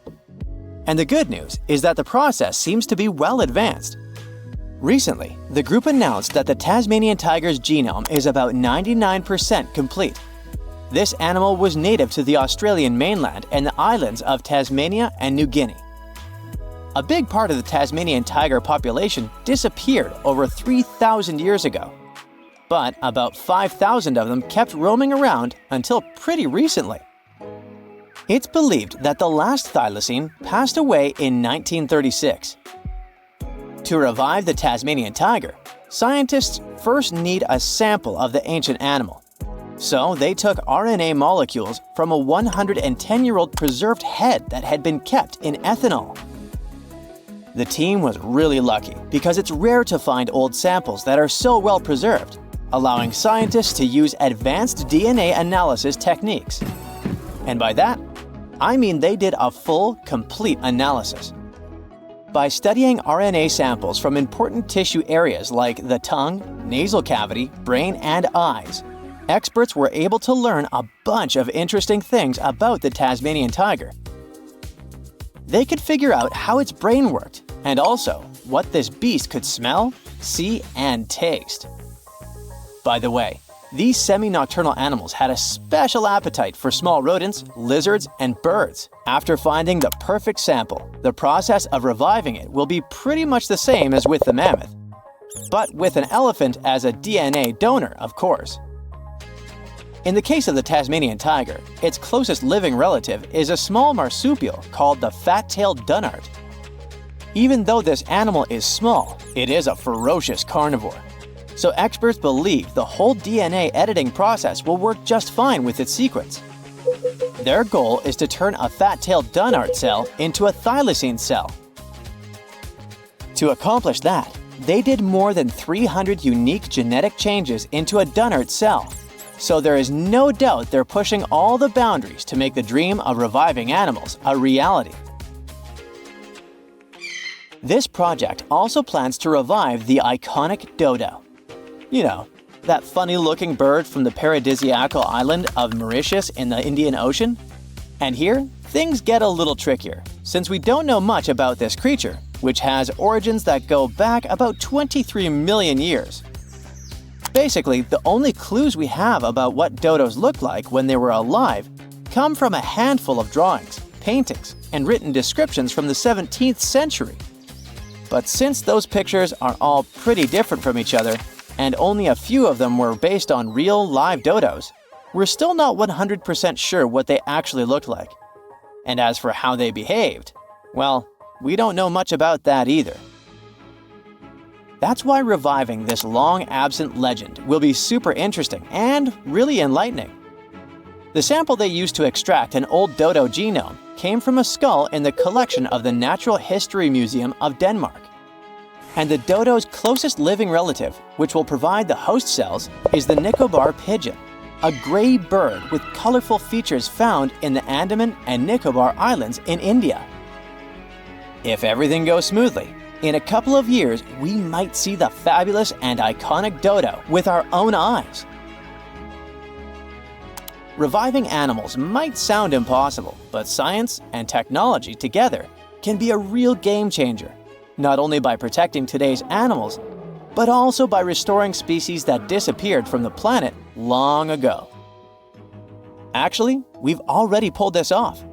And the good news is that the process seems to be well advanced. Recently, the group announced that the Tasmanian tiger's genome is about 99% complete. This animal was native to the Australian mainland and the islands of Tasmania and New Guinea. A big part of the Tasmanian tiger population disappeared over 3,000 years ago. But about 5,000 of them kept roaming around until pretty recently. It's believed that the last thylacine passed away in 1936. To revive the Tasmanian tiger, scientists first need a sample of the ancient animal. So they took RNA molecules from a 110-year-old preserved head that had been kept in ethanol. The team was really lucky because it's rare to find old samples that are so well preserved, allowing scientists to use advanced DNA analysis techniques. And by that, I mean they did a full, complete analysis. By studying RNA samples from important tissue areas like the tongue, nasal cavity, brain, and eyes, experts were able to learn a bunch of interesting things about the Tasmanian tiger. They could figure out how its brain worked, and also what this beast could smell, see, and taste. By the way, these semi-nocturnal animals had a special appetite for small rodents, lizards, and birds. After finding the perfect sample, the process of reviving it will be pretty much the same as with the mammoth, but with an elephant as a DNA donor, of course. In the case of the Tasmanian tiger, its closest living relative is a small marsupial called the fat-tailed dunnart. Even though this animal is small, it is a ferocious carnivore. So experts believe the whole DNA editing process will work just fine with its sequence. Their goal is to turn a fat-tailed dunnart cell into a thylacine cell. To accomplish that, they did more than 300 unique genetic changes into a dunnart cell. So there is no doubt they're pushing all the boundaries to make the dream of reviving animals a reality. This project also plans to revive the iconic dodo. You know, that funny-looking bird from the paradisiacal island of Mauritius in the Indian Ocean? And here, things get a little trickier, since we don't know much about this creature, which has origins that go back about 23 million years. Basically, the only clues we have about what dodos looked like when they were alive come from a handful of drawings, paintings, and written descriptions from the 17th century. But since those pictures are all pretty different from each other, and only a few of them were based on real, live dodos, we're still not 100% sure what they actually looked like. And as for how they behaved, well, we don't know much about that either. That's why reviving this long-absent legend will be super interesting and really enlightening. The sample they used to extract an old dodo genome came from a skull in the collection of the Natural History Museum of Denmark. And the dodo's closest living relative, which will provide the host cells, is the Nicobar pigeon, a gray bird with colorful features found in the Andaman and Nicobar Islands in India. If everything goes smoothly, in a couple of years, we might see the fabulous and iconic dodo with our own eyes. Reviving animals might sound impossible, but science and technology together can be a real game changer, not only by protecting today's animals, but also by restoring species that disappeared from the planet long ago. Actually, we've already pulled this off.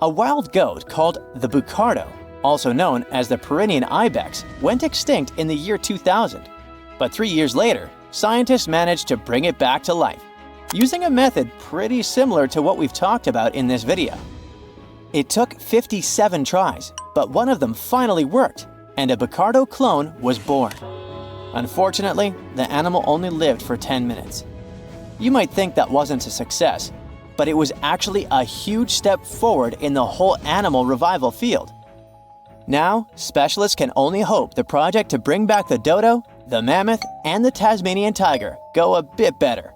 A wild goat called the bucardo, also known as the Pyrenean ibex, went extinct in the year 2000. But 3 years later, scientists managed to bring it back to life, using a method pretty similar to what we've talked about in this video. It took 57 tries, but one of them finally worked, and a bucardo clone was born. Unfortunately, the animal only lived for 10 minutes. You might think that wasn't a success, but it was actually a huge step forward in the whole animal revival field. Now, specialists can only hope the project to bring back the dodo, the mammoth, and the Tasmanian tiger go a bit better.